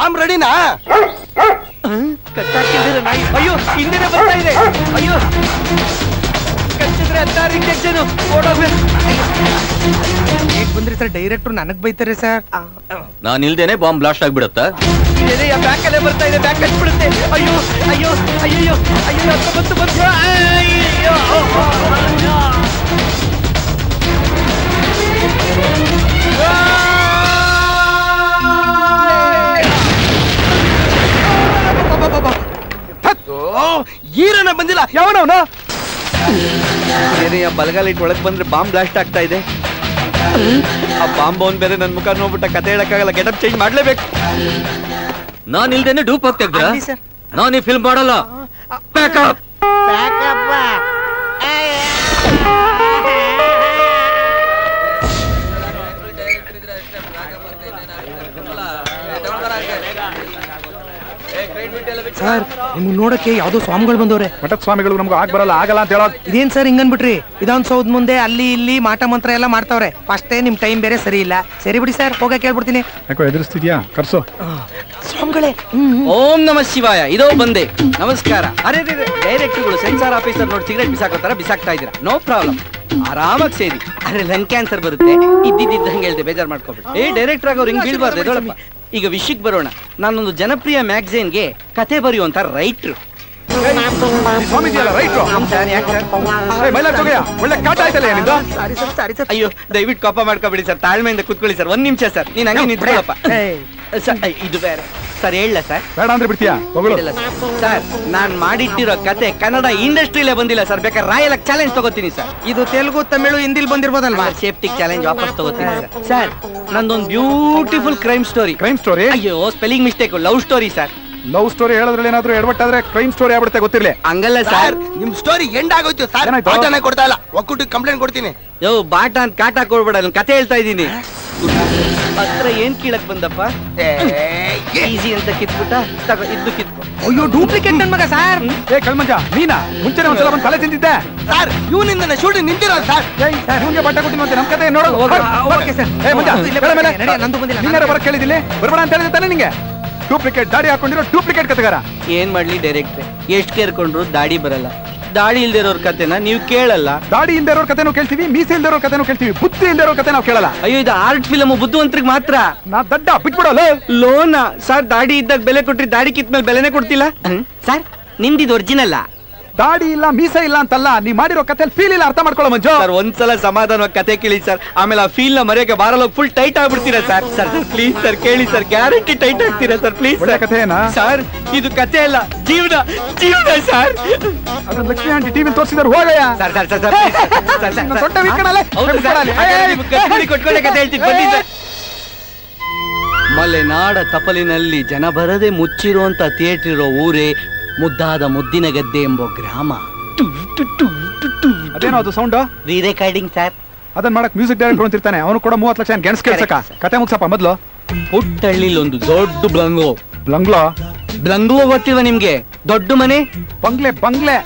Bomb ರೆಡಿನಾ? ಕಟ್ಟಾಕಿದ್ದೀರ ನಾಯಿ. ಅಯ್ಯೋ ಹಿಂದಿನ ಬರ್ತಾ ಇದೆ. ಅಯ್ಯೋ ಕಚ್ಚಿದ್ರೆ 16 ಇಂಜೆಕ್ಷನ್ ಓಡೋಗ್ಬೇಕು. ಹೇಗ್ ಬಂದ್ರಿ ಸರ್? ಡೈರೆಕ್ಟ್ರು ನನಗ್ ಬೈತಾರೆ ಸರ್. ನಾನು ಇಲ್ದೇನೆ ಬಾಂಬ್ ಬ್ಲಾಸ್ಟ್ ಆಗ್ಬಿಡತ್ತಾ? ಬ್ಯಾಕ್ ಅಲ್ಲೇ ಬರ್ತಾ ಇದೆ. ಬ್ಯಾಕ್ ಕಚ್ಬಿಡುತ್ತೆ. ಅಯ್ಯೋ ಅಯ್ಯೋ ಅಯ್ಯೋ ಅಯ್ಯೋ ಬಂತು ಬಂತು. ಅಯ್ಯೋ ಈರನ ಬಂದಿಲ್ಲ. ಯಾವನವನು? ಏನೇ ಬಲಗಾಲ ಇಟ್ಟು ಒಳಗೆ ಬಂದ್ರೆ ಬಾಂಬ್ ಬ್ಲಾಸ್ಟ್ ಆಗ್ತಾ ಇದೆ. ಆ ಬಾಂಬ್ ಅವನ್ ಬೇರೆ ನನ್ ಮುಖ ನೋಡ್ಬಿಟ್ಟ ಕತೆ ಹೇಳಕ್ಕಾಗಲ್ಲ. ಗೆಟಪ್ ಚೇಂಜ್ ಮಾಡ್ಲೇಬೇಕು. ನಾನು ಇಲ್ದೇನೆ ಡೂಪ್ ಆಗ್ತಾ ಇದ್ರ? ನಾನು ಈ ಫಿಲ್ಮ್ ಮಾಡಲ್ಲ. ಬ್ಯಾಕಪ್ ಸರ್, ನಿಮ್ಗೆ ನೋಡಕ್ಕೆ ಯಾವ್ದೋ ಸ್ವಾಮಿಗಳು ಬಂದವ್ರೆ. ಮಠದ ಸ್ವಾಮಿಗಳು ನಮ್ಗೆ ಬರಲ್ಲ ಆಗಲ್ಲ ಅಂತ ಹೇಳೋ. ಇದೇನ್ ಸರ್ ಹಿಂಗನ್ಬಿಟ್ರಿ? ವಿಧಾನಸೌಧ ಮುಂದೆ ಅಲ್ಲಿ ಇಲ್ಲಿ ಮಾಟ ಮಂತ್ರ ಎಲ್ಲ ಮಾಡ್ತಾವ್ರೆ. ಫಸ್ಟೇ ನಿಮ್ ಟೈಮ್ ಬೇರೆ ಸರಿ ಇಲ್ಲ. ಸರಿ ಬಿಡಿ ಸರ್, ಹೋಗ ಕೇಳ್ಬಿಡ್ತೀನಿ. ಯಾಕೋ ಎದುರಿಸ್ತಿದ್ಯಾ? ಕರ್ಸು. ಸ್ವಾಮಿಗಳೇ. ಓಂ ನಮಃ ಶಿವಾಯ. ಇದೋ ಬಂದೆ. ನಮಸ್ಕಾರ. ಅರೆ ಡೈರೆಕ್ಟರ್ಗಳು ಸೆನ್ಸಾರ್ ಆಫೀಸರ್ ನೋಡಿ ಸಿಗರೇಟ್ ಬಿಸಾಕೋತಾರ ಬಿಸಾಕ್ತಾ ಇದ್ದೀರಾ. ನೋ ಪ್ರಾಬ್ಲಮ್, ಆರಾಮಾಗಿ ಸೇರಿ. ಅರೆ ಲಂಗ್ ಕ್ಯಾನ್ಸರ್ ಬರುತ್ತೆ. ಇದ್ದಿದ್ದಂಗೆ ಹೇಳ್ದೆ, ಬೇಜಾರ್ ಮಾಡ್ಕೋಬೇಡಿ. ಡೈರೆಕ್ಟರ್ ಆಗೋರು ಹಿಂಗ್ ಬೀಳ್ಬಾರ್ದು. ಎದೊಳಪ್ಪ. ಈಗ ವಿಷಯಕ್ಕೆ ಬರೋಣ. ನಾನೊಂದು ಜನಪ್ರಿಯ ಮ್ಯಾಗಝೈನ್ಗೆ ಕತೆ ಬರೆಯುವಂತ ರೈಟ್ರು. ಅಯ್ಯೋ ದಯವಿಟ್ಟು ಕೋಪ ಮಾಡ್ಕೋಬೇಡಿ ಸರ್. ತಾಳ್ಮೆಯಿಂದ ಕೂತ್ಕೊಳ್ಳಿ ಸರ್. 1 ನಿಮಿಷ ಸರ್. ನೀನ್ ಹಂಗೆ ನಿಂತ್ಕೊಳ್ಳಪ್ಪ. ಇದು ಬೇರೆ ಸರ್. ಹೇಳ ಸರ್. ಬೇಡ ಅಂದ್ರೆ ಬಿಡ್ತೀಯಾ? ಸರ್, ನಾನ್ ಮಾಡಿಟ್ಟಿರೋ ಕತೆ ಕನ್ನಡ ಇಂಡಸ್ಟ್ರಿಲೇ ಬಂದಿಲ್ಲ ಸರ್. ಬೇಕಾದ್ರೆ ರಾಯಲ್ ಚಾಲೆಂಜ್ ತಗೋತೀನಿ ಸರ್. ಇದು ತೆಲುಗು ತಮಿಳು ಹಿಂದಿಲ್ ಬಂದಿರ್ಬೋದಲ್ವಾ? ಸೇಫ್ಟಿ ಚಾಲೆಂಜ್ ವಾಪಸ್ ತಗೋತೀನಿ ಸರ್. ಸರ್, ನಂದೊಂದು beautiful crime story. Crime story? ಅಯ್ಯೋ spelling mistake. Love story sir. Love story ಹೇಳೋದ್ರಲ್ಲಿ ಏನಾದ್ರು ಎಡವಟ್ಟಾದ್ರೆ ಕ್ರೈಮ್ ಸ್ಟೋರಿ ಆಗ್ಬಿಡುತ್ತೆ. ಗೊತ್ತಿರ್ಲಿ. ಹಂಗಲ್ಲ ಸರ್, ನಿಮ್ ಸ್ಟೋರಿ ಎಂಡ್ ಆಗೋಯ್ತು ಸರ್. ಬಾಟನೇ ಕೊಡ್ತಾ ಇಲ್ಲ. ಒಕ್ಕೂಟಕ್ಕೆ ಕಂಪ್ಲೇಂಟ್ ಕೊಡ್ತೀನಿ. ಯೋ ಬಾಟ ಅಂತ ಕಾಟ ಕೊಡ್ಬೇಡ. ನಾನು ಕತೆ ಹೇಳ್ತಾ ಇದ್ದೀನಿ. ಹತ್ರ ಏನ್ ಕೀಳಕ್ ಬಂದಪ್ಪ? ಈಸಿ ಅಂತ ಕಿತ್ಬಿಟ್ಟ. ಇದ್ದು ಕಿತ್ಕೊ. ಅಯ್ಯೋ ಡೂಪ್ಲಿಕೇಟ್ ನನ್ ಮಗ ಸರ್. ಏ ಕಳ್ಮಂಜ, ನೀನಾ ಮುಂಚೆನೆ ಒಂದ್ಸಲ ಬಂದು ತಲೆ ತಿಂದಿದ್ದೆ ಸರ್. ಇವನಿಂದ ಶೂಟಿಂಗ್ ನಿಂತಿರೋದು ಸರ್. ಇವ್ನಿಗೆ ಬಟ್ಟೆ ಕೊಟ್ಟಿನ ನಮ್ ಕತೆ ನೋಡೋದು. ಬರಕ್ ಕೇಳಿದಿಲ್ಲಿ ಬರ್ಬೇಡ ಅಂತ ಹೇಳಿದೆ ತಾನೆ ನಿಂಗೆ? ಡೂಪ್ಲಿಕೇಟ್ ದಾಡಿ ಹಾಕೊಂಡಿರೋ ಡೂಪ್ಲಿಕೇಟ್ ಕತೆಗಾರ. ಏನ್ ಮಾಡ್ಲಿ ಡೈರೆಕ್ಟ್ರೆ, ಎಷ್ಟ್ ಕೇರ್ಕೊಂಡ್ರು ದಾಡಿ ಬರಲ್ಲ. ದಾಡಿ ಇಲ್ದಿರೋರ್ ಕತೆನ ನೀವು ಕೇಳಲ್ಲ. ದಾಡಿ ಇಲ್ದೇ ಇರೋರ್ ಕತೆನೂ ಕೇಳ್ತೀವಿ, ಮೀಸೆ ಇಲ್ದೇ ಇರೋರ್ ಕತೆನೂ ಕೇಳ್ತೀವಿ, ಬುದ್ಧಿ ಇಲ್ದೇ ಇರೋರ್ ಕತೆ ನಾವು ಕೇಳಲ್ಲ. ಅಯ್ಯೋ ಇದು ಆರ್ಟ್ ಫಿಲಮ್, ಬುದ್ಧಿವಂತರಿಗೆ ಮಾತ್ರ. ನಾ ದಡ್ಡ ಬಿಟ್ಬಿಡೋಲ್ಲ. ಲೋನ ಸರ್, ದಾಡಿ ಇದ್ದಾಗ ಬೆಲೆ ಕೊಟ್ರಿ, ದಾಡಿ ಕಿತ್ಮೇಲೆ ಬೆಲೆನೇ ಕೊಡ್ತಿಲ್ಲ ಸರ್. ನಿಮ್ದಿದ್ ಒರಿಜಿನಲ್. ದಾಡಿ ಇಲ್ಲ ಮೀಸೆ ಇಲ್ಲ ಅಂತಲ್ಲ, ನೀ ಮಾಡಿರೋ ಕತೆ ಫೀಲ್ ಇಲ್ಲ. ಅರ್ಥ ಮಾಡ್ಕೊಳ್ಳೋ ಮಂಜು. ಸರ್ ಒಂದ್ಸಲ ಸಮಾಧಾನವಾಗಿ ಕತೆ ಕೇಳಿ ಸರ್. ಆಮೇಲೆ ಆ ಫೀಲ್ ನ ಮರೆಯಕ್ಕೆ ಬಾರಲ್ಲ ಫುಲ್ ಟೈಟ್ ಆಗ್ಬಿಡ್ತೀರಾ ಸರ್. ಸರ್ ಪ್ಲೀಸ್ ಸರ್ ಕೇಳಿ ಸರ್. ಗ್ಯಾರಂಟಿ ಟೈಟ್ ಆಗ್ತೀರಾ ಸರ್. ಪ್ಲೀಸ್ ಕತೆ ಏನಾ ಸರ್? ಇದು ಕತೆ ಅಲ್ಲ, ಜೀವನ ಜೀವನ ಸರ್. ಅದನ್ನ ಲಕ್ಷ್ಮಿ ಆಂಟಿ ಟಿವಿ ತೋರಿಸಿದಾರೆ. ಹೋಗಯ್ಯ ಸರ್. ಸರ್ ಸರ್ ಸರ್ ಕೊಟ್ಕೊಂಡೆ ಕತೆ ಹೇಳ್ತೀನಿ ಬನ್ನಿ ಸರ್. ಮಲೆನಾಡ ತಪಲಿನಲ್ಲಿ ಜನ ಬರದೆ ಮುಚ್ಚಿರುವಂತ ಥಿಯೇಟರ್ ಇರೋ ಊರೇ ಮುದ್ದಾದ ಮುದ್ದಿನ ಗದ್ದೆ ಎಂಬ ಗ್ರಾಮ. ಅದೇನೋ ಅದು ಸೌಂಡ್? Re recording sir. ಅದನ್ನ ಮಾಡಕ್ ಮ್ಯೂಸಿಕ್ ಡೈರೆಕ್ಟರ್ ಅಂತಿರ್ತಾನೆ. ಅವನು ಕೂಡ 30 ಲಕ್ಷ ಗೆಣಸ್ ಕೇಳ್ಸಕ. ಕತೆ ಮುಗ್ಸಪ್ಪ ಮೊದ್ಲು. ಪುಟ್ಟಳ್ಳಿಲಿ ಒಂದು ದೊಡ್ಡ ಬ್ಲಂಗ್ಲೋ. ಬ್ಲಂಗ್ಲೋ? ಬ್ಲಂಗ್ಲೋ ಗೊತ್ತಿಲ್ವ ನಿಮ್ಗೆ? ದೊಡ್ಡ ಮನೆ. ಬಂಗ್ಲೆ ಬಂಗ್ಲೆ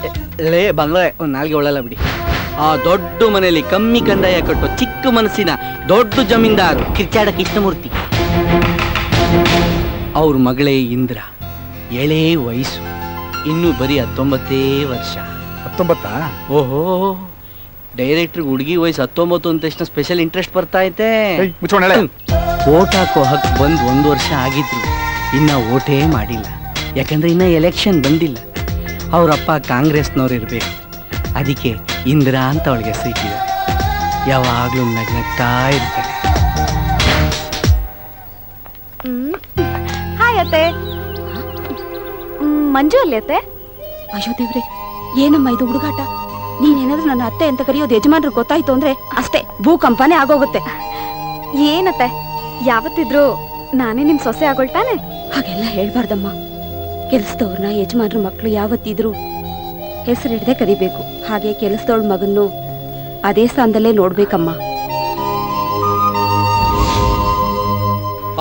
ಲೇ ಬಂಗ್ಲೆ ಒಂದ್ ನಾಲ್ಗೆ ಒಳಲ್ಲ ಬಿಡಿ. ಆ ದೊಡ್ಡ ಮನೆಯಲ್ಲಿ ಕಮ್ಮಿ ಕಂದಾಯ ಕಟ್ಟೋ ಚಿಕ್ಕ ಮನಸ್ಸಿನ ದೊಡ್ಡ ಜಮೀನ್ದಾರ್ ಕಿರ್ಚಾಡ ಕೃಷ್ಣಮೂರ್ತಿ. ಅವ್ರ ಮಗಳೇ ಇಂದ್ರ. ಎಳೆ ವಯಸ್ಸು, ಇನ್ನು ಬರೀ 19 ವರ್ಷ. 19? ಓಹೋ, ಡೈರೆಕ್ಟರ್ ಹುಡುಗಿ ವಯಸ್ಸು 19 ಅಂತ ತಕ್ಷಣ ಸ್ಪೆಷಲ್ ಇಂಟ್ರೆಸ್ಟ್ ಬರ್ತಾ ಐತೆ. ಓಟ್ ಹಾಕೋ ಹಕ್ ಬಂದ್ 1 ವರ್ಷ ಆಗಿದ್ರು ಇನ್ನ ಓಟೇ ಮಾಡಿಲ್ಲ. ಯಾಕಂದ್ರೆ ಇನ್ನ ಎಲೆಕ್ಷನ್ ಬಂದಿಲ್ಲ. ಅವ್ರಪ್ಪ ಕಾಂಗ್ರೆಸ್ನವ್ರು ಇರ್ಬೇಕು. ಅದಕ್ಕೆ ಇಂದಿರಾ ಅಂತ ಅವಳಿಗೆ ಹೆಸರಿಟ್ಟಿದ್ದಾರೆ. ಯಾವಾಗ್ಲೂ ನಗ್ನಗ್ತಾ ಇರ್ತಾರೆ. ಹಾಯ್ ಅತ್ತೆ. ಮಂಜು ಅಲ್ಲಿ ಅತ್ತೆ? ಅಯ್ಯೋ ದೇವ್ರೆ, ಏನಮ್ಮ ಇದು ಹುಡುಗಾಟ? ನೀನೇನಾದ್ರೂ ನನ್ನ ಅತ್ತೆ ಅಂತ ಕರೆಯೋದು ಯಜಮಾನ್ರಿಗೆ ಗೊತ್ತಾಯ್ತು ಅಂದ್ರೆ ಅಷ್ಟೇ, ಭೂಕಂಪನೇ ಆಗೋಗುತ್ತೆ. ಏನತ್ತೆ, ಯಾವತ್ತಿದ್ರು ನಾನೇ ನಿಮ್ ಸೊಸೆ ಆಗೋಳ್ತಾನೆ? ಹಾಗೆಲ್ಲ ಹೇಳ್ಬಾರ್ದಮ್ಮ. ಕೆಲ್ಸದವ್ರನ್ನ ಯಜಮಾನ್ರ ಮಕ್ಕಳು ಯಾವತ್ತಿದ್ರು ಹೆಸರು ಹಿಡ್ದೆ ಕರಿಬೇಕು. ಹಾಗೆ ಕೆಲಸದವಳ ಮಗನ್ನು ಅದೇ ಸ್ಥಾನದಲ್ಲೇ ನೋಡ್ಬೇಕಮ್ಮ.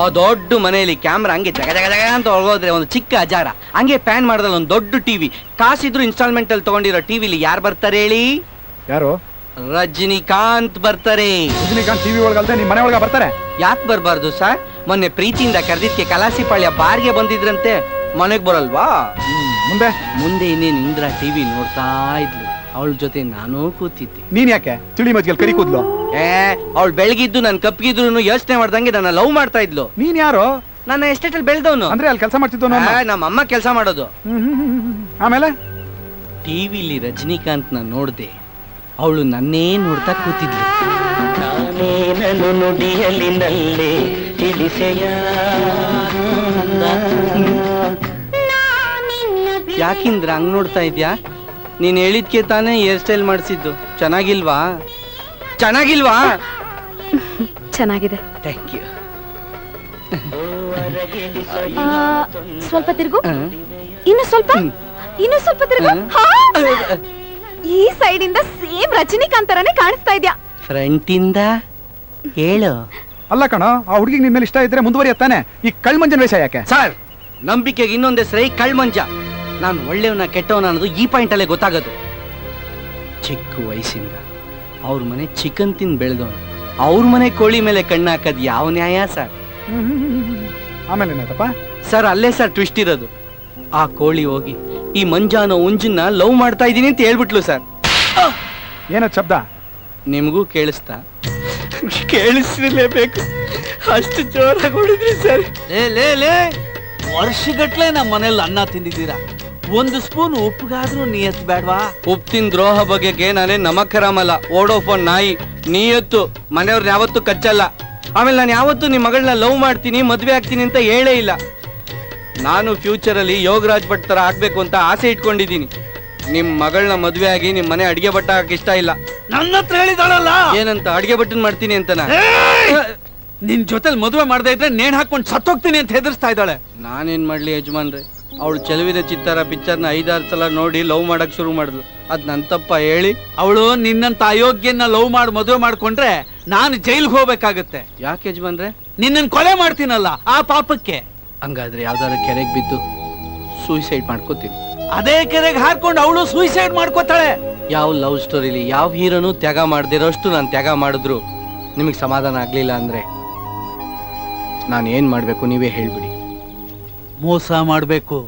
ಆ ದೊಡ್ಡ ಮನೆಯಲ್ಲಿ ಕ್ಯಾಮ್ರಾ ಹಂಗೆ ಜಗ ಜಗ ಜಗ ಅಂತ ಹೊರಗೋದ್ರೆ ಒಂದು ಚಿಕ್ಕ ಅಜಾರ, ಹಂಗೆ ಪ್ಯಾನ್ ಮಾಡಿದ್ರೆ ಒಂದು ದೊಡ್ಡ ಟಿವಿ. ಕಾಸಿದ್ರು ಇನ್ಸ್ಟಾಲ್ಮೆಂಟ್ ಅಲ್ಲಿ ತಗೊಂಡಿರೋ ಟಿವಿಲಿ ಯಾರು ಬರ್ತಾರೆ ಹೇಳಿ? ಯಾರು? ರಜನಿಕಾಂತ್ ಬರ್ತಾರೆ. ರಜನಿಕಾಂತ್ ಟಿವಿ ಒಳಗಲ್ದೆ ನಿಮ್ ಮನೆ ಒಳಗ ಬರ್ತಾರೆ? ಯಾಕೆ ಬರ್ಬಾರ್ದು ಸರ್? ಮೊನ್ನೆ ಪ್ರೀತಿಯಿಂದ ಕರೆದಿದ್ಕೆ ಕಲಾಸಿಪಾಳ್ಯ ಬಾರ್ಗೆ ಬಂದಿದ್ರಂತೆ, ಮನೆಗ್ ಬರಲ್ವಾ? ಮುಂದೆ ಮುಂದೆ ಇನ್ನೇನು ಇಂದ್ರ ಟಿವಿ ನೋಡ್ತಾ ಇದ್ಲು, ಅವಳ ಜೊತೆ ನಾನು ಕೂತಿದ್ದೆ. ನೀನ್ ಯಾಕೆ ತಿಳಿ ಮಜ್ಗೆಲ್ ಕರಿ ಕೂದ್ಲು? ಅವಳು ಬೆಳಗಿದ್ದು ನನ್ ಕಪ್ಪಿಗಿದ್ರು ಯೋಚನೆ ಮಾಡ್ದಂಗೆ ನನ್ನ ಲವ್ ಮಾಡ್ತಾ ಇದ್ಲು. ನೀನ್ ಯಾರು? ನನ್ನ ಎಸ್ಟೇಟ್ ಅಲ್ಲಿ ಬೆಳೆದವನು. ಅಂದ್ರೆ ಅಲ್ಲಿ ಕೆಲಸ ಮಾಡ್ತಿದ್ದವನು? ನಮ್ಮ ಅಮ್ಮ ಕೆಲಸ ಮಾಡೋದು. ಆಮೇಲೆ ಟಿವಿಲಿ ರಜನಿಕಾಂತ್ ನ ನೋಡ್ದೆ, ಅವಳು ನನ್ನೇ ನೋಡ್ತಾ ಕೂತಿದ್ಲು. ನಾನೇನನು ನುಡಿಯಲಿನಲ್ಲೇ ತಿಳಿಸೆಯ. ಯಾಕಿಂದ್ರ ಹಂಗ್ ನೋಡ್ತಾ ಇದ್ಯಾ? ನೀನ್ ಹೇಳಿದ್ಕೆ ತಾನೇ ಹೇರ್ ಸ್ಟೈಲ್ ಮಾಡಿಸಿದ್ದು. ಚೆನ್ನಾಗಿಲ್ವಾ? ಚೆನ್ನಾಗಿಲ್ವಾ? ಚೆನ್ನಾಗಿದೆ. Thank you. ಸ್ವಲ್ಪ ತಿರುಗು, ಇನ್ನು ಸ್ವಲ್ಪ, ಇನ್ನು ಸ್ವಲ್ಪ ತಿರುಗು. ಈ ಸೈಡ್ ಇಂದ ಸೇಮ್ ರಜನಿಕಾಂತ್ ತರಾನೇ ಕಾಣಿಸ್ತಾ ಇದ್ಯಾ. ಫ್ರಂಟ್ ಇಂದ ಹೇಳು. ಅಲ್ಲ ಕಣ, ಆ ಹುಡುಗಿಗೆ ನಿನ್ ಮೇಲೆ ಇಷ್ಟ ಇದ್ರೆ ಮುಂದುವರಿಯತ್ತಾನೆ. ಈ ಕಳ್ಮಂಜನ್ ವೇಷ ಯಾಕೆ? ಸರ್, ನಂಬಿಕೆಗೆ ಇನ್ನೊಂದೇ ಸರಿ ಕಳ್ಮಂಜ. ನಾನು ಒಳ್ಳೆಯವನ ಕೆಟ್ಟವನ ಅನ್ನೋದು ಈ ಪಾಯಿಂಟ್ ಅಲ್ಲೇ ಗೊತ್ತಾಗೋದು. ಚಿಕ್ಕ ವಯಸ್ಸಿಂದ ಅವ್ರ ಮನೆ ಚಿಕನ್ ತಿಂದು ಬೆಳೆದವನು, ಅವ್ರ ಮನೆ ಕೋಳಿ ಮೇಲೆ ಕಣ್ಣು ಹಾಕದ್ ಯಾವ ನ್ಯಾಯ ಸರ್? ಆಮೇಲೆ ಏನಾಯ್ತಪ್ಪ? ಸರ್, ಅಲ್ಲೇ ಸರ್ ಟ್ವಿಸ್ಟ್ ಇರೋದು. ಆ ಕೋಳಿ ಹೋಗಿ ಈ ಮಂಜಾನೋ ಉಂಜನ್ನ ಲವ್ ಮಾಡ್ತಾ ಇದೀನಿ ಅಂತ ಹೇಳ್ಬಿಟ್ಲು ಸರ್. ಏನದ್ ಶಬ್ದ? ನಿಮಗೂ ಕೇಳಿಸ್ತಾ? ಕೇಳಿಸ್ಲೇಬೇಕು, ಅಷ್ಟು ಜೋರಾಗಿ ಹೊಡಿದ್ರಿ ಸರ್. ಲೇ ವರ್ಷಗಟ್ಲೆ ನಮ್ಮ ಮನೇಲಿ ಅನ್ನ ತಿಂದಿದ್ದೀರಾ, ಒಂದು ಸ್ಪೂನ್ ಉಪ್ಪುಗಾದ್ರೂ ನಿಯತ್ ಬೇಡ್ವಾ? ಉಪ್ಪಿನ ದ್ರೋಹ ಬಗೆಗೆ ನಾನೇ ನಮಕ್ಕರಾಮಲ್ಲ, ಓಡೋಫೋನ್ ನಾಯಿ. ನೀಯತ್ತು ಮನೆಯವ್ರನ್ನ ಯಾವತ್ತೂ ಕಚ್ಚಲ್ಲ. ಆಮೇಲೆ ನಾನು ಯಾವತ್ತೂ ನಿಮ್ಮ ಮಗಳನ್ನ ಲವ್ ಮಾಡ್ತೀನಿ, ಮದ್ವೆ ಆಗ್ತೀನಿ ಅಂತ ಹೇಳೇ ಇಲ್ಲ. ನಾನು ಫ್ಯೂಚರ್ ಅಲ್ಲಿ ಯೋಗರಾಜ್ ಭಟ್ ತರ ಆಗ್ಬೇಕು ಅಂತ ಆಸೆ ಇಟ್ಕೊಂಡಿದ್ದೀನಿ. ನಿಮ್ ಮಗಳನ್ನ ಮದ್ವೆ ಆಗಿ ನಿಮ್ ಮನೆ ಅಡಿಗೆ ಭಟ್ಟ ಹಾಕಕ್ ಇಷ್ಟ ಇಲ್ಲ. ನನ್ನ ಹತ್ರ ಹೇಳಿದಾಳಲ್ಲ ಏನಂತ? ಅಡಿಗೆ ಭಟ್ಟನ್ ಮಾಡ್ತೀನಿ ಅಂತನಾ? ನಿನ್ ಜೊತೆಲಿ ಮದುವೆ ಮಾಡದೇ ಇದ್ರೆ ನೇಣ್ ಹಾಕೊಂಡು ಸತ್ತೋಗ್ತೀನಿ ಅಂತ ಹೆದರ್ಸ್ತಾ ಇದ್ದಾಳೆ. ನಾನೇನ್ ಮಾಡ್ಲಿ ಯಜಮಾನ್ರೆ? ಅವಳು ಚೆಲುವಿನ ಚಿತ್ತಾರ ಪಿಕ್ಚರ್ನ 5-6 ಸಲ ನೋಡಿ ಲವ್ ಮಾಡಕ್ ಶುರು ಮಾಡಿದ್ಲು. ಅದ್ ನನ್ ತಪ್ಪ ಹೇಳಿ? ಅವಳು ನಿನ್ನಂತ ಅಯೋಗ್ಯನ ಲವ್ ಮಾಡಿ ಮದುವೆ ಮಾಡ್ಕೊಂಡ್ರೆ ನಾನು ಜೈಲ್ಗೆ ಹೋಗ್ಬೇಕಾಗತ್ತೆ. ಯಾಕೆ ಯಜಮಾನ್ರೆ? ನಿನ್ನನ್ ಕೊಲೆ ಮಾಡ್ತೀನಲ್ಲ ಆ ಪಾಪಕ್ಕೆ. ಹಂಗಾದ್ರೆ ಯಾವ್ದಾರ ಕೆರೆಗೆ ಬಿದ್ದು ಸೂಸೈಡ್ ಮಾಡ್ಕೋತೀನಿ. ಅದೇ ಕೆರೆಗೆ ಹಾಕೊಂಡು ಅವಳು ಸೂಸೈಡ್ ಮಾಡ್ಕೋತಾಳೆ. ಯಾವ ಲವ್ ಸ್ಟೋರಿಲಿ ಯಾವ ಹೀರೋನು ತ್ಯಾಗ ಮಾಡ್ದಿರೋಷ್ಟು ನಾನು ತ್ಯಾಗ ಮಾಡಿದ್ರು ನಿಮಗ್ ಸಮಾಧಾನ ಆಗ್ಲಿಲ್ಲ ಅಂದ್ರೆ ನಾನು ಏನ್ ಮಾಡ್ಬೇಕು ನೀವೇ ಹೇಳ್ಬಿಡಿ. ಮೋಸ ಮಾಡ್ಬೇಕು.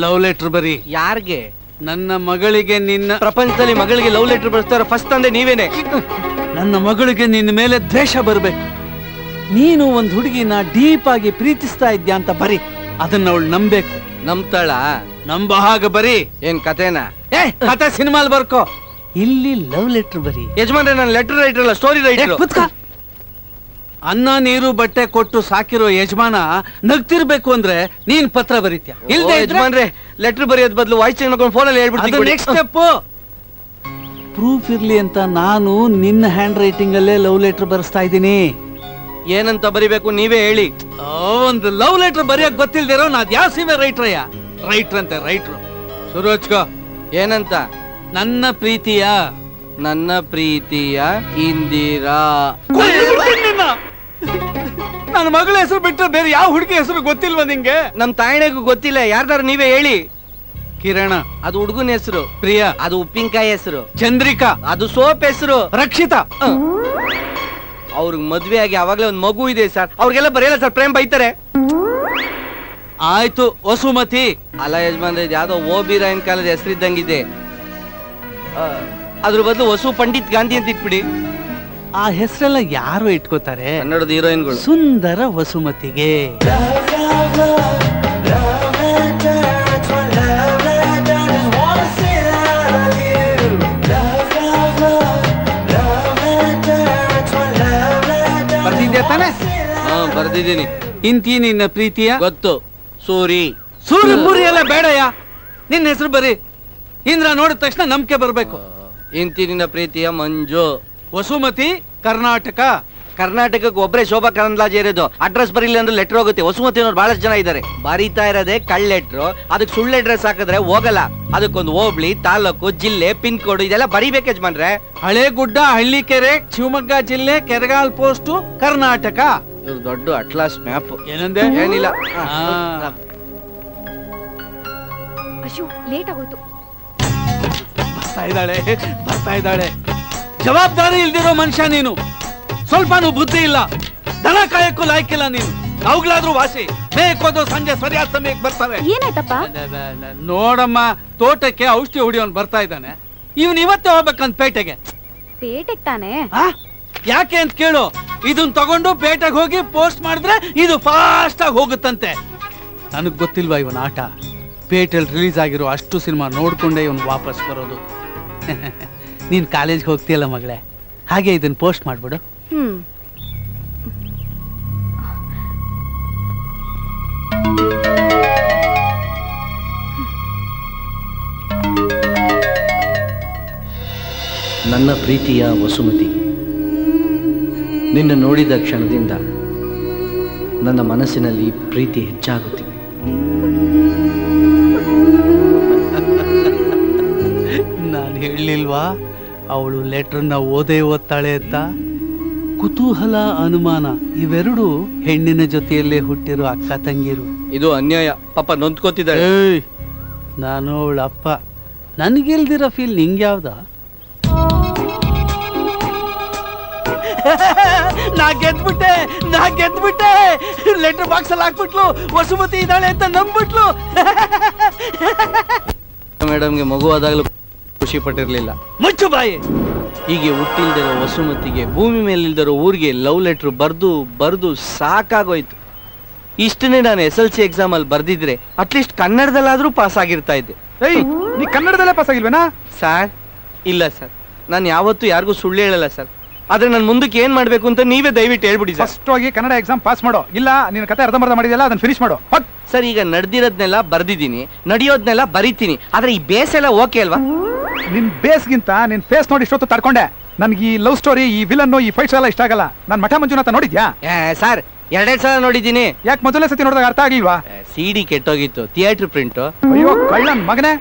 ಲವ್ ಲೆಟರ್ ಬರಿ. ಯಾರಿಗೆ? ನನ್ನ ಮಗಳಿಗೆ. ನಿನ್ನ ಪ್ರಪಂಚದಲ್ಲಿ ಮಗಳಿಗೆ ಲವ್ ಲೆಟರ್ ಬರ್ತಾರ ಫಸ್ಟ್ ತಂದೆ ನೀವೇನೆ. ನನ್ನ ಮಗಳಿಗೆ ನಿನ್ನ ಮೇಲೆ ದ್ವೇಷ ಬರ್ಬೇಕು. ನೀನು ಒಂದ್ ಹುಡುಗಿನ ಡೀಪ್ ಆಗಿ ಪ್ರೀತಿಸ್ತಾ ಇದ್ಯಾ ಅಂತ ಬರಿ. ಅದನ್ನ ಅವಳು ನಂಬೇಕು. ನಂಬ್ತಾಳ? ನಂಬ ಹಾಗೆ ಬರಿ. ಏನ್ ಕತೆನಾ? ಕತೆ ಸಿನಿಮಾಲ್ ಬರ್ಕೋ. ಇಲ್ಲಿ ಲವ್ ಲೆಟರ್ ಬರಿ. ಯಜಮಾನ್ರೆ, ನಾನು ಲೆಟರ್ ರೈಟರ್ ಅಲ್ಲ, ಸ್ಟೋರಿ ರೈಟರ್. ಅನ್ನ ನೀರು ಬಟ್ಟೆ ಕೊಟ್ಟು ಸಾಕಿರೋ ಯಜಮಾನ ನಗ್ತಿರ್ಬೇಕು ಅಂದ್ರೆ ನೀನ್ ಪತ್ರ ಬರೀತ್ಯಾ? ಇಲ್ದೇ ಯಜಮಾನ್ರೆ, ಲೆಟರ್ ಬರೆಯೋದ್ ಬದಲು ವಾಯ್ಸ್ ಚೇಂಜ್ ಮಾಡ್ಕೊಂಡು ಫೋನಲ್ಲಿ ಹೇಳ್ಬಿಡ್ತೀನಿ. ನೆಕ್ಸ್ಟ್ ಸ್ಟೆಪ್ ಪ್ರೂಫ್ ಇರ್ಲಿ ಅಂತ ನಾನು ನಿನ್ನ ಹ್ಯಾಂಡ್ ರೈಟಿಂಗ್ ಅಲ್ಲೇ ಲವ್ ಲೆಟರ್ ಬರೆಸ್ತಾ ಇದ್ದೀನಿ. ಏನಂತ ಬರಿಬೇಕು ನೀವೇ ಹೇಳಿ. ಒಂದು ಲವ್ ಲೆಟರ್ ಬರೆಯಕ್ ಗೊತ್ತಿಲ್ದಿರೋ ನಾದ್ ಯಾವ ಸೀಮೆ ರೈಟ್ರಯ್ಯ? ರೈಟ್ರ್ ಅಂತೆ ರೈಟ್ರು. ಶುರು ಹಚ್ಕೋ. ಏನಂತ? ನನ್ನ ಪ್ರೀತಿಯ ಇಂದಿರಾ. ನನ್ನ ಮಗಳ ಹೆಸರು ಬಿಟ್ಟರೆ ಬೇರೆ ಯಾವ ಹುಡುಗಿ ಹೆಸರು ಗೊತ್ತಿಲ್ವಾ ನಿಂಗೆ? ನಮ್ ತಾಯಿಗೂ ಗೊತ್ತಿಲ್ಲ, ಯಾರ್ದಾರು ನೀವೇ ಹೇಳಿ. ಕಿರಣ ಅದು ಹುಡುಗನ ಹೆಸರು. ಪ್ರಿಯಾ ಅದು ಉಪ್ಪಿನಕಾಯಿ ಹೆಸರು. ಚಂದ್ರಿಕಾ ಅದು ಸೋಪ್ ಹೆಸರು. ರಕ್ಷಿತಾ ಅವ್ರಿಗೆ ಮದ್ವೆ ಆಗಿ ಅವಾಗ್ಲೇ ಒಂದ್ ಮಗು ಇದೆ ಸರ್. ಅವ್ರಿಗೆಲ್ಲ ಬರೆಯಲ್ಲ ಸರ್, ಪ್ರೇಮ್ ಬೈತಾರೆ. ಆಯ್ತು. ವಸುಮತಿ. ಅಲ್ಲ ಯಜಮಾನ್ರೆ, ಯಾವ್ದೋ ಓಬಿರಾಯನ್ ಕಾಲದ ಹೆಸರಿದ್ದಂಗಿದೆ. ಅದ್ರ ಬದಲು ವಸು ಪಂಡಿತ್ ಗಾಂಧಿ ಅಂತ ಇಟ್ಬಿಡಿ. ಆ ಹೆಸರೆಲ್ಲ ಯಾರು ಇಟ್ಕೋತಾರೆ? ಕನ್ನಡದ ಹೀರೋಯಿನ್ಗಳು. ಸುಂದರ ವಸುಮತಿಗೆ. ಬರ್ತಿದ್ಯಾ ತಾನೆ? ಬರ್ದಿದ್ದೀನಿ. ಇಂತಿ ನಿನ್ನ ಪ್ರೀತಿಯ ಗೊತ್ತು. ಸೂರಿ. ಸೂರ್ಯ ಪೂರಿ ಎಲ್ಲ ಬೇಡಯ್ಯ, ನಿನ್ನ ಹೆಸರು ಬರೀ. ಇಂದ್ರ ನೋಡಿದ ತಕ್ಷಣ ನಂಬಿಕೆ ಬರ್ಬೇಕು. ಇಂತಿ ನಿನ್ನ ಪ್ರೀತಿಯ ಮಂಜು. ವಸುಮತಿ ಕರ್ನಾಟಕ. ಕರ್ನಾಟಕಕ್ಕೆ ಒಬ್ಬರೇ ಶೋಭಾ ಕರಂದ್ಲಾಜೆ ಇರೋದು. ಅಡ್ರೆಸ್ ಬರೀಲ್ಲ ಅಂದ್ರೆ ಲೆಟರ್ ಹೋಗುತ್ತೆ. ವಸುಮತಿ ಅನ್ನೋರು ಬಹಳಷ್ಟು ಜನ ಇದ್ದಾರೆ. ಬರೀತಾ ಇರೋದೇ ಕಳ್ಳ ಲೆಟ್ರು. ಅದಕ್ಕೆ ಸುಳ್ಳು ಅಡ್ರೆಸ್ ಹಾಕಿದ್ರೆ ಹೋಗಲ್ಲ. ಅದಕ್ಕೊಂದು ಹೋಬ್ಳಿ, ತಾಲೂಕು, ಜಿಲ್ಲೆ, ಪಿನ್ ಕೋಡ್ ಇದೆಲ್ಲ ಬರೀಬೇಕು ಯಜಮಾನ್ರೆ. ಹಳೇಗುಡ್ಡ, ಹಳ್ಳಿಕೆರೆ, ಶಿವಮೊಗ್ಗ ಜಿಲ್ಲೆ, ಕೆರಗಾಲ್ ಪೋಸ್ಟ್, ಕರ್ನಾಟಕ. ಇವ್ರು ದೊಡ್ಡ ಅಟ್ಲಾಸ್ ಮ್ಯಾಪ್. ಏನಂದೆ? ಏನಿಲ್ಲ. ಅಶು ಲೇಟ್ ಆಗೋಯ್ತು. ಬರ್ತಾ ಇದ್ದಾಳೆ. ಜವಾಬ್ದಾರಿ ಇಲ್ದಿರೋ ಮನುಷ್ಯ ನೀನು. ಸ್ವಲ್ಪನೂ ಬುದ್ಧಿ ಇಲ್ಲ. ದನ ಕಾಯಕ್ಕೂ ಲಾಯ್ಕಿಲ್ಲ ನೀನು. ಅವುಗಳಾದ್ರೂ ವಾಸಿ ಮೇಕೋದು ಸಂಜೆ ಸರಿಯಾದ ಸಮಯಕ್ಕೆ ಬರ್ತಾರೆ. ಏನಾಯ್ತಪ್ಪ? ನೋಡಮ್ಮ, ತೋಟಕ್ಕೆ ಔಷಧಿ ಹೊಡಿಯೋನ್ ಬರ್ತಾ ಇದ್ದಾನೆ. ಇವನ್ ಇವತ್ತೇ ಹೋಗ್ಬೇಕಂತ ಪೇಟೆಗೆ. ಪೇಟೆಗೆ ತಾನೆ? ಯಾಕೆ ಅಂತ ಕೇಳು. ಇದನ್ ತಗೊಂಡು ಪೇಟೆಗೆ ಹೋಗಿ ಪೋಸ್ಟ್ ಮಾಡಿದ್ರೆ ಇದು ಫಾಸ್ಟ್ ಆಗಿ ಹೋಗುತ್ತಂತೆ. ನನಗ್ ಗೊತ್ತಿಲ್ವಾ ಇವನ್ ಆಟ. ಪೇಟೆಲ್ ರಿಲೀಸ್ ಆಗಿರೋ ಅಷ್ಟು ಸಿನಿಮಾ ನೋಡ್ಕೊಂಡೆ ಇವನ್ ವಾಪಸ್ ಬರೋದು. ನೀನ್ ಕಾಲೇಜ್ಗೆ ಹೋಗ್ತೀಯಲ್ಲ ಮಗಳೇ, ಹಾಗೆ ಇದನ್ನ ಪೋಸ್ಟ್ ಮಾಡ್ಬಿಡು. ನನ್ನ ಪ್ರೀತಿಯ ವಸುಮತಿ, ನಿನ್ನ ನೋಡಿದ ಕ್ಷಣದಿಂದ ನನ್ನ ಮನಸ್ಸಿನಲ್ಲಿ ಪ್ರೀತಿ ಹೆಚ್ಚಾಗುತ್ತಿದೆ. ನಾನು ಹೇಳಲಿಲ್ವಾ ಅವಳು ಲೆಟರ್ನ ಓದ್ತಾಳೆ ಅಂತ? ಕುತೂಹಲ, ಅನುಮಾನ ಇವೆರಡು ಹೆಣ್ಣಿನ ಜೊತೆಯಲ್ಲೇ ಹುಟ್ಟಿರೋ ಅಕ್ಕ ತಂಗಿರು. ಇದು ಅನ್ಯಾಯ. ಪಾಪ ನೊಂದ್ಕೋತಿದ್ದಾಳೆ. ನಾನು ಅವಳ ಅಪ್ಪ. ನನಗಿಲ್ದಿರೋ ಫೀಲ್ ನಿಂಗ್ಯಾವ್ದ? ನಾ ಗೆದ್ಬಿಟ್ಟೆ. ಲೆಟರ್ ಬಾಕ್ಸ್ ಅಲ್ಲಿ ಹಾಕ್ಬಿಟ್ಲು. ವಸುಮತಿ ಇದ್ದಾಳೆ ಅಂತ ನಂಬಿಟ್ಲು. ಮೇಡಮ್ಗೆ ಮಗು ಆದಾಗಲೂ ಖುಷಿ ಪಟ್ಟಿರ್ಲಿಲ್ಲ. ಮುಚ್ಚು ಬಾಯಿ. ಹೀಗೆ ಹುಟ್ಟಿಲ್ದಿರೋ ವಸುಮತಿಗೆ ಭೂಮಿ ಮೇಲಿಲ್ದಿರೋ ಊರಿಗೆ ಲವ್ ಲೆಟರ್ ಬರ್ದು ಸಾಕಾಗೋಯ್ತು. ಇಷ್ಟನ್ನೇ ನಾನು SLC ಎಕ್ಸಾಮ್ ಅಲ್ಲಿ ಬರ್ದಿದ್ರೆ ಅಟ್ಲೀಸ್ಟ್ ಕನ್ನಡದಲ್ಲಾದ್ರೂ ಪಾಸ್ ಆಗಿರ್ತಾ ಇದ್ದೆ. ನೀ ಕನ್ನಡದಲ್ಲೇ ಪಾಸ್ ಆಗಿಲ್ವೇನಾ? ಸರ್ ಇಲ್ಲ ಸರ್, ನಾನು ಯಾವತ್ತೂ ಯಾರಿಗೂ ಸುಳ್ಳು ಹೇಳಲ್ಲ ಸರ್. ಆದ್ರೆ ನಾನು ಮುಂದಕ್ಕೆ ಏನ್ ಮಾಡ್ಬೇಕು ಅಂತ ನೀವೇ ದಯವಿಟ್ಟು ಹೇಳ್ಬಿಡಿ ಸರ್. ಫಸ್ಟ್ ಹೋಗಿ ಕನ್ನಡ ಎಕ್ಸಾಮ್ ಪಾಸ್ ಮಾಡೋ, ಇಲ್ಲ ನಿನ್ನ ಕತೆ ಅರ್ಧಂಬರ್ಧ ಮಾಡಿದೆಯಲ್ಲ ಅದನ್ನ ಫಿನಿಶ್ ಮಾಡೋ. ಸರ್, ಈಗ ನಡೆದಿರೋದ್ನೆಲ್ಲ ಬರ್ದಿದ್ದೀನಿ, ನಡೆಯೋದ್ನೆಲ್ಲ ಬರೀತೀನಿ. ಆದ್ರೆ ಈ ಬೇಸ್ ಎಲ್ಲ ಓಕೆ ಅಲ್ವಾ? ನಿನ್ ಬೇಸ್ಗಿಂತ ನಿನ್ ಫೇಸ್ ನೋಡಿ ಇಷ್ಟೊತ್ತು ತಡ್ಕೊಂಡೆ. ನನ್ಗೆ ಈ ಲವ್ ಸ್ಟೋರಿ, ಈ ವಿಲನ್, ಈ ಫೈಟ್ಸ್ ಎಲ್ಲ ಇಷ್ಟ ಆಗಲ್ಲ. ನಾನ್ ಮಠ ಮಂಜುನಾಥ ನೋಡಿದ್ಯಾ? ಸರ್, 2 ಸಲ ನೋಡಿದ್ದೀನಿ. ಯಾಕೆ ಮೊದಲನೇ ಸತಿ ನೋಡಿದಾಗ ಅರ್ಥ ಆಗಿಲ್ವಾ? CD ಕೆಟ್ಟೋಗಿತ್ತು, ಥಿಯೇಟರ್ ಪ್ರಿಂಟ್. ಅಯ್ಯೋ ಕಳ್ಳನ್ ಮಗನೇ,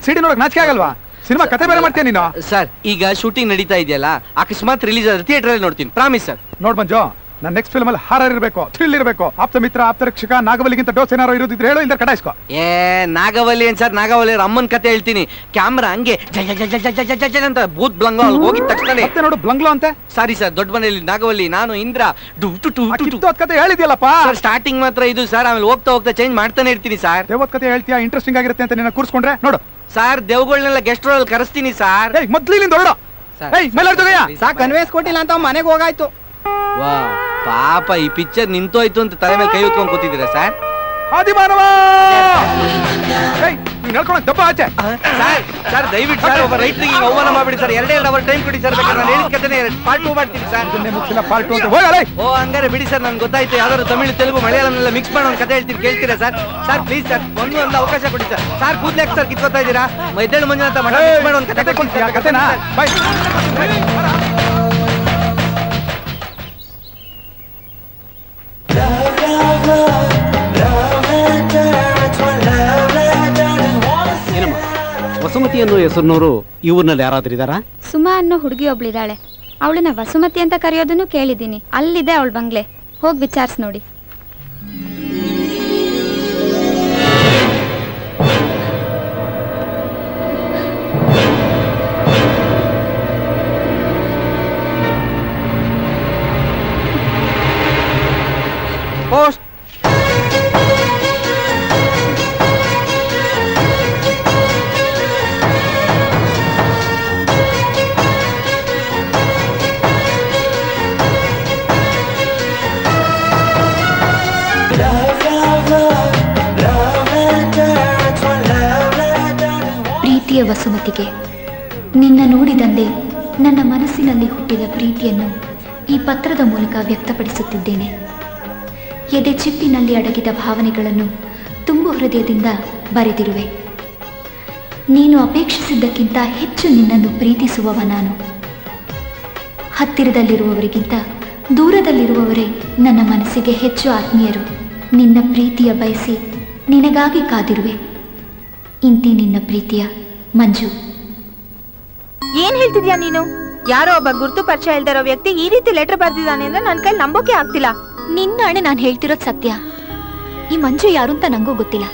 CD ನೋಡಕ್ ನಾಚಿಕೆ ಆಗಲ್ವಾ? ಸಿನಿಮಾ ಕತೆ ಬೇರೆ ಮಾಡ್ತೀಯ ನೀನು. ಸರ್, ಈಗ ಶೂಟಿಂಗ್ ನಡೀತಾ ಇದೆಯಲ್ಲ, ಅಕಸ್ಮಾತ್ ರಿಲೀಸ್ ಆದ್ರೆ ಥಿಯೇಟರ್ ಅಲ್ಲಿ ನೋಡ್ತೀನಿ, ಪ್ರಾಮಿಸ್ ಸರ್. ನೋಡ್ ಮಂಜು, ನನ್ನ ನೆಕ್ಸ್ಟ್ ಫಿಲ್ಮ್ ಅಲ್ಲಿ ಹಾರರ್ ಇರಬೇಕು, ಥ್ರಿಲ್ ಇರಬೇಕು. ಆಪ್ತ ಮಿತ್ರ, ಆಪ್ತ ರಕ್ಷಕ, ನಾಗವಲ್ಲಿಗಿಂತ ಡೋಸ್ ಏನಾರು ಇರೋದಿದ್ರೆ ಹೇಳೋ, ಇಲ್ಲ ಕಟಾಯಿಸ್ಕೋ. ನಾಗವಲ್ಲಿ ಏನ್ ಸರ್, ನಾಗವಲ್ಲಿ ಅಮ್ಮನ್ ಕತೆ ಹೇಳ್ತೀನಿ. ಕ್ಯಾಮ್ರಾ ಹಂಗೆ ಜ ಅಂತ ಭೂತ್ ಬ್ಲಂಗೋ ಅಲ್ಲಿ ಹೋಗಿದ ತಕ್ಷಣ ಮತ್ತೆ ನೋಡು ಬ್ಲಂಗ್ಲೋ ಅಂತೆ. ಸಾರಿ ಸರ್, ದೊಡ್ಡ ಮನೆಯಲ್ಲಿ ನಾಗವಲ್ಲಿ, ನಾನು ಇಂದ್ರ ಕತೆ ಹೇಳಿದ್ಯಲ್ಲಪ್ಪ. ಸ್ಟಾರ್ಟಿಂಗ್ ಮಾತ್ರ ಇದು ಸರ್, ಆಮೇಲೆ ಹೋಗ್ತಾ ಹೋಗ್ತಾ ಚೇಂಜ್ ಮಾಡ್ತಾನೆ ಇರ್ತೀನಿ ಸರ್. ದೇವತ್ ಕತೆ ಹೇಳ್ತೀಯಾ, ಇಂಟ್ರೆಸ್ಟಿಂಗ್ ಆಗಿರುತ್ತೆ ಅಂತ ನಿನ್ನ ಕೂರ್ಸ್ಕೊಂಡ್ರೆ ನೋಡು ಸರ್. ದೇವ್ಗಳನ್ನೆಲ್ಲ ಗೆಸ್ಟ್ ರೋಲ್ ಕರೆಸ್ತೀನಿ ಸರ್. ಮೊದ್ಲು ಇಲ್ಲಿಂದ ಹೊರಡು. ಸಾಕು, ಕನ್ವೇಸ್ ಕೊಟ್ಟಿಲ್ಲ ಅಂತ ಮನೆಗೆ ಹೋಗಾಯ್ತು. ವಾ ಪಾಪ, ಈ ಪಿಕ್ಚರ್ ನಿಂತೋಯ್ತು ಅಂತ ತಲೆ ಮೇಲೆ ಕೈ ಹೊತ್ಕೊಂಡ್ ಕೂತಿದ್ದೀರಾ ಸರ್? ಆದಿಮಾನವ ದಬ್ಬ ಆಚೆ. ಸರ್ ದಯವಿಟ್ಟು ಸರ್, ಒಬ್ಬ ರೈತರಿಗೆ ಅವಮಾನ ಮಾಡ್ಬಿಡಿ ಸರ್. 2 ಅವರ್ ಟೈಮ್ ಕೊಡಿ ಸರ್, ಬೇಕಾದ್ರೆ ನಾನು ಹೇಳಿದ ಕಥೆನೇ ಪಾರ್ಟ್ 2 ಮಾಡ್ತೀನಿ ಸರ್. ಮುಗಿಸಿಲ್ಲ ಪಾರ್ಟ್ 2 ಅಂತ ಹೋಗಲ್ಲ. ಓ ಹಂಗಾರೆ ಬಿಡಿ ಸರ್, ನನ್ಗೆ ಗೊತ್ತಾಯ್ತು. ಯಾವ್ದಾದ್ರು ತಮಿಳು, ತೆಲುಗು, ಮಲಯಾಳಂನೆಲ್ಲ ಮಿಕ್ಸ್ ಮಾಡೋ ಒಂದು ಕಥೆ ಹೇಳ್ತೀನಿ, ಕೇಳ್ತೀರಾ ಸರ್? ಸರ್ ಪ್ಲೀಸ್ ಸರ್, ಒಂದು ಅವಕಾಶ ಕೊಡಿ ಸರ್. ಸರ್ ಕೂದ್ಲಾಕ್ ಸರ್ ಕಿತ್ಕೋತಾ ಇದ್ದೀರಾ? ಮೈದೇಳು ಮಂಜುನಾಥ ಮಠ ಮಿಕ್ಸ್ ಮಾಡೋ ಒಂದು ಕಥೆ ಕೊಡ್ತೀರಾ? ಕಥೆನಾ? ಬಾಯ್. ವಸುಮತಿ ಅನ್ನೋ ಹೆಸರಿನವರು ಇವ್ರನಲ್ಲಿ ಯಾರಾದ್ರೂ ಇದಾರಾ? ಸುಮಾ ಅನ್ನೋ ಹುಡುಗಿ ಒಬ್ಳಿದಾಳೆ. ಅವಳನ್ನ ವಸುಮತಿ ಅಂತ ಕರೆಯೋದನ್ನು ಕೇಳಿದ್ದೀನಿ. ಅಲ್ಲಿದೆ ಅವಳ ಬಂಗ್ಲೆ, ಹೋಗಿ ವಿಚಾರಿಸಿ ನೋಡಿ. ಪೋಸ್ಟ್ ಪ್ರೀತಿಯ ವಸುಮತಿಗೆ, ನಿನ್ನ ನೋಡಿದಂತೆ ನನ್ನ ಮನಸ್ಸಿನಲ್ಲಿ ಹುಟ್ಟಿದ ಪ್ರೀತಿಯನ್ನು ಈ ಪತ್ರದ ಮೂಲಕ ವ್ಯಕ್ತಪಡಿಸುತ್ತಿದ್ದೇನೆ. ಎದೆ ಚಿಪ್ಪಿನಲ್ಲಿ ಅಡಗಿದ ಭಾವನೆಗಳನ್ನು ತುಂಬು ಹೃದಯದಿಂದ ಬರೆದಿರುವೆ. ನೀನು ಅಪೇಕ್ಷಿಸಿದ್ದಕ್ಕಿಂತ ಹೆಚ್ಚು ನಿನ್ನನ್ನು ಪ್ರೀತಿಸುವವ ನಾನು. ಹತ್ತಿರದಲ್ಲಿರುವವರಿಗಿಂತ ದೂರದಲ್ಲಿರುವವರೇ ನನ್ನ ಮನಸ್ಸಿಗೆ ಹೆಚ್ಚು ಆತ್ಮೀಯರು. ನಿನ್ನ ಪ್ರೀತಿಯ ಬಯಸಿ ನಿನಗಾಗಿ ಕಾದಿರುವೆ. ಇಂತಿ ನಿನ್ನ ಪ್ರೀತಿಯ ಮಂಜು. ಏನ್ ಹೇಳ್ತಿದ್ಯಾ ನೀನು? ಯಾರೋ ಒಬ್ಬ ಗುರ್ತು ಪರಿಚಯ ಇಲ್ದಿರೋ ವ್ಯಕ್ತಿ ಈ ರೀತಿ ಲೆಟರ್ ಬರ್ದಿದ್ದಾನೆ ಅಂದ್ರೆ ನನ್ನ ಕೈ ನಂಬೋಕೆ ಆಗ್ತಿಲ್ಲ. ನಿನ್ನ ಅಣೆ ನಾನು ಹೇಳ್ತಿರೋದು ಸತ್ಯ. ಈ ಮಂಜು ಯಾರು ಅಂತ ನಂಗೂ ಗೊತ್ತಿಲ್ಲ.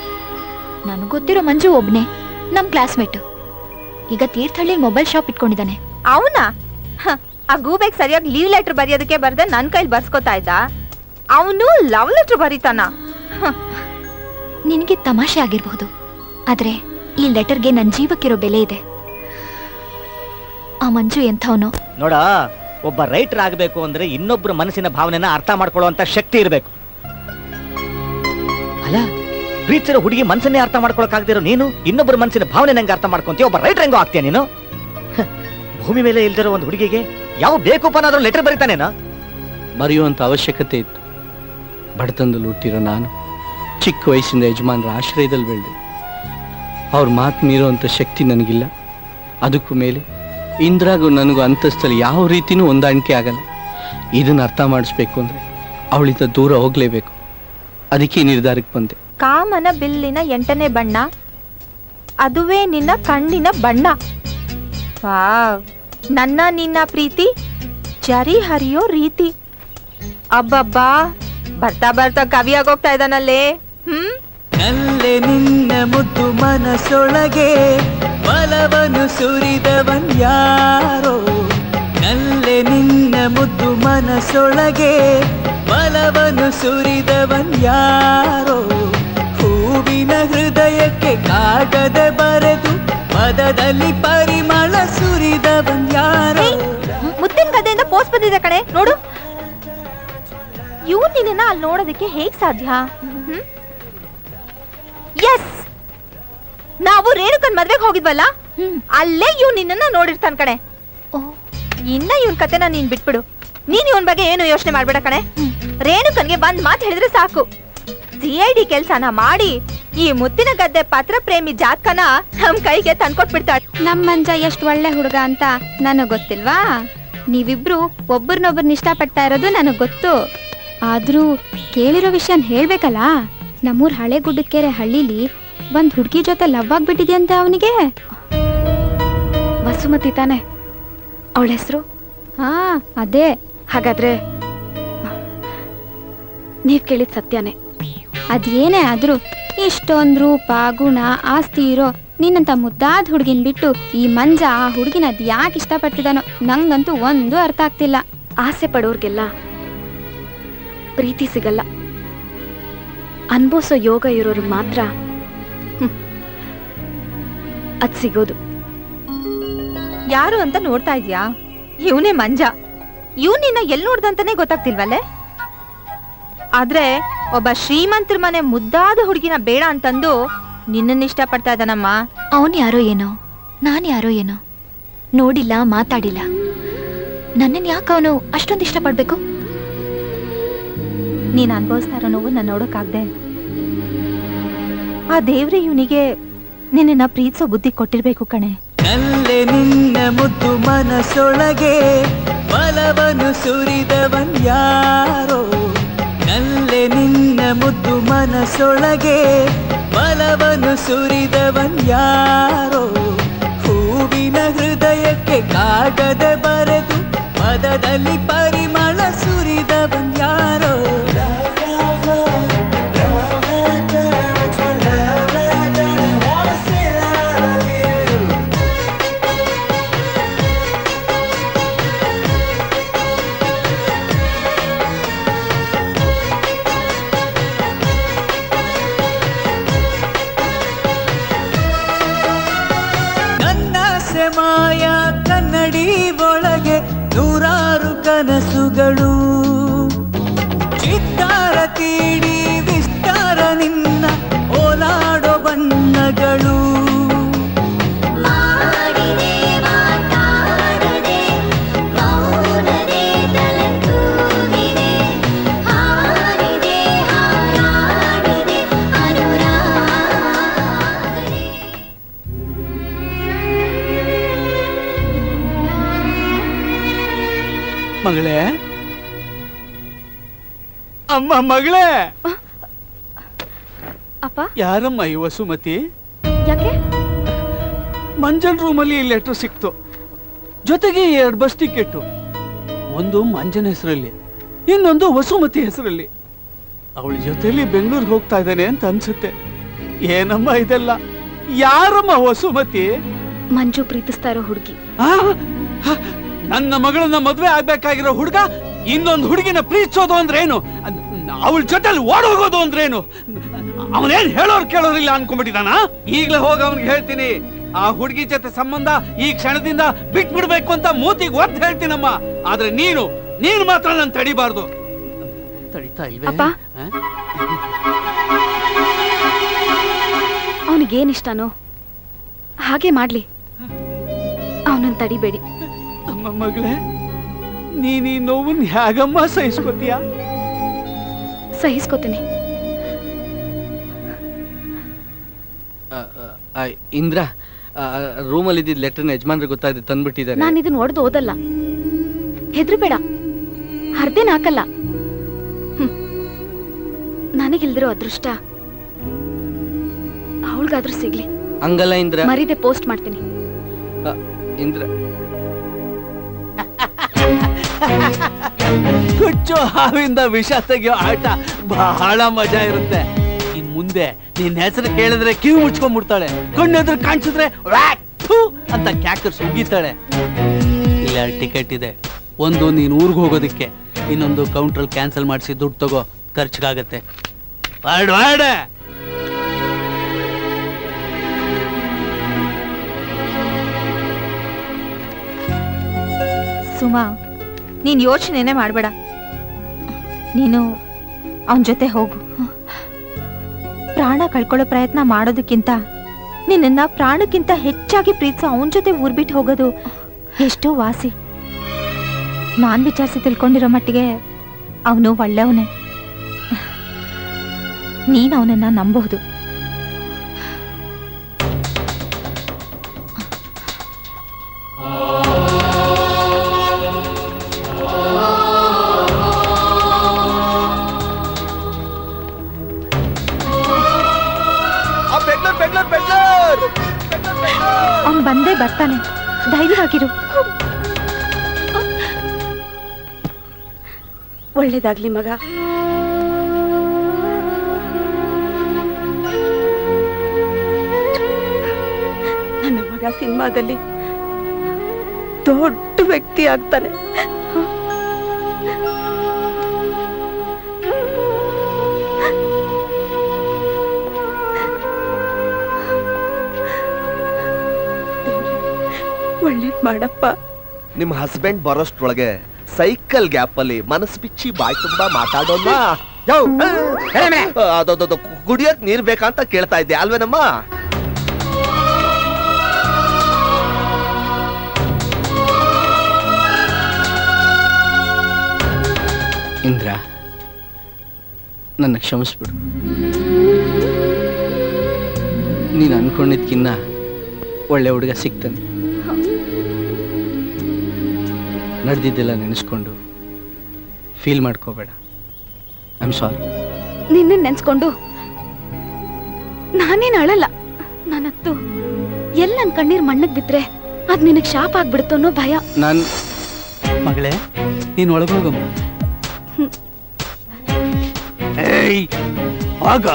ನನಗೆ ಗೊತ್ತಿರೋ ಮಂಜು ಒಬ್ನೇ, ನಮ್ ಕ್ಲಾಸ್ಮೇಟ್. ಈಗ ತೀರ್ಥಹಳ್ಳಿ ಮೊಬೈಲ್ ಶಾಪ್ ಇಟ್ಕೊಂಡಿದ್ದಾನೆ. ಅವನಾ? ಆ ಗೂಬೆಗ್ ಸರಿಯಾಗಿ ಲೀವ್ ಲೆಟರ್ ಬರೆಯೋದಕ್ಕೆ ಬರ್ದೆ ನನ್ ಕೈಲಿ ಬರ್ಸ್ಕೊತಾ ಇದ್ದ. ಅವನು ಲವ್ ಲೆಟರ್ ಬರೀತಾನ. ನಿನಗೆ ತಮಾಷೆ ಆಗಿರ್ಬಹುದು, ಆದ್ರೆ ಈ ಲೆಟರ್ಗೆ ನನ್ನ ಜೀವಕ್ಕಿರೋ ಬೆಲೆ ಇದೆ. ಆ ಮಂಜು ಎಂಥವನು ನೋಡ, ಒಬ್ಬ ರೈಟರ್ ಆಗಬೇಕು ಅಂದ್ರೆ ಇನ್ನೊಬ್ಬರ ಮನಸ್ಸಿನ ಭಾವನೆನ ಅರ್ಥ ಮಾಡ್ಕೊಳ್ಳುವಂತ ಶಕ್ತಿ ಇರಬೇಕು. ಅಲ್ಲ, ಪ್ರೀತಿಸಿರೋ ಹುಡುಗಿ ಮನಸ್ಸನ್ನೇ ಅರ್ಥ ಮಾಡ್ಕೊಳಕ್ಕಾಗದಿರೋ ನೀನು ಇನ್ನೊಬ್ಬರ ಮನಸ್ಸಿನ ಭಾವನೆ ನಂಗೆ ಅರ್ಥ ಮಾಡ್ಕೊಂತೀಯ, ಒಬ್ಬ ರೈಟರ್ ಹೆಂಗೋ ಆಗ್ತೀಯ ನೀನು? ಭೂಮಿ ಮೇಲೆ ಇಲ್ದಿರೋ ಒಂದು ಹುಡುಗಿಗೆ ಯಾವ ಬೇಕೂಪನಾದ್ರೂ ಲೆಟರ್ ಬರೀತಾನೇನೋ? ಬರೆಯುವಂತ ಅವಶ್ಯಕತೆ ಇತ್ತು. ಬಡತನದಲ್ಲಿ ಹುಟ್ಟಿರೋ ನಾನು ಚಿಕ್ಕ ವಯಸ್ಸಿಂದ ಯಜಮಾನರ ಆಶ್ರಯದಲ್ಲಿ ಬೆಳೆದೆ. ಅವ್ರ ಮಾತು ಮೀರುವಂಥ ಶಕ್ತಿ ನನಗಿಲ್ಲ. ಅದಕ್ಕೂ ಮೇಲೆ ಇಂದ್ರಾಗೂ ನನಗೂ ಅಂತಸ್ತಲ್ಲಿ ಯಾವ ರೀತಿನೂ ಹೊಂದಾಣಿಕೆ ಆಗಲ್ಲ. ಇದನ್ನ ಅರ್ಥ ಮಾಡಿಸ್ಬೇಕು ಅಂದ್ರೆ ಅವಳಿಂದ ದೂರ ಹೋಗ್ಲೇಬೇಕು. ಅದಕ್ಕೆ ನಿರ್ಧಾರಕ್ಕೆ ಬಂದೆ. ಕಾಮನ ಬಿಲ್ಲಿನ 8ನೇ ಬಣ್ಣ, ಅದುವೇ ನಿನ್ನ ಕಣ್ಣಿನ ಬಣ್ಣ. ವಾವ್, ನನ್ನ ನಿನ್ನ ಪ್ರೀತಿ ಜರಿ ಹರಿಯೋ ರೀತಿ. ಅಬ್ಬಬ್ಬಾ, ಬರ್ತಾ ಬರ್ತಾ ಕವಿಯಾಗೋಗ್ತಾ ಇದ್ದಾನಲ್ಲೇ. ನಲ್ಲೆ ನಿನ್ನ ಮುದ್ದು ಮನಸೊಳಗೆ ಬಲವನ್ನು ಸುರಿದವನ್ಯಾರೋ, ನಲ್ಲೆ ನಿನ್ನ ಮುದ್ದು ಮನಸೊಳಗೆ ಬಲವನ್ನು ಸುರಿದವನ್ಯಾರೋ, ಹೂವಿನ ಹೃದಯಕ್ಕೆ ಕಾಗದ ಬರೆದು ಪದದಲ್ಲಿ ಪರಿಮಳ ಸುರಿದವನ್ಯಾರೋ. ಮುತ್ತಿನ ಗದ್ದೆಯಿಂದ ಪೋಸ್ಟ್ ಬಂದಿದೆ ಕಣೆ, ನೋಡು. ಇವ್ನು ನಿನ್ನ ಅಲ್ಲಿ ನೋಡೋದಕ್ಕೆ ಹೇಗ್ ಸಾಧ್ಯ? ಎಸ್, ನಾವು ರೇಣುಕನ್ ಮದ್ವೆಗೆ ಹೋಗಿದ್ವಲ್ಲ, ಅಲ್ಲೇ ಇವ್ನು ನಿನ್ನ ನೋಡಿರ್ತಾನ ಕಣೆ. ಇನ್ನ ಇವನ್ ಕತೆನ ನೀನ್ ಬಿಟ್ಬಿಡು. ನೀನ್ ಇವನ್ ಬಗ್ಗೆ ಏನು ಯೋಚನೆ ಮಾಡ್ಬೇಡ ಕಣೆ. ರೇಣುಕನ್ಗೆ ಒಂದ್ ಮಾತು ಹೇಳಿದ್ರೆ ಸಾಕು, CID ಕೆಲ್ಸನ ಮಾಡಿ ಈ ಮುತ್ತಿನ ಗದ್ದೆ ಪತ್ರ ಪ್ರೇಮಿ ಜಾತಕನ ನಮ್ ಕೈಗೆ ತಂದ್ಕೊಟ್ಬಿಡ್ತಾಳೆ. ನಮ್ ಮಂಜ ಎಷ್ಟ್ ಒಳ್ಳೆ ಹುಡುಗ ಅಂತ ನನಗ್ ಗೊತ್ತಿಲ್ವಾ? ನೀವಿಬ್ರು ಒಬ್ಬರನ್ನೊಬ್ಬರನ್ನ ಇಷ್ಟಪಡ್ತಾ ಇರೋದು ನನಗ್ ಗೊತ್ತು. ಆದ್ರೂ ಕೇಳಿರೋ ವಿಷಯನ್ ಹೇಳ್ಬೇಕಲ್ಲ. ನಮ್ಮೂರ್ ಹಳೆ ಗುಡ್ಡಕೆರೆ ಹಳ್ಳಿಲಿ ಒಂದ್ ಹುಡುಗಿ ಜೊತೆ ಲವ್ ಆಗ್ಬಿಟ್ಟಿದ್ಯಂತ ಅವನಿಗೆ. ವಸುಮತಿ ತಾನೆ ಅವಳ ಹೆಸರು? ಹಾ, ಅದೇ. ಹಾಗಾದ್ರೆ ನೀವ್ ಕೇಳಿದ್ ಸತ್ಯನೇ. ಅದೇನೇ ಆದ್ರೂ ಇಷ್ಟೊಂದ್ ರೂಪ ಗುಣ ಆಸ್ತಿ ಇರೋ ನಿನ್ನಂತ ಮುದ್ದಾದ ಹುಡುಗಿನ ಬಿಟ್ಟು ಈ ಮಂಜ ಆ ಹುಡುಗಿನ ಅದ್ ಯಾಕೆ ಇಷ್ಟಪಟ್ಟಿದಾನೋ ನಂಗಂತೂ ಒಂದು ಅರ್ಥ ಆಗ್ತಿಲ್ಲ. ಆಸೆ ಪಡೋರ್ಗೆಲ್ಲ ಪ್ರೀತಿ ಸಿಗಲ್ಲ, ಅನ್ಭವಿಸೋ ಯೋಗ ಇರೋರ್ಗ್ ಮಾತ್ರ ಅದ್ ಸಿಗೋದು. ಯಾರು ಅಂತ ನೋಡ್ತಾ ಇದ್ಯಾ? ಇವನೇ ಮಂಜ. ಇವ್ ನಿನ್ನ ಎಲ್ಲಿ ನೋಡ್ದಂತಾನೆ ಗೊತ್ತಾಗ್ತಿಲ್ವಲ್ಲೇ. ಆದ್ರೆ ಒಬ್ಬ ಶ್ರೀಮಂತರ ಮನೆ ಮುದ್ದಾದ ಹುಡುಗಿನ ಬೇಡ ಅಂತಂದು ನಿನ್ನ ಇಷ್ಟ ಪಡ್ತಾ ಇದ್ದಾನಮ್ಮ. ಅವನ್ ಯಾರೋ ಏನೋ, ನಾನ್ ಯಾರೋ ಏನೋ, ನೋಡಿಲ್ಲ, ಮಾತಾಡಿಲ್ಲ. ನನ್ನನ್ ಯಾಕೆ ಅವನು ಅಷ್ಟೊಂದು ಇಷ್ಟಪಡ್ಬೇಕು? ನೀನ್ ಅನ್ಭವಿಸ್ತಾ ಇರೋ ನೋವು ನಾನು ನೋಡೋಕಾಗ್ದೆ. ಆ ದೇವ್ರೆ ಇವನಿಗೆ ನಿನ್ನ ಪ್ರೀತಿಸೋ ಬುದ್ಧಿ ಕೊಟ್ಟಿರ್ಬೇಕು ಕಣೆ. ನಲ್ಲೆ ನಿನ್ನ ಮುದ್ದು ಮನಸೊಳಗೆ ಬಲವನ್ನು ಸುರಿದವನ್ಯಾರೋ, ನಲ್ಲೆ ನಿನ್ನ ಮುದ್ದು ಮನಸೊಳಗೆ ಬಲವನ್ನು ಸುರಿದವನ್ಯಾರೋ, ಹೂವಿನ ಹೃದಯಕ್ಕೆ ಕಾಗದ ಬರೆದು ಪದದಲ್ಲಿ ಪರಿಮಳ ಸುರಿದವನ್ಯಾರೋ. ಮಾಯ ಕನ್ನಡಿ ಒಳಗೆ ನೂರಾರು ಕನಸುಗಳು, ಚಿತ್ತಾರ ತೀಡಿ ವಿಸ್ತಾರ ನಿನ್ನ ಓಲಾಡೋ ಬಣ್ಣಗಳು. ಮಗಳೇ, ಅಮ್ಮ ಮಗಳೇ. ಅಪ್ಪ, ಯಾರಮ್ಮ ಈ ವಸುಮತಿ? ಯಾಕೆ? ಮಂಜನ್ ರೂಮಲ್ಲಿ ಲೆಟರ್ ಸಿಕ್ತು, ಜೊತೆಗೆ 2 ಬಸ್ ಟಿಕೆಟ್. ಒಂದು ಮಂಜನ್ ಹೆಸರಲ್ಲಿ, ಇನ್ನೊಂದು ವಸುಮತಿ ಹೆಸರಲ್ಲಿ. ಅವಳ ಜೊತೆಲಿ ಬೆಂಗಳೂರಿಗೆ ಹೋಗ್ತಾ ಇದ್ದಾನೆ ಅಂತ ಅನ್ಸುತ್ತೆ. ಏನಮ್ಮ ಇದೆಲ್ಲ? ಯಾರಮ್ಮ ವಸುಮತಿ? ಮಂಜು ಪ್ರೀತಿಸ್ತಾ ಇರೋ ಹುಡುಗಿ. ನನ್ನ ಮಗಳನ್ನ ಮದ್ವೆ ಆಗ್ಬೇಕಾಗಿರೋ ಹುಡುಗ ಇನ್ನೊಂದು ಹುಡುಗಿನ ಪ್ರೀತಿಸೋದು ಅಂದ್ರೇನು? ಅವಳ ಜೊತೆಲಿ ಓಡೋಗೋದು ಅಂದ್ರೇನು? ಅವನೇನ್ ಹೇಳೋರು ಕೇಳೋರಿಲ್ಲ ಅನ್ಕೊಂಡ್ಬಿಟ್ಟಿದಾನ? ಈಗ್ಲೇ ಹೋಗಿ ಅವನ್ಗೆ ಹೇಳ್ತೀನಿ, ಆ ಹುಡುಗಿ ಜೊತೆ ಸಂಬಂಧ ಈ ಕ್ಷಣದಿಂದ ಬಿಟ್ಬಿಡ್ಬೇಕು ಅಂತ ಮೂತಿಗೆ ಒದ್ದು ಹೇಳ್ತೀನಮ್ಮ. ಆದ್ರೆ ನೀನು ಮಾತ್ರ ನಾನು ತಡಿಬಾರ್ದು. ತಡಿತಾ ಇಲ್ವೇ? ಅವನಿಗೇನಿಷ್ಟನೋ ಹಾಗೆ ಮಾಡ್ಲಿ, ಅವನನ್ನ ತಡಿಬೇಡಿ. ಅಮ್ಮ ಮಗಳೇ, ನೀನ್ ಈ ನೋವನ್ ಹೇಗಮ್ಮ ಸಹಿಸ್ಕೋತೀಯ? ಸಹಿಸ್ಕೋತೀನಿ. ಇಂದ್ರ, ರೂಮಲ್ಲಿ ಇದ್ದಿದ್ ಲೆಟರ್ನ ಯಜಮಾನ್ರಿಗೆ ಗೊತ್ತಾಯ್ತು, ತಂದ್ಬಿಟ್ಟಿದ್ದಾರೆ. ನಾನು ಇದನ್ನ ಹೊಡೆದು ಓದಲ್ಲ, ಹೆದ್ರಬೇಡ, ಹರ್ದೇನ್ ಹಾಕಲ್ಲ. ನನಗಿಲ್ದಿರೋ ಅದೃಷ್ಟ ಅವಳಿಗಾದ್ರೂ ಸಿಗ್ಲಿ. ಹಂಗಲ್ಲ ಇಂದ್ರ, ಮರೀದೆ ಪೋಸ್ಟ್ ಮಾಡ್ತೀನಿ. ಇಂದ್ರ, ಕುಚ್ಚು ಹಾವಿಂದ ವಿಷ ತೆಗೆಯೋ ಆಟ ಬಹಳ ಮಜಾ ಇರುತ್ತೆ. ಇನ್ ಮುಂದೆ ನಿನ್ ಹೆಸರು ಕೇಳಿದ್ರೆ ಕಿವಿ ಮುಚ್ಕೊಂಡ್ಬಿಡ್ತಾಳೆ, ಕಣ್ಣೆದ್ರು ಕಾಣಿಸಿದ್ರೆ ಅಂತ ಕ್ಯಾಕರ್ಸ್ ಉಗಿತಾಳೆ. ಇಲ್ಲ ಟಿಕೆಟ್ ಇದೆ, ಒಂದು ನೀನ್ ಊರ್ಗ್ ಹೋಗೋದಿಕ್ಕೆ, ಇನ್ನೊಂದು ಕೌಂಟ್ರಲ್ಲಿ ಕ್ಯಾನ್ಸಲ್ ಮಾಡಿಸಿ ದುಡ್ಡು ತಗೋ, ಖರ್ಚಿಗಾಗತ್ತೆ. ಸುಮಾ, ನೀನ್ ಯೋಚನೆನೇ ಮಾಡ್ಬೇಡ, ನೀನು ಅವನ ಜೊತೆ ಹೋಗು. ಪ್ರಾಣ ಕಳ್ಕೊಳ್ಳೋ ಪ್ರಯತ್ನ ಮಾಡೋದಕ್ಕಿಂತ ನಿನ್ನ ಪ್ರಾಣಕ್ಕಿಂತ ಹೆಚ್ಚಾಗಿ ಪ್ರೀತಿಸೋ ಅವನ ಜೊತೆ ಊರ್ಬಿಟ್ಟು ಹೋಗೋದು ಎಷ್ಟೋ ವಾಸಿ. ನಾನ್ ವಿಚಾರಿಸಿ ತಿಳ್ಕೊಂಡಿರೋ ಮಟ್ಟಿಗೆ ಅವನು ಒಳ್ಳೆಯವನೇ. ನೀನ್ ಅವನನ್ನ ನಂಬಹುದು. ಅವನ್ ಬಂದೇ ಬರ್ತಾನೆ, ಧೈರ್ಯವಾಗಿರು. ಒಳ್ಳೇದಾಗ್ಲಿ ಮಗ. ನನ್ನ ಮಗ ಸಿನಿಮಾದಲ್ಲಿ ದೊಡ್ಡ ವ್ಯಕ್ತಿ ಆಗ್ತಾನೆ. ಒಳ್ಳೇದ್ ಮಾಡಪ್ಪ. ನಿಮ್ ಹಸ್ಬೆಂಡ್ ಬರೋಷ್ಟ್ರೊಳಗೆ ಸೈಕಲ್ ಗ್ಯಾಪ್ ಅಲ್ಲಿ ಮನಸ್ಸು ಬಿಚ್ಚಿ ಬಾಯ್ ತುಂಬಾ ಮಾತಾಡೋಣ. ಕುಡಿಯೋಕ್ ನೀರ್ ಬೇಕಂತ ಕೇಳ್ತಾ ಇದ್ದೆ ಅಲ್ವೇನಮ್ಮ? ಇಂದ್ರ, ನನ್ನ ಕ್ಷಮಿಸ್ಬಿಡು. ನೀನು ಅನ್ಕೊಂಡಿದ್ಕಿನ್ನ ಒಳ್ಳೆ ಹುಡುಗ ಸಿಗ್ತಾನೆ. ನಡೆದಿದ್ದೆಲ್ಲ ನೆನೆಸ್ಕೊಂಡು ಫೀಲ್ ಮಾಡ್ಕೋಬೇಡ. I am sorry. ನಿನ್ನ ನೆನ್ಸ್ಕೊಂಡು ನಾನೇನ್ ಅಳಲ್ಲ. ನನ್ನತ್ತು ಎಲ್ಲ ನನ್ ಕಣ್ಣೀರ್ ಮಣ್ಣಕ್ ಬಿದ್ರೆ ಅದ್ ನಿನಗ್ ಶಾಪ್ ಆಗ್ಬಿಡುತ್ತೋ ಅನ್ನೋ ಭಯ. ನಾನ್ ಮಗಳೇ, ನೀನ್ ಒಳಗೋಗಮ್ಮ. ಆಗ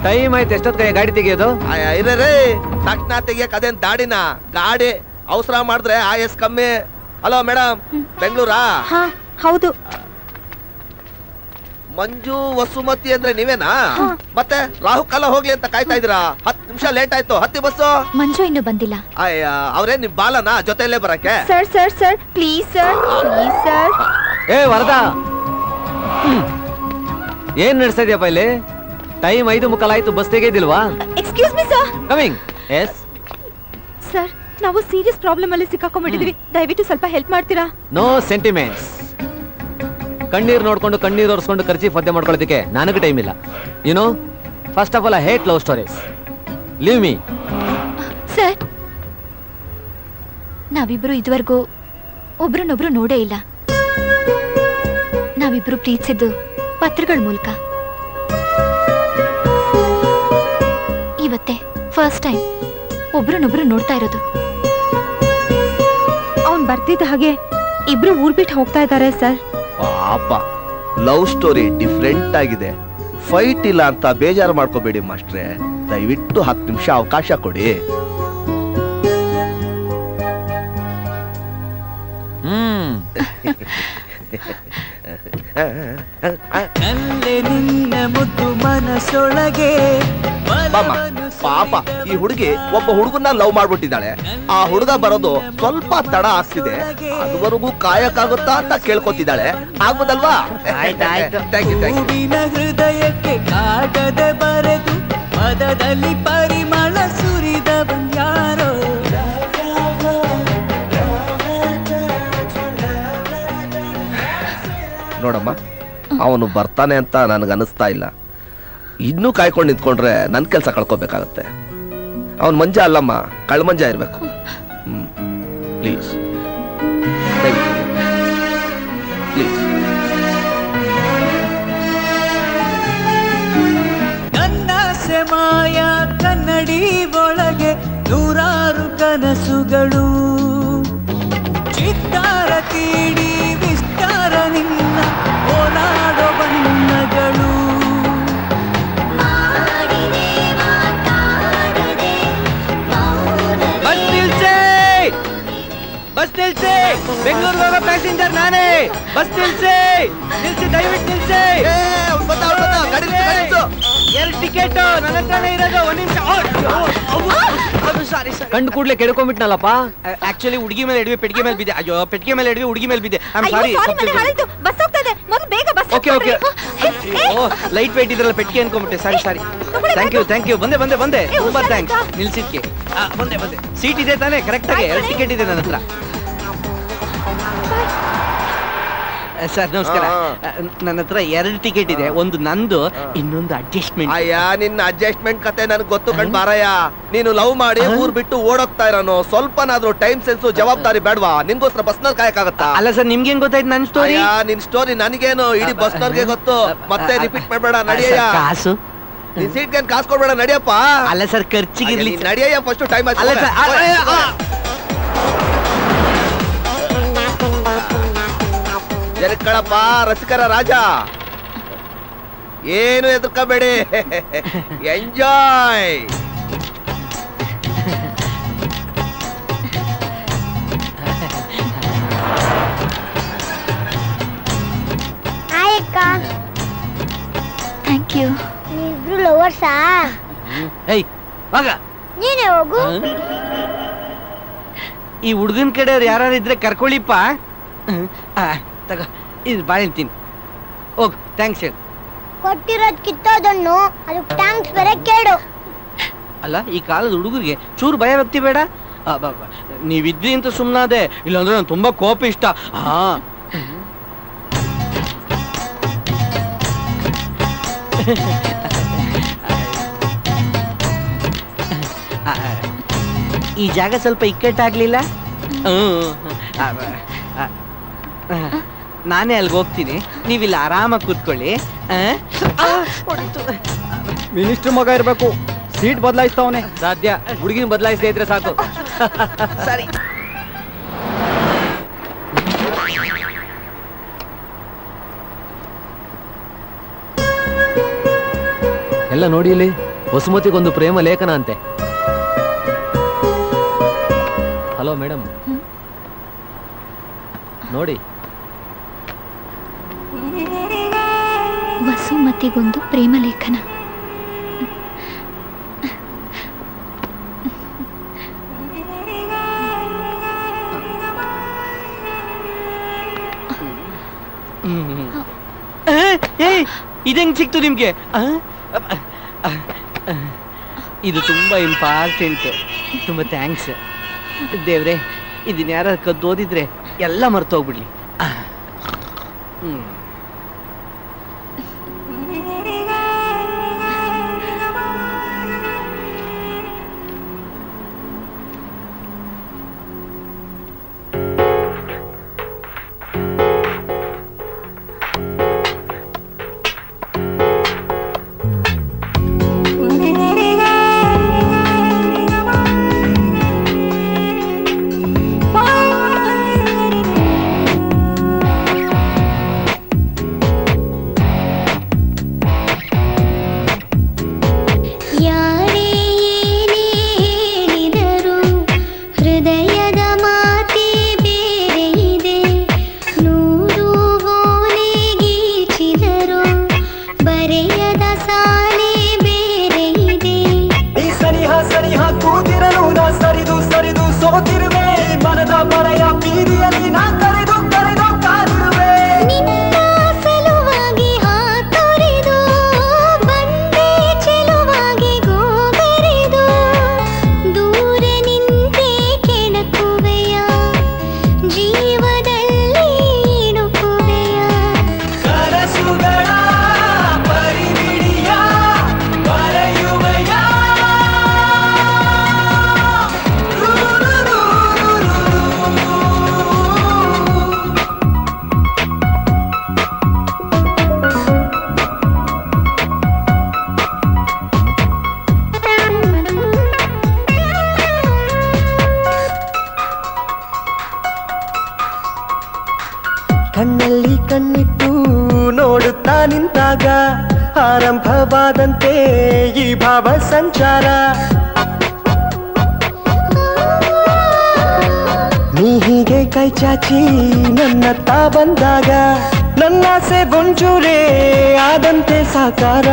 ಟೈಮ್ ಆಯ್ತು, ಎಷ್ಟೊತ್ತ ಗಾಡಿ ತೆಗಿಯೋದು? ತಕ್ಷಣ ತೆಗಿಯಕ್ ಅದೇನ್ ದಾಡಿನ ಗಾಡಿ ಅವಸರ ಮಾಡಿದ್ರೆ ಆಯಸ್ ಕಮ್ಮಿ. ಹಲೋ ಮೇಡಮ್, ಬೆಂಗಳೂರಾ? ಹೌದು. ಮಂಜು ವಸುಮತಿ ಅಂದ್ರೆ ನೀವೇನಾ? ಮತ್ತೆ ರಾಹುಕಾಲ ಹೋಗ್ಲಿ ಅಂತ ಕಾಯ್ತಾ ಇದ್ದೀರಾ? 10 ನಿಮಿಷ ಲೇಟ್ ಆಯ್ತು, ಹತ್ತಿ ಬಸ್ಸು. ಮಂಜು ಇನ್ನು ಬಂದಿಲ್ಲ. ಅಯ್ಯ, ಅವ್ರೇ ನಿಮ್ ಬಾಲನಾ ಜೊತೆಯಲ್ಲೇ ಬರಕ್ಕೆ? Sir sir sir please sir, please sir. ಏ ವರದಾ, ಏನ್ ನಡೆಸ್ತಾ ಇದೆಯಪ್ಪ ಇಲ್ಲಿ? ಟೈಮ್ 5:15 ಆಯ್ತು, ಬಸ್ ತೆಗೆದಿಲ್ವಾ? Excuse me sir. Coming. Yes sir, ನಾವು ಸೀರಿಯಸ್ ಪ್ರಾಬ್ಲಮ್ ಅಲ್ಲಿ ಸಿಕ್ಕಾಕೊಂಡ್ಬಿಟ್ಟಿದೀವಿ, ದಯವಿಟ್ಟು ಸ್ವಲ್ಪ ಹೆಲ್ಪ್ ಮಾಡ್ತೀರಾ? No sentiments. ಕಣ್ಣೀರ್ ನೋಡ್ಕೊಂಡು ಕಣ್ಣೀರ್ ಒರೆಸ್ಕೊಂಡು ಖರ್ಚಿ ಪದ್ಯ ಮಾಡ್ಕೊಳ್ಳೋದಕ್ಕೆ ನನಗೆ ಟೈಮ್ ಇಲ್ಲ. You know, first of all I hate love stories. Leave me. Sir, ನಾವಿಬ್ರು ಇದುವರೆಗೂ ಒಬ್ರನ್ನೊಬ್ರು ನೋಡೇ ಇಲ್ಲ. ನಾವಿಬ್ರು ಪ್ರೀತಿಸಿದ್ದು ಪತ್ರಗಳ ಮೂಲಕ. ಇವತ್ತೇ ಫಸ್ಟ್ ಟೈಮ್ ಒಬ್ರನ್ನೊಬ್ರು ನೋಡ್ತಾ ಇರೋದು. ಅವ್ನ್ ಬರ್ತಿದ್ದ ಹಾಗೆ ಇಬ್ರು ಊರ್ ಬಿಟ್ಟು ಹೋಗ್ತಾ ಇದ್ದಾರೆ ಸರ್. ಪಾಪ ಲವ್ ಸ್ಟೋರಿ ಡಿಫ್ರೆಂಟ್ ಆಗಿದೆ. ಫೈಟ್ ಇಲ್ಲ ಅಂತ ಬೇಜಾರು ಮಾಡ್ಕೋಬೇಡಿ ಮಾಸ್ಟ್ರೆ, ದಯವಿಟ್ಟು 10 ನಿಮಿಷ ಅವಕಾಶ ಕೊಡಿ. ನಲ್ಲೆ ನಿನ್ನ ಮುದ್ದು ಮನಸೊಳಗೆ ಪಾಪ ಈ ಹುಡುಗಿ ಒಬ್ಬ ಹುಡುಗನ್ನ ಲವ್ ಮಾಡ್ಬಿಟ್ಟಿದ್ದಾಳೆ. ಆ ಹುಡುಗ ಬರೋದು ಸ್ವಲ್ಪ ತಡ ಆಗ್ತಿದೆ, ಅದುವರೆಗೂ ಕಾಯಕ್ಕಾಗುತ್ತಾ ಅಂತ ಕೇಳ್ಕೊತಿದ್ದಾಳೆ. ಆಗ್ಬೋದಲ್ವಾ? ಹೂವಿನ ಹೃದಯಕ್ಕೆ ಕಾಗದ ಬರೆದು ಪದದಲ್ಲಿ ಪರಿಮಳ ಸುರಿದವನ್ಯಾರೋ. ನೋಡಮ್ಮ, ಅವನು ಬರ್ತಾನೆ ಅಂತ ನನಗನ್ನಿಸ್ತಾ ಇಲ್ಲ. ಇನ್ನೂ ಕಾಯ್ಕೊಂಡು ನಿಂತ್ಕೊಂಡ್ರೆ ನನ್ನ ಕೆಲಸ ಕಳ್ಕೊಬೇಕಾಗತ್ತೆ. ಅವನ್ ಮಂಜ ಅಲ್ಲಮ್ಮ, ಕಳ್ಮಂಜ ಇರ್ಬೇಕು. Please please. ನನ್ನಾಸೆ ಮಾಯ ಕನ್ನಡಿ ಒಳಗೆ ನೂರಾರು ಕನಸುಗಳು, ಚಿತ್ತಾರ ತೀಡಿ ವಿಸ್ತಾರ ನಿನ್ನ ಓಲಾಡೋ ಬಣ್ಣಗಳು. ಬಸ್ ನಿಲ್ಸಿ, ಬೆಂಗಳೂರಿಗೆ ಹೋಗೋ ಪ್ಯಾಸೆಂಜರ್ ನಾನೇ. ಬಸ್ ನಿಲ್ಸಿ, ನಿಲ್ಸಿ, ದಯವಿಟ್ಟು ನಿಲ್ಸಿ. 2 ಟಿಕೆಟ್ ನನ್ನ ಹತ್ರನೇ ಇರೋದು. 1 ನಿಮಿಷ. ಸಾರಿ ಕಂಡು ಕೂಡ್ಲೆ ಕೆಡ್ಕೊಂಡ್ಬಿಟ್ನಲ್ಲಪ್ಪ. ಆಕ್ಚುಲಿ ಹುಡುಗಿ ಮೇಲೆ ಎಡವಿ ಪೆಟ್ಟಿಗೆ ಮೇಲೆ ಬಿದ್ದೆ. ಅಯ್ಯೋ, ಪೆಟ್ಟಿಗೆ ಮೇಲೆ ಎಡವಿ ಹುಡುಗಿ ಮೇಲೆ ಬಿದ್ದೆ. ಸಾರಿ. ಬಸ್ ಹೋಗ್ತದೆ, ಮೊದಲು ಬೇಗ bus. Okay okay. Light weight ಇದ್ರಲ್ಲ, ಪೆಟ್ಟಿಗೆ ಅನ್ಕೊಂಡ್ಬಿಟ್ಟೆ. ಸಾರಿ ಸಾರಿ. Thank you. ಬಂದೆ ತುಂಬಾ ಥ್ಯಾಂಕ್ಸ್ ನಿಲ್ಸಿದ್ಕೆ. ಬಂದೆ. ಸೀಟ್ ಇದೆ ತಾನೇ? ಕರೆಕ್ಟ್ ಆಗಿ 2 ಟಿಕೆಟ್ ಇದೆ ನನ್ನ ಹತ್ರ. ಸರ್ ನಮಸ್ಕಾರ. ನನ್ನ ಹತ್ರ 2 ಟಿಕೆಟ್ ಇದೆ. ಒಂದು ನಂದು, ಇನ್ನೊಂದು ಅಡ್ಜಸ್ಟ್ಮೆಂಟ್. ಅಯ್ಯ, ನಿನ್ನ ಅಡ್ಜಸ್ಟ್ಮೆಂಟ್ ಕತೆ ನನಗೆ ಗೊತ್ತು ಕಣ್ ಬಾರಯ್ಯ. ನೀನು ಲವ್ ಮಾಡಿ ಊರ್ ಬಿಟ್ಟು ಓಡೋಗ್ತಾ ಇರೋನು. ಸ್ವಲ್ಪನಾದ್ರೂ ಟೈಮ್ ಸೆನ್ಸ್, ಜವಾಬ್ದಾರಿ ಬೇಡವಾ? ನಿನ್ಗೋಸ್ಕರ ಬಸ್ನಲ್ಲಿ ಕಾಯಕ್ಕಾಗತ್ತಾ? ಅಲ್ಲ ಸರ್, ನಿಮ್ಗೆ ಹೆಂಗ್ ಗೊತ್ತಾಯ್ತು ನನ್ನ ಸ್ಟೋರಿ? ನಿನ್ ಸ್ಟೋರಿ ನನಗೇನು, ಇಡೀ ಬಸ್ನವ್ರಿಗೆ ಗೊತ್ತು. ಮತ್ತೆ ರಿಪೀಟ್ ಮಾಡ್ಬೇಡ, ನಡಿಯಯ್ಯ. ಕಾಸು ನಿನ್ ಸೀಟ್ಗೆ ಕಾಸು ಕೊಡ್ಬೇಡ, ನಡಿಯಪ್ಪ. ಅಲ್ಲ ಸರ್, ಖರ್ಚಿಗಿರ್ಲಿ. ನಡಿಯಯ್ಯ, ಫಸ್ಟ್ ಟೈಮ್ ಆಯ್ತು. ಅಲ್ಲ ಸರ್, ಜರಕಳಪ್ಪ, ರಸಿಕರ ರಾಜ. ಏನು ಎದುರ್ಕೋಬೇಡಿ, ಎಂಜಾಯ್. Thank you. ನೀವಿಬ್ರು ಲವರ್ಸಾ? ಏಯ್ ಮಗ, ನೀನೇ ಹೋಗು. ಈ ಹುಡುಗನ ಕಡೆಯವ್ರು ಯಾರು ಇದ್ರೆ ಕರ್ಕೊಳ್ಳಿಪ್ಪ. ತಗೋ, ಇದು ಬಾಳೆಹಣ್ಣು ತಿನ್ನು. ಹೋಗು, ಥ್ಯಾಂಕ್ಸ್ ಹೇಳು. ಕೊಟ್ಟಿರೋದ್ ಕಿತ್ತೋದನ್ನು, ಅದಕ್ಕೆ ಥ್ಯಾಂಕ್ಸ್ ಬೇರೆ ಕೇಳು. ಅಲ್ಲ, ಈ ಕಾಲದ ಹುಡುಗರಿಗೆ ಚೂರು ಭಯ ವ್ಯಕ್ತಿ ಬೇಡ. ನೀವಿದ್ರಿ ಅಂತ ಸುಮ್ಮನಾದೆ, ಇಲ್ಲಾಂದ್ರೆ ನಾನು ತುಂಬಾ ಕೋಪ ಇಷ್ಟ. ಈ ಜಾಗ ಸ್ವಲ್ಪ ಇಕ್ಕಟ್ಟಾಗ್ಲಿಲ್ಲ? ನಾನೇ ಅಲ್ಲಿಗೆ ಹೋಗ್ತೀನಿ, ನೀವಿಲ್ಲ ಆರಾಮಾಗಿ ಕೂತ್ಕೊಳ್ಳಿ. ಮಿನಿಸ್ಟರ್ ಮಗ ಇರ್ಬೇಕು, ಸೀಟ್ ಬದಲಾಯಿಸ್ತಾವನೆ. ಸಾಧ್ಯ, ಹುಡುಗಿನ ಬದಲಾಯಿಸದೇ ಇದ್ರೆ ಸಾಕು. ಸರಿ. ಎಲ್ಲ ನೋಡಿ, ಇಲ್ಲಿ ವಸುಮತಿಗೊಂದು ಪ್ರೇಮ ಲೇಖನ ಅಂತೆ. ಹಲೋ ಮೇಡಮ್, ನೋಡಿ. ವಸುಮತಿಗೊಂದು ಪ್ರೇಮ ಲೇಖನ. ಇದೆಂಗ್ ಸಿಕ್ತು ನಿಮ್ಗೆ? ಇದು ತುಂಬಾ ಇಂಪಾರ್ಟೆಂಟ್. ತುಂಬಾ ಥ್ಯಾಂಕ್ಸ್. ದೇವ್ರೆ, ಇದನ್ನ ಯಾರು ಕದ್ದು ಓದಿದ್ರೆ ಎಲ್ಲ ಮರ್ತೋಗ್ಬಿಡ್ಲಿ. ನಿಂತಾಗ ಆರಂಭವಾದಂತೆ ಈ ಭಾವ ಸಂಚಾರ. ನೀ ಹೀಗೆ ಕೈ ಚಾಚಿ ನನ್ನತ್ತ ಬಂದಾಗ ನನ್ನಾಸೆ ಒಂಚೂರೇ ಆದಂತೆ ಸಾಕಾರ.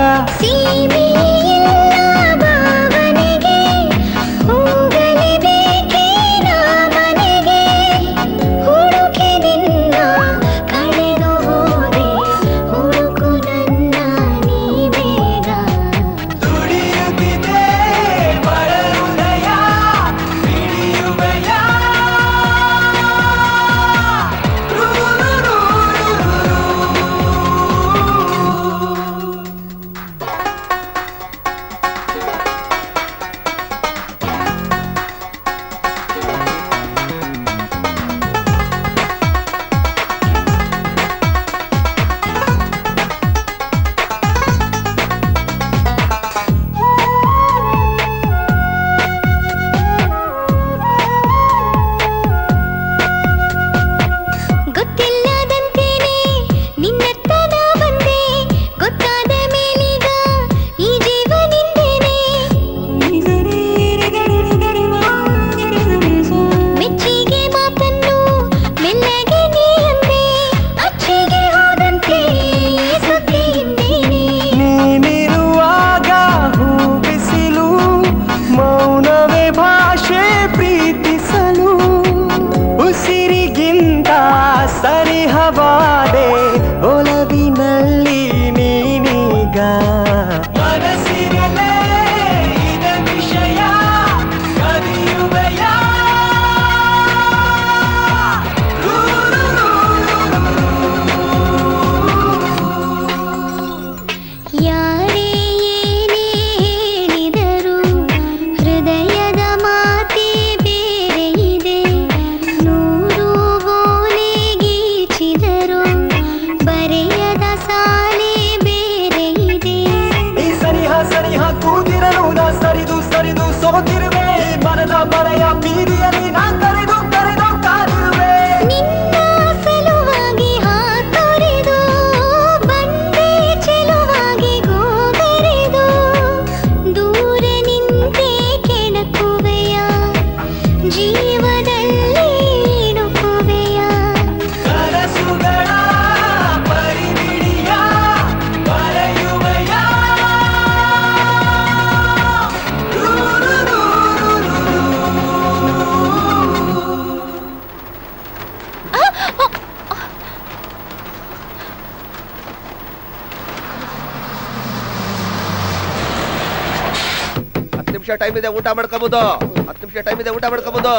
ಟೈಮ್ ಇದೆ, ಊಟ ಮಾಡ್ಕೋಬಹುದು. 10 ನಿಮಿಷ ಟೈಮ್ ಇದೆ, ಊಟ ಮಾಡ್ಕೋಬಹುದು.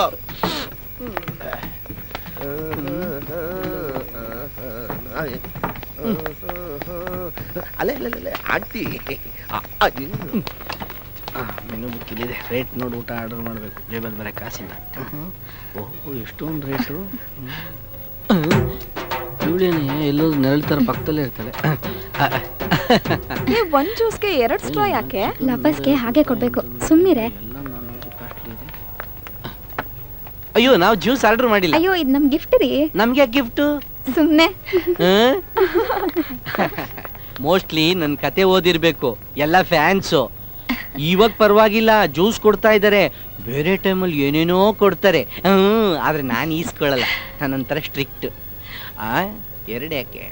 ಅಲ್ಲೇ ಆಂಟಿ ಮೆನು ಬುಕ್ ಇಲ್ಲಿದೆ. ರೇಟ್ ನೋಡಿ ಊಟ ಆರ್ಡರ್ ಮಾಡಬೇಕು. ಜೇಬಲ್ ಬರೀ ಕಾಸಿಲ್ಲ. ಓಹ್ ಎಷ್ಟೊಂದು ರೇಟು. ಇವಳೇನೆ ಎಲ್ಲೋ ನೆರಳು ಥರ ಪಕ್ಕದಲ್ಲೇ ಇರ್ತಾಳೆ. ಒಂದ್ ಜ್ಯೂಸ್ಗೆ 2 ಸ್ಟ್ರಾ ಯಾಕೆ? ಲವರ್ಸ್ಗೆ ಹಾಗೆ ಕೊಡ್ಬೇಕು, ಸುಮ್ಮನಿರೆ. ಅಯ್ಯೋ ನಾವು ಜ್ಯೂಸ್ ಆರ್ಡರ್ ಮಾಡಿಲ್ಲ. ಅಯ್ಯೋ ಇದು ನಮ್ ಗಿಫ್ಟ್ ರೀ. ನಮ್ಗೆ ಗಿಫ್ಟ್ ಸುಮ್ನೆ. ಮೋಸ್ಟ್ಲಿ ನನ್ನ ಕತೆ ಓದಿರ್ಬೇಕು, ಎಲ್ಲ ಫ್ಯಾನ್ಸು. ಇವಾಗ ಪರವಾಗಿಲ್ಲ, ಜ್ಯೂಸ್ ಕೊಡ್ತಾ ಇದ್ದಾರೆ. ಬೇರೆ ಟೈಮಲ್ಲಿ ಏನೇನೋ ಕೊಡ್ತಾರೆ. ಆದ್ರೆ ನಾನು ಈಸ್ಕೊಳ್ಳಲ್ಲ, ನಾನೊಂಥರ ಸ್ಟ್ರಿಕ್ಟ್. 2 ಯಾಕೆ?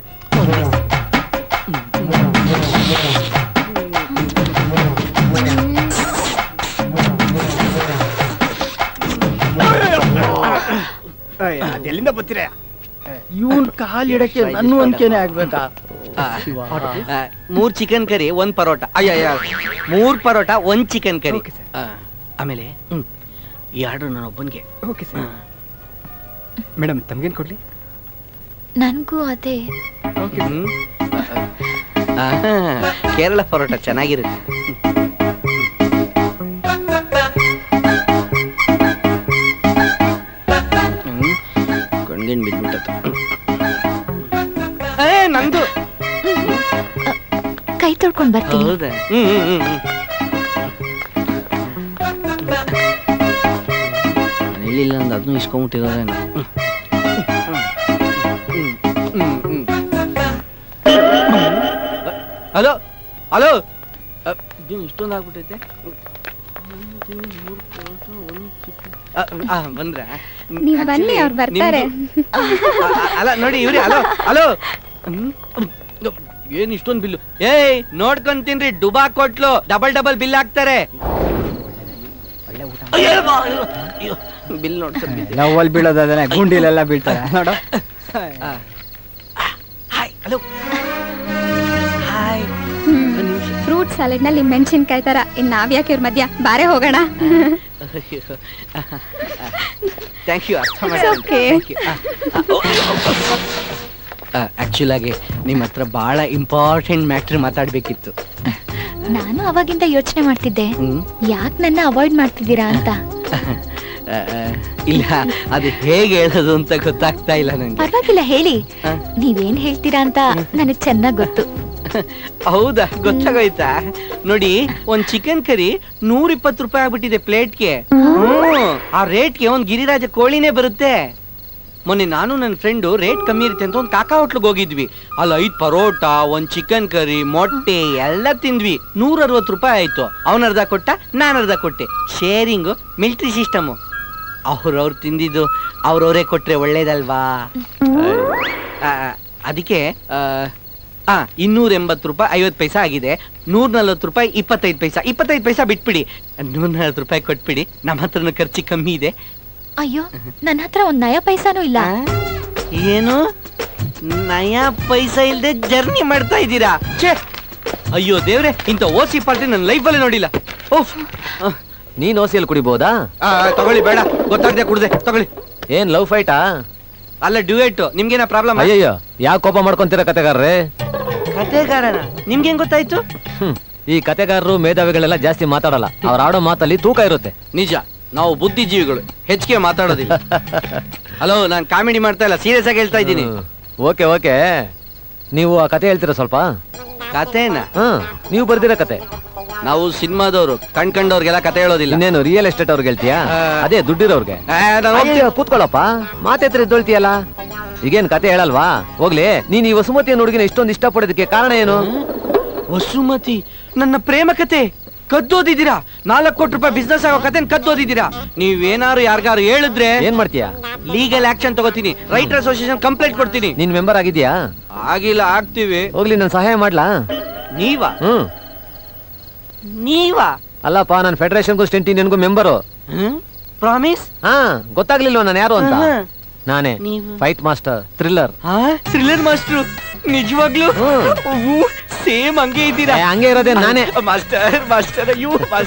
ಅದೆಲ್ಲಿಂದ ಬರ್ತೀರ? ಇವನ್ ಕಾಲ್ ಇಡಕ್ಕೆ ನನ್ನ ಒಂದ್ಕೇನೆ ಆಗ್ಬೇಕಾ? 3 ಚಿಕನ್ ಕರಿ 1 ಪರೋಟ. ಅಯ್ಯ 3 ಪರೋಟ 1 ಚಿಕನ್ ಕರಿ. ಆಮೇಲೆ ಈ ಆರ್ಡರ್ ನಾನು ಒಬ್ಬನಿಗೆ. Okay sir. ಮೇಡಮ್ ತಮ್ಗೇನ್ ಕೊಡ್ಲಿ? ನನಗೂ ಅದೇ. ಕೇರಳ ಪರೋಟ ಚೆನ್ನಾಗಿರುತ್ತೆ. ಕಣ್ಗೇನ್ ಬಿದ್ಬಿಟ್ಟತ್ತು. ನಂದು ಕೈ ತೊಳ್ಕೊಂಡ್ ಬರ್ತೀನಿ. ಹೌದಾ? ಹೇಳಿಲ್ಲ ಅಂದ್ ಅದನ್ನು ಇಸ್ಕೊಂಬಿಟ್ಟಿರೋದೇನು. ಹಲೋ ಹಲೋ ಇಷ್ಟೊಂದು ಆಗ್ಬಿಟ್ಟೈತೆ. ಬಂದ್ರ ನೀವ್ ಬನ್ನಿ, ಅವ್ರು ಬರ್ತಾರೆ. ಅಲ್ಲ ನೋಡಿ ಇವ್ರಿ. ಹಲೋ ಹಲೋ ಏನ್ ಇಷ್ಟೊಂದು ಬಿಲ್ಲು? ಏಯ್ ನೋಡ್ಕೊಂತೀನ್ರಿ, ಡುಬಾ ಕೊಟ್ಲು ಡಬಲ್ ಬಿಲ್ ಹಾಕ್ತಾರೆ. ಬಿಲ್ ನೋಡ್ಕೊಂಡು ಲವ್ ಬೀಳೋದಾದ್ರೆ ಗುಂಡಿಲೆಲ್ಲ ಬೀಳ್ತಾರೆ ನೋಡು. ಫ್ರೂಟ್ ಸಾಲೆಡ್ ನಲ್ಲಿ ಮೆಣಸಿನ್ಕಾಯಿ ತರ. ಇನ್ ನಾವ್ ಯಾಕೆ ಇವ್ರ ಮಧ್ಯ ಬಾರೆ ಹೋಗೋಣ. Thank you. ಆಕ್ಚುಲ್ ಆಗಿ ನಿಮ್ಮ ಹತ್ರ ಬಹಳ ಇಂಪಾರ್ಟೆಂಟ್ ಮ್ಯಾಟ್ರ್ ಮಾತಾಡ್ಬೇಕಿತ್ತು. ನಾನು ಅವಾಗಿಂದ ಯೋಚನೆ ಮಾಡ್ತಿದ್ದೆ, ಯಾಕೆ ನನ್ನ ಅವಾಯ್ಡ್ ಮಾಡ್ತಿದ್ದೀರಾ ಅಂತ. ಇಲ್ಲ, ಅದು ಹೇಗೆ ಹೇಳೋದು ಅಂತ ಗೊತ್ತಾಗ್ತಾ ಇಲ್ಲ ನಂಗೆ. ಪರವಾಗಿಲ್ಲ ಹೇಳಿ, ನೀವೇನ್ ಹೇಳ್ತೀರಾ ಅಂತ ನನಗ್ ಚೆನ್ನಾಗ್ ಗೊತ್ತು. ಹೌದಾ, ಗೊತ್ತಾಗೋಯ್ತಾ? ನೋಡಿ, ಒಂದ್ ಚಿಕನ್ ಕರಿ 120 ರೂಪಾಯಿ ಆಗ್ಬಿಟ್ಟಿದೆ ಪ್ಲೇಟ್ಗೆ. ಆ ರೇಟ್ಗೆ ಒಂದ್ ಗಿರಿರಾಜ ಕೋಳಿನೇ ಬರುತ್ತೆ. ಮೊನ್ನೆ ನಾನು ನನ್ನ ಫ್ರೆಂಡು ರೇಟ್ ಕಮ್ಮಿ ಇರುತ್ತೆ ಅಂತ ಒಂದು ಕಾಕಾ ಹೋಟ್ಲಿಗೆ ಹೋಗಿದ್ವಿ. ಅಲ್ಲಿ 5 ಪರೋಟ, ಒಂದ್ ಚಿಕನ್ ಕರಿ, ಮೊಟ್ಟೆ ಎಲ್ಲ ತಿಂದ್ವಿ. 160 ರೂಪಾಯಿ ಆಯ್ತು. ಅವನ ಅರ್ಧ ಕೊಟ್ಟ, ನಾನು ಅರ್ಧ ಕೊಟ್ಟೆ. Sharing, military system. ಅವ್ರವ್ರು ತಿಂದಿದ್ದು ಅವ್ರವರೇ ಕೊಟ್ರೆ ಒಳ್ಳೇದಲ್ವಾ? ಅದಕ್ಕೆ 280 ರೂಪಾಯಿ 50 ಪೈಸಾ ಆಗಿದೆ. 140 ರೂಪಾಯಿ 25 ಪೈಸಾ ಬಿಟ್ಬಿಡಿ. 140 ರೂಪಾಯಿ ಕೊಟ್ಬಿಡಿ. ನಮ್ಮ ಹತ್ರನೂ ಖರ್ಚು ಕಮ್ಮಿ ಇದೆ. ಅಯ್ಯೋ, ನನ್ನ ಹತ್ರ ಒಂದ್ ನಯ ಪೈಸಾನೂ ಇಲ್ಲ. ಏನು ನಯಾ ಪೈಸಾ ಇಲ್ದೆ ಜರ್ನಿ ಮಾಡ್ತಾ ಇದ್ದೀರಾ? ಅಯ್ಯೋ ದೇವ್ರೆ, ಇಂಥ ಓಸಿ ಪಾರ್ಟಿ ನನ್ನ ಲೈಫಲ್ಲಿ ನೋಡಿಲ್ಲ. ಓಫ್, ನೀನ್ ಓಸಿಯಲ್ಲಿ ಕುಡಿಬಹುದಾ? ತಗೊಳ್ಳಿ. ಬೇಡ, ಗೊತ್ತಾಗದೆ ಕುಡ್ದೆ. ತಗೊಳ್ಳಿ. ಏನ್ ಲವ್ ಫೈಟಾ? ಅಲ್ಲ, ಡ್ಯೂಯೇಟ್. ನಿಮ್ಗೇನ ಪ್ರಾಬ್ಲಮ್? ಅಯ್ಯಯ್ಯೋ, ಯಾವ ಕೋಪ ಮಾಡ್ಕೊಂತೀರ ಕತೆಗಾರರೇ? ಕತೆಗಾರನ? ನಿಮ್ಗೇನ್ ಗೊತ್ತಾಯ್ತು? ಈ ಕತೆಗಾರರು ಮೇಧಾವಿಗಳೆಲ್ಲ ಜಾಸ್ತಿ ಮಾತಾಡಲ್ಲ. ಅವ್ರು ಆಡೋ ಮಾತಲ್ಲಿ ತೂಕ ಇರುತ್ತೆ. ನಿಜ, ನಾವು ಬುದ್ಧಿಜೀವಿಗಳು, ಹೆಚ್ಚಿಗೆ ಮಾತಾಡೋದಿಲ್ಲ. ಹಲೋ, ನಾನು ಕಾಮಿಡಿ ಮಾಡ್ತಾ ಇಲ್ಲ, ಸೀರಿಯಸ್ ಆಗಿ ಹೇಳ್ತಾ ಇದ್ದೀನಿ. ಓಕೆ ಓಕೆ, ನೀವು ಆ ಕತೆ ಹೇಳ್ತೀರಾ ಸ್ವಲ್ಪ? ಕತೆನಾ? ನೀವು ಬರ್ದಿರೋ ಕತೆ. ನಾವು ಸಿನಿಮಾದವರು, ಕಂಡ್ಕಂಡವ್ರಿಗೆಲ್ಲ ಕತೆ ಹೇಳೋದಿಲ್ಲ. ಇನ್ನೇನು ರಿಯಲ್ ಎಸ್ಟೇಟ್ ಅವ್ರಿಗೆ ಹೇಳ್ತೀಯಾ? ಅದೇ ದುಡ್ಡಿರೋರ್ಗೆ. ಕೂತ್ಕೊಳ್ಳಪ್ಪ, ಮಾತೆತ್ರ ಇದ್ದೊಳ್ತೀಯಲ್ಲ. ಈಗೇನ್ ಕತೆ ಹೇಳಲ್ವಾ? ಹೋಗ್ಲಿ, ನೀನ್ ಈ ವಸುಮತಿ ಹುಡುಗಿನ ಇಷ್ಟೊಂದು ಇಷ್ಟಪಡೋದಕ್ಕೆ ಕಾರಣ ಏನು? ವಸುಮತಿ ನನ್ನ ಪ್ರೇಮ ಕತೆ ಕದ್ದೋದಿದ್ದೀರಾ. 4 ಕೋಟಿ ರೂಪಾಯಿ ಬಿಸ್ನೆಸ್ ಆಗೋ ಕತೆ ಕದ್ದೋದಿದ್ದೀರಾ. ನೀವೇನಾರು ಯಾರಿಗಾರು ಹೇಳಿದ್ರೆ ಏನ್ ಮಾಡ್ತೀಯಾ? ಲೀಗಲ್ ಆಕ್ಷನ್ ತಗೋತೀನಿ. ರೈಟರ್ ಅಸೋಸಿಯೇಷನ್ ಕಂಪ್ಲೇಂಟ್ ಕೊಡ್ತೀನಿ. ನಿನ್ ಮೆಂಬರ್ ಆಗಿದ್ಯಾ? ಆಗಿಲ್ಲ, ಆಗ್ತೀವಿ. ಹೋಗ್ಲಿ, ನಾನು ಸಹಾಯ ಮಾಡ್ಲಾ? ನೀವಾ? ನೀವಾ? ಅಲ್ಲಪ್ಪ, ನಾನು ಫೆಡರೇಷನ್ಗೂ ಸ್ಟೆಂಟಿ ನಿನ್ಗೂ ಮೆಂಬರು. ಪ್ರಾಮಿಸ್? ಗೊತ್ತಾಗ್ಲಿಲ್ವ ನಾನು ಯಾರು ಅಂತ? ನಾನೇ fight master, thriller. Thriller master? ನಿಜವಾಗ್ಲೂ ಸೇಮ್ ಹಂಗೆ ಇದ್ದೀರಾ? ಹಂಗೆ ಇರೋದೇ ನಾನೇ. ಮಾಸ್ಟರ್ ಅಯ್ಯೋ,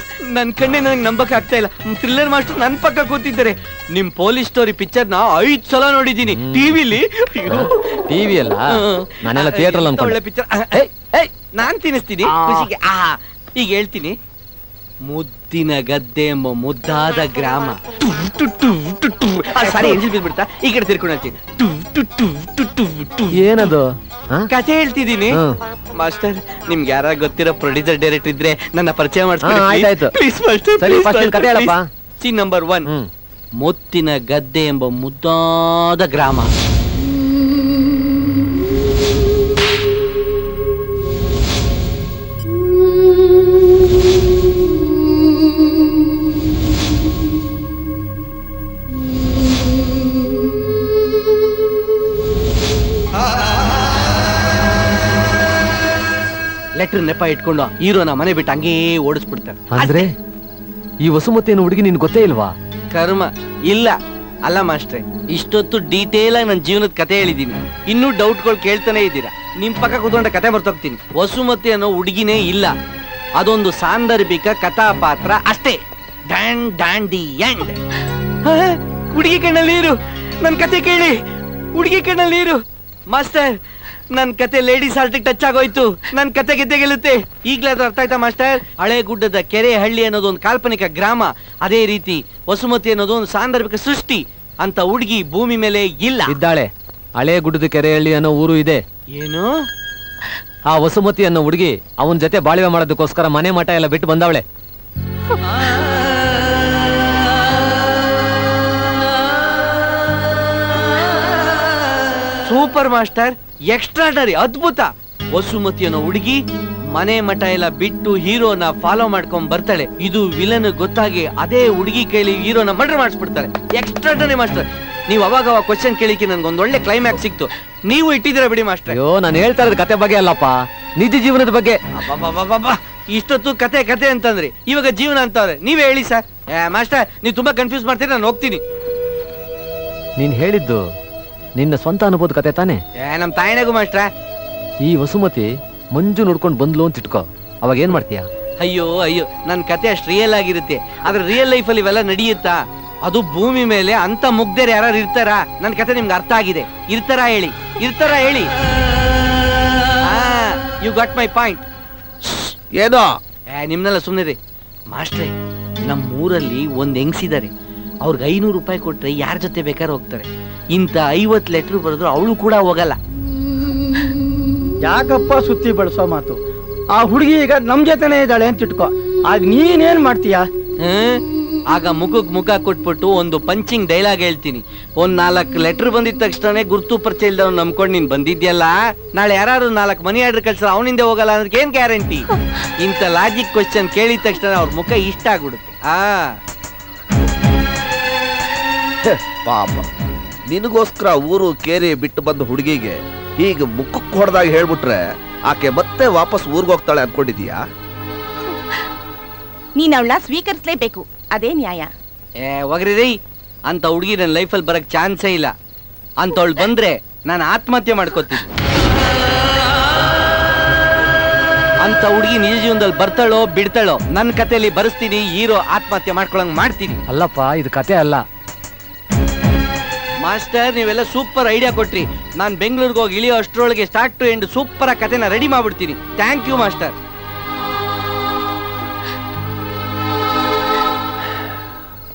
ನನ್ ಕಣ್ಣೆ ನನಗೆ ನಂಬಕ್ ಆಗ್ತಾ ಇಲ್ಲ. ಥ್ರಿಲ್ಲರ್ ಮಾಸ್ಟರ್ ನನ್ ಪಕ್ಕ ಕೂತಿದ್ದಾರೆ. ನಿಮ್ ಪೊಲೀಸ್ ಸ್ಟೋರಿ ಪಿಕ್ಚರ್ ನ 5 ಸಲ ನೋಡಿದೀನಿ ಟಿವಿಲಿ. ಟಿವಿ ಅಲ್ಲ, ನಾನೆಲ್ಲ ಥಿಯೇಟರ್ ಅಲ್ಲಿ. ಒಳ್ಳೆ ಪಿಕ್ಚರ್. ನಾನ್ ತಿನ್ನಿಸ್ತೀನಿ ಖುಷಿಗೆ. ಈಗ ಹೇಳ್ತೀನಿ. ಮುದ್ದಿನ ಗದ್ದೆ ಎಂಬ ಮುದ್ದಾದ ಗ್ರಾಮ. ಸಾರಿ, ಎಂಜಿಲ್ ಬಿಡ್ತಾ ಈ ಕಡೆ ತಿರ್ಕೊಂಡು ಹೇಳ್ತೀನಿ. ಏನದು? ಕತೆ ಹೇಳ್ತಿದ್ದೀನಿ. ಮಾಸ್ಟರ್, ನಿಮ್ಗೆ ಯಾರ ಗೊತ್ತಿರೋ ಪ್ರೊಡ್ಯೂಸರ್ ಡೈರೆಕ್ಟರ್ ಇದ್ರೆ ನನ್ನ ಪರಿಚಯ ಮಾಡ್ತೀನಿ. ಸೀನ್ ನಂಬರ್ 1, ಮುತ್ತಿನ ಗದ್ದೆ ಎಂಬ ಮುದ್ದಾದ ಗ್ರಾಮ. ಲೆಟರ್ ನೆಪ ಇಟ್ಕೊಂಡು ಹೀರೋನ ಮನೆ ಬಿಟ್ಟು ಹಂಗೇ ಓಡಿಸ್ಬಿಡ್ತಾರೆ. ಅಂದ್ರೆ ಈ ವಸುಮತಿಯನ್ನು ಹುಡುಗಿ ನಿನ್ ಗೊತ್ತೇ ಇಲ್ವಾ? ಕರ್ಮ ಇಲ್ಲ. ಅಲ್ಲ ಮಾಸ್ಟ್ರೆ, ಇಷ್ಟೊತ್ತು ಡೀಟೇಲ್ ಆಗಿ ನನ್ನ ಜೀವನದ ಕತೆ ಹೇಳಿದೀನಿ. ಇನ್ನೂ ಡೌಟ್ಗಳು ಕೇಳ್ತಾನೆ ಇದ್ದೀರಾ. ನಿಮ್ ಪಕ್ಕ ಕೂತ್ಕೊಂಡ ಕತೆ ಬರ್ತೋಗ್ತೀನಿ. ವಸುಮತಿ ಅನ್ನೋ ಹುಡುಗಿನೇ ಇಲ್ಲ, ಅದೊಂದು ಸಾಂದರ್ಭಿಕ ಕಥಾ ಪಾತ್ರ ಅಷ್ಟೇ. ಹುಡುಗಿ ಕಣ್ಣಲ್ಲಿ ನೀರು. ನನ್ ಕತೆ ಕೇಳಿ, ಹುಡುಗಿ ಕಣ್ಣಲ್ಲಿ ನೀರು. ಮಾಸ್ಟರ್, ನನ್ ಕತೆ ಲೇಡೀಸ್ ಹಾರ್ಟಿಗೆ ಟಚ್ ಆಗೋಯ್ತು. ನನ್ ಕತೆ ಗೆದ್ದೆ ಗೆಲ್ಲುತ್ತೆ. ಈಗ್ಲೇ ಅದು ಅರ್ಥ ಆಯ್ತಾ ಮಾಸ್ಟರ್? ಹಳೆ ಗುಡ್ಡದ ಕೆರೆ ಹಳ್ಳಿ ಅನ್ನೋದು ಒಂದು ಕಾಲ್ಪನಿಕ ಗ್ರಾಮ. ಅದೇ ರೀತಿ ವಸುಮತಿ ಅನ್ನೋದು ಒಂದು ಸಾಂದರ್ಭಿಕ ಸೃಷ್ಟಿ. ಅಂತ ಹುಡುಗಿ ಭೂಮಿ ಮೇಲೆ ಇಲ್ಲ. ಇದ್ದಾಳೆ. ಹಳೆ ಗುಡ್ಡದ ಕೆರೆ ಹಳ್ಳಿ ಅನ್ನೋ ಊರು ಇದೆ. ಏನು? ಆ ವಸುಮತಿ ಅನ್ನೋ ಹುಡುಗಿ ಅವನ ಜೊತೆ ಬಾಳ್ವೆ ಮಾಡೋದಕ್ಕೋಸ್ಕರ ಮನೆ ಮಠ ಎಲ್ಲ ಬಿಟ್ಟು ಬಂದವಳೆ. ಸೂಪರ್ ಮಾಸ್ಟರ್, ಎಕ್ಸ್ಟ್ರಾಡರಿ, ಅದ್ಭುತ. ವಸುಮತಿ ಅನ್ನೋ ಹುಡುಗಿ ಮನೆ ಮಠ ಎಲ್ಲ ಬಿಟ್ಟು ಹೀರೋನ ಫಾಲೋ ಮಾಡ್ಕೊಂಡ್ ಬರ್ತಾಳೆ. ಇದು ವಿಲನ್ ಗೊತ್ತಾಗಿ ಅದೇ ಹುಡುಗಿ ಕೈಲಿ ಹೀರೋನ ಮರ್ಡರ್ ಮಾಡಿಸ್ಬಿಡ್ತಾರೆ. Extraordinary master. ನೀವು ಅವಾಗ ಕ್ವಶನ್ ಕೇಳಿಕ್ಕೆ ನನ್ಗೊಂದು ಒಳ್ಳೆ ಕ್ಲೈಮ್ಯಾಕ್ಸ್ ಸಿಕ್ತು. ನೀವು ಇಟ್ಟಿದ್ದೀರಾ ಬಿಡಿ ಮಾಸ್ಟರ್. ಅಯ್ಯೋ ನಾನು ಹೇಳ್ತಾ ಇರೋದು ಕತೆ ಬಗ್ಗೆ ಅಲ್ಲಪ್ಪ, ನಿಜ ಜೀವನದ ಬಗ್ಗೆ. ಇಷ್ಟೊತ್ತು ಕತೆ ಕತೆ ಅಂತಂದ್ರಿ, ಇವಾಗ ಜೀವನ ಅಂತವ್ರೆ. ನೀವೇ ಹೇಳಿ ಸರ್. ಮಾಸ್ಟರ್ ನೀವು ತುಂಬಾ ಕನ್ಫ್ಯೂಸ್ ಮಾಡ್ತೀರಿ, ನಾನು ಹೋಗ್ತೀನಿ. ನೀನ್ ಹೇಳಿದ್ದು ನಿನ್ನ ಸ್ವಂತ ಅನುಭವದ ಕತೆ ತಾನೆ? ನಮ್ ತಾಯಿನಾಗು ಮಾಸ್ಟ್ರ. ಈ ವಸುಮತಿ ಮಂಜು ನೋಡ್ಕೊಂಡು ಬಂದ್ಲು ಅಂತ ಇಟ್ಕೋ, ಅವಾಗ ಏನ್ ಮಾಡ್ತೀಯ? ಅಯ್ಯೋ ಅಯ್ಯೋ, ನನ್ ಕತೆ ಅಷ್ಟು ರಿಯಲ್ ಆಗಿರುತ್ತೆ. ಆದ್ರೆ ರಿಯಲ್ ಲೈಫ್ ಅಲ್ಲಿ ಇವೆಲ್ಲ ನಡೆಯುತ್ತಾ? ಅದು ಭೂಮಿ ಮೇಲೆ ಅಂತ ಮುಗ್ದೇರ್ ಯಾರು ಇರ್ತಾರಾ? ನನ್ ಕತೆ ನಿಮ್ಗೆ ಅರ್ಥ ಆಗಿದೆ. ಇರ್ತಾರಾ ಹೇಳಿ, ಇರ್ತಾರಾ ಹೇಳಿ. You got my point. ಏನೋ ನಿಮ್ನೆಲ್ಲ ಸುಮ್ಮನೆ ಮಾಸ್ಟ್ರೇ. ನಮ್ಮೂರಲ್ಲಿ ಒಂದ್ ಹೆಂಗ್ಸಿದ್ದಾರೆ, ಅವ್ರಿಗೆ 500 ರೂಪಾಯಿ ಕೊಟ್ರೆ ಯಾರ ಜೊತೆ ಬೇಕಾದ್ರೆ ಹೋಗ್ತಾರೆ. ಇಂತ 50 ಲೆಟರ್ ಬರೆದ್ರು ಅವಳು ಕೂಡ ಹೋಗಲ್ಲ. ಯಾಕಪ್ಪ ಸುತ್ತಿ ಬಳಸೋ ಮಾತು? ಆ ಹುಡುಗಿ ಈಗ ನಮ್ ಜೊತೆನೆ ಇದ್ದಾಳೆ ಅಂತ ಇಟ್ಕೋ, ಆಗ ನೀನೇನ್ ಮಾಡ್ತೀಯ? ಆಗ ಮುಖಕ್ ಮುಖ ಕೊಟ್ಬಿಟ್ಟು ಒಂದು ಪಂಚಿಂಗ್ ಡೈಲಾಗ್ ಹೇಳ್ತೀನಿ. ಒಂದ್ 4 ಲೆಟರ್ ಬಂದಿದ ತಕ್ಷಣ ಗುರ್ತು ಪರಿಚಯ ಇಲ್ದವ್ ನಂಬ್ಕೊಂಡು ನೀನ್ ಬಂದಿದ್ಯಲ್ಲ, ನಾಳೆ ಯಾರು 4 ಮನಿ ಆರ್ಡರ್ ಕಳ್ಸ ಅವನಿಂದ ಹೋಗಲ್ಲ ಅಂದ್ರೆ ಏನ್ ಗ್ಯಾರಂಟಿ? ಇಂತ ಲಾಜಿಕ್ ಕ್ವಶನ್ ಕೇಳಿದ ತಕ್ಷಣ ಅವ್ರ ಮುಖ ಇಷ್ಟ ಆಗ್ಬಿಡುತ್ತೆ. ಪಾಪ, ನಿನಗೋಸ್ಕರ ಊರು ಕೇರಿ ಬಿಟ್ಟು ಬಂದ ಹುಡುಗಿಗೆ ಈಗ ಮುಖಕ್ಕೆ ಹೊಡೆದಾಗ ಹೇಳ್ಬಿಟ್ರೆ ಆಕೆ ಮತ್ತೆ ವಾಪಸ್ ಊರ್ಗ್ ಹೋಗ್ತಾಳೆ ಅನ್ಕೊಂಡಿದೀಯಾ? ನೀನ್ ಅವಳ ಸ್ವೀಕರಿಸಲೇಬೇಕು, ಅದೇ ನ್ಯಾಯ. ಹೋಗ್ರಿ ಅಂತ ಹುಡುಗಿ ನನ್ನ ಲೈಫಲ್ಲಿ ಬರಕ್ ಚಾನ್ಸೇ ಇಲ್ಲ. ಅಂತವಳು ಬಂದ್ರೆ ನಾನು ಆತ್ಮಹತ್ಯೆ ಮಾಡ್ಕೋತೀನಿ. ಅಂತ ಹುಡುಗಿ ನಿಜ ಜೀವನದಲ್ಲಿ ಬರ್ತಾಳೋ ಬಿಡ್ತಾಳೋ ನನ್ನ ಕಥೆಯಲ್ಲಿ ಬರೆಸ್ತೀನಿ. ಹೀರೋ ಆತ್ಮಹತ್ಯೆ ಮಾಡ್ಕೊಳಂಗ್ ಮಾಡ್ತೀನಿ. ಅಲ್ಲಪ್ಪ, ಇದು ಕತೆ ಅಲ್ಲ ಮಾಸ್ಟರ್. ನೀವೆಲ್ಲ ಸೂಪರ್ ಐಡಿಯಾ ಕೊಟ್ರಿ. ನಾನು ಬೆಂಗಳೂರಿಗೆ ಹೋಗಿ ಇಳಿಯೋ ಅಷ್ಟರೊಳಗೆ ಸ್ಟಾರ್ಟ್ ಟು ಎಂಡ್ ಸೂಪರ್ ಆಗಿ ಕತೆನ ರೆಡಿ ಮಾಡ್ಬಿಡ್ತೀನಿ. Thank you master.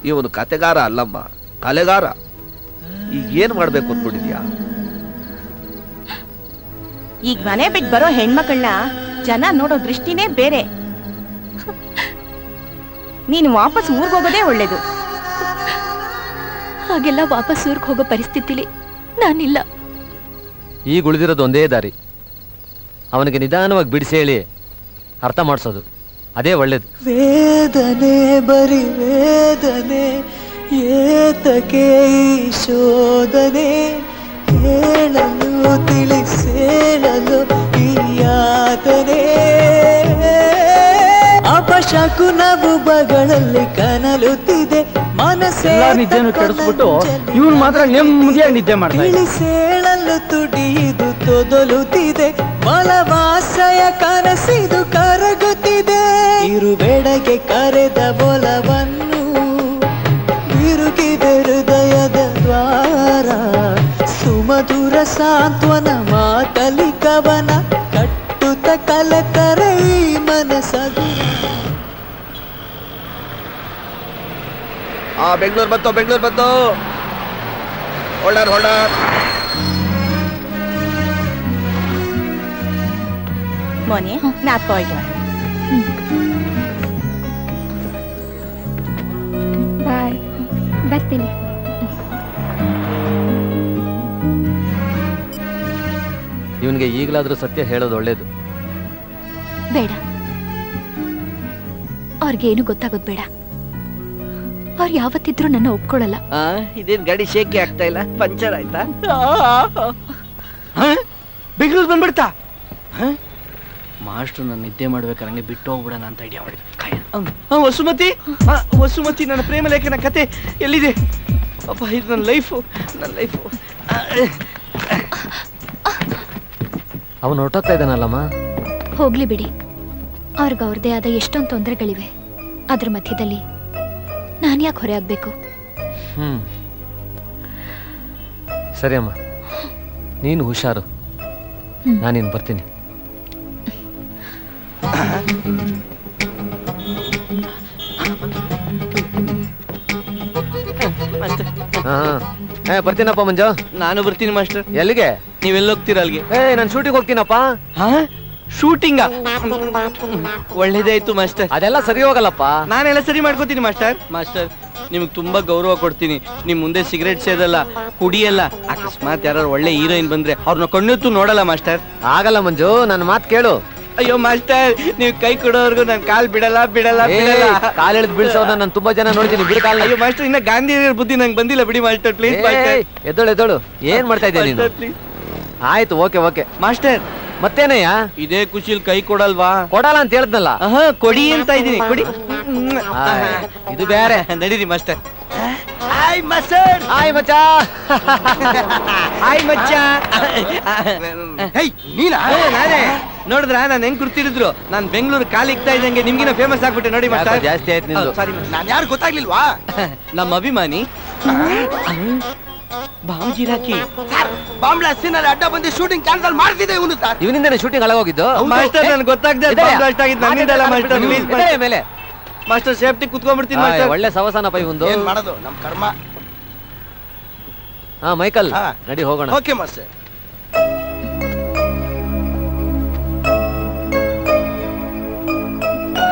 ಇವನು ಕತೆಗಾರ ಅಲ್ಲಮ್ಮ, ಕಲೆಗಾರ. ಈಗ ಏನ್ ಮಾಡ್ಬೇಕು ಅನ್ಕೊಂಡಿದ್ಯಾ? ಈಗ ಮನೆ ಬಿಟ್ಟು ಬರೋ ಹೆಣ್ಮಕ್ಳನ್ನ ಜನ ನೋಡೋ ದೃಷ್ಟಿನೇ ಬೇರೆ. ನೀನು ವಾಪಸ್ ಊರ್ಗ್ ಹೋಗೋದೇ ಒಳ್ಳೇದು. ಹಾಗೆಲ್ಲ ವಾಪಸ್ ಊರ್ಗ್ ಹೋಗೋ ಪರಿಸ್ಥಿತಿಲಿ ನಾನಿಲ್ಲ. ಈಗ ಉಳಿದಿರೋದು ಒಂದೇ ದಾರಿ, ಅವನಿಗೆ ನಿಧಾನವಾಗಿ ಬಿಡಿಸಿ ಹೇಳಿ ಅರ್ಥ ಮಾಡಿಸೋದು. ಅದೇ ಒಳ್ಳೇದು. ವೇದನೆ ಬರಿ ವೇದನೆ, ಏತಕ್ಕೆ ಈ ಶೋಧನೆ, ಹೇಳಲು ತಿಳಿಸೇಳಲು ಈ ಯಾತನೆ. ಅಪಶಕುನವು ಬಗಳಲ್ಲಿ ಕನಲುತ್ತಿದೆ, ಎಲ್ಲ ನಿದ್ದೆನು ಕೆಡಿಸ್ಬಿಟ್ಟು ಇವನು ಮಾತ್ರ ನೆಮ್ಮದಿಯಾಗಿ ನಿದ್ದೆ ಮಾಡ್ತಾರೆ. ತಿಳಿಸೇಳಲು ತುಡಿಯುದು ತೊದಲುತ್ತಿದೆ, ಬಲವಾಸಯ ಕನಸಿದು ಕರಗುತ್ತಿದೆ. ಇರುವೆಡೆಗೆ ಕರೆದ ಬೊಲವನ್ನು ಬಿರುಕಿದೆ ಹೃದಯದ ದ್ವಾರ. ಸುಮಧುರ ಸಾಂತ್ವನ ಮಾತಲಿ ಕವನ ಕಟ್ಟುತ್ತ ಕಲೆತರೆ ಈ ಮನಸದು. ಬೆಂಗಳೂರು ಬಂತು, ಬೆಂಗಳೂರು ಬಂತು. Holder holder. മോനെ ഞാൻ പോയിട്ട് വരാം. ಬಾಯ್, ಬರ್ತೀನಿ. ಇವನಿಗೆ ಈಗಲಾದ್ರೂ ಸತ್ಯ ಹೇಳೋದು ಒಳ್ಳೇದು. ಬೇಡ, ಅವ್ರಿಗೇನು ಗೊತ್ತಾಗೋದು ಬೇಡ. ಅವ್ರು ಯಾವತ್ತಿದ್ರು ನನ್ನ ಒಪ್ಕೊಳ್ಳಲ್ಲ. ಇದೇನ್ ಗಾಡಿ ಶೇಕೆ ಆಗ್ತಾ ಇಲ್ಲ? ಪಂಚರ್ ಆಯ್ತಾ? ಬೆಂಗಳೂರು ಬಂದ್ಬಿಡ್ತಾ? ಮಾಸ್ಟರ್ ನನ್ನ ನಿದ್ದೆ ಮಾಡ್ಬೇಕಾದ್ರೆ ಬಿಟ್ಟು ಹೋಗ್ಬಿಡೋಣ ಅಂತ ಐಡಿಯಾ ಮಾಡಿ. ವಸುಮತಿ, ವಸುಮತಿ, ನನ್ನ ಪ್ರೇಮ ಲೇಖನ ಕತೆ ಎಲ್ಲಿದೆ? ಅಪ್ಪ, ಇದು ನನ್ನ ಲೈಫು, ನನ್ನ ಲೈಫು. ಅವನು ಹೊರಟೋಗ್ತಾ ಇದ್ದಾನಲ್ಲಮ್ಮ. ಹೋಗ್ಲಿ ಬಿಡಿ, ಅವ್ರಿಗೆ ಅವ್ರದೇ ಆದ ಎಷ್ಟೊಂದು ತೊಂದರೆಗಳಿವೆ. ಅದ್ರ ಮಧ್ಯದಲ್ಲಿ ನಾನು ಯಾಕೆ ಹೊರೆ ಆಗ್ಬೇಕು? ಸರಿ ಅಮ್ಮ, ನೀನು ಹುಷಾರು. ನಾನಿನ್ ಬರ್ತೀನಿ. ಬರ್ತೀನಪ್ಪ ಮಂಜು. ನಾನು ಬರ್ತೀನಿ ಮಾಸ್ಟರ್. ಎಲ್ಲಿಗೆ? ನೀವೆಲ್ಲ ಹೋಗ್ತೀರ ಅಲ್ಲಿಗೆ? ನಾನು ಶೂಟಿಂಗ್ ಹೋಗ್ತೀನಪ್ಪ. ಶೂಟಿಂಗ? ಒಳ್ಳೇದಾಯ್ತು ಮಾಸ್ಟರ್. ಅದೆಲ್ಲ ಸರಿ ಹೋಗಲ್ಲಪ್ಪ. ನಾನೆಲ್ಲ ಸರಿ ಮಾಡ್ಕೋತೀನಿ ಮಾಸ್ಟರ್. ಮಾಸ್ಟರ್, ನಿಮ್ಗೆ ತುಂಬಾ ಗೌರವ ಕೊಡ್ತೀನಿ. ನಿಮ್ ಮುಂದೆ ಸಿಗರೇಟ್ ಸೇದಲ್ಲ, ಕುಡಿಯಲ್ಲ. ಅಕಸ್ಮಾತ್ ಯಾರು ಒಳ್ಳೆ ಹೀರೋಯಿನ್ ಬಂದ್ರೆ ಅವ್ರನ್ನ ಕಣ್ಣೆತ್ತು ನೋಡಲ್ಲ ಮಾಸ್ಟರ್. ಆಗಲ್ಲ ಮಂಜು, ನನ್ನ ಮಾತು ಕೇಳು. ಅಯ್ಯೋ ಮಾಸ್ಟರ್ ನೀವು ಕೈ ಕೊಡೋವರೆಗೂ ನಾನು ಕಾಲ್ ಬಿಡಲ್ಲ ಬಿಡಲ್ಲ ಬಿಡಲ್ಲ. ಕಾಲ್ ಎಳೆದು ಬೀಳ್ಸೋನ ನಾನು ತುಂಬಾ ಜನ ನೋಡ್ತೀನಿ. ಬಿಡು ಕಾಲ್. ಅಯ್ಯೋ ಮಾಸ್ಟರ್ ಇನ್ನ ಗಾಂಧಿ ಬುದ್ಧಿ ನಂಗೆ ಬಂದಿಲ್ಲ ಬಿಡಿ ಮಾಸ್ಟರ್ ಪ್ಲೀಸ್ ಮಾಸ್ಟರ್. ಎದ್ದೋಳು ಏನ್ ಮಾಡ್ತಾ ಇದ್ದೆ ನೀನು? ಆಯ್ತು ಓಕೆ ಮಾಸ್ಟರ್ ಮತ್ತೇನಯ್ಯ? ಇದೇ ಖುಷಿಲ್ ಕೈ ಕೊಡಲ್ವಾ? ಕೊಡಲ್ಲ ಅಂತ ಹೇಳಿದ್ನಲ್ಲ. ಕೊಡಿ ಅಂತ ಇದೀನಿ ಕೊಡಿ. ಇದು ಬೇರೆ. ನಡೀರಿ ಮಾಸ್ಟರ್. Hi master. ಹಾಯ್ ಮಚ್ಚ. ಹಾಯ್ ಮಚ್ಚ. ನೀನಾ? ನಾನೇ. ನೋಡಿದ್ರ ನಾನು ಹೆಂಗ್ ಕುರ್ತಿಡಿದ್ರು. ನಾನು ಬೆಂಗಳೂರು ಕಾಲಿಕ್ತಾ ಇದ್ದಂಗೆ ನಿಮ್ಗಿನ ಫೇಮಸ್ ಆಗ್ಬಿಟ್ಟೆ ನೋಡಿ ಮಾಸ್ಟರ್. ಜಾಸ್ತಿ ಆಯ್ತು ನಿಂದು. ಸಾರಿ ನಾನು ಯಾರು ಗೊತ್ತಾಗ್ಲಿಲ್ವಾ? ನಮ್ಮ ಅಭಿಮಾನಿ ಬಾಂಬ್ ಜಿರಾಕಿ ಬಾಂಬ್ ಬ್ಲಾಸ್ಟ್ ಅಲ್ಲಿ ಅಡ್ಡ ಬಂದು ಶೂಟಿಂಗ್ ಕ್ಯಾನ್ಸಲ್ ಮಾಡ್ತಿದ್ದೆ ಇವನು ಸರ್. ಇವನಿಂದನೇ ಶೂಟಿಂಗ್ ಹಾಳಾಗೋಗಿದ್ದು. ಮಾಸ್ಟರ್ ನನಗೆ ಗೊತ್ತಾಗದೆ ಬಾಂಬ್ ಬ್ಲಾಸ್ಟ್ ಆಗಿದ್ದು ನನ್ನಿಂದಲ್ಲ ಮಾಸ್ಟರ್. ಪ್ಲೀಸ್ ಮೇಲೆ ಮಾಸ್ಟರ್ ಸೇಫ್ಟಿ ಕುತ್ಕೊಂಡ್ಬಿಡ್ತೀನಿ ಮಾಸ್ಟರ್. ಒಳ್ಳೆ ಸವಸಾನಪ್ಪ ಇವಂದು. ಏನ್ ಮಾಡೋದು ನಮ್ಮ ಕರ್ಮ. ಹಾ ಮೈಕಲ್ ನಡಿ ಹೋಗೋಣ. Okay master.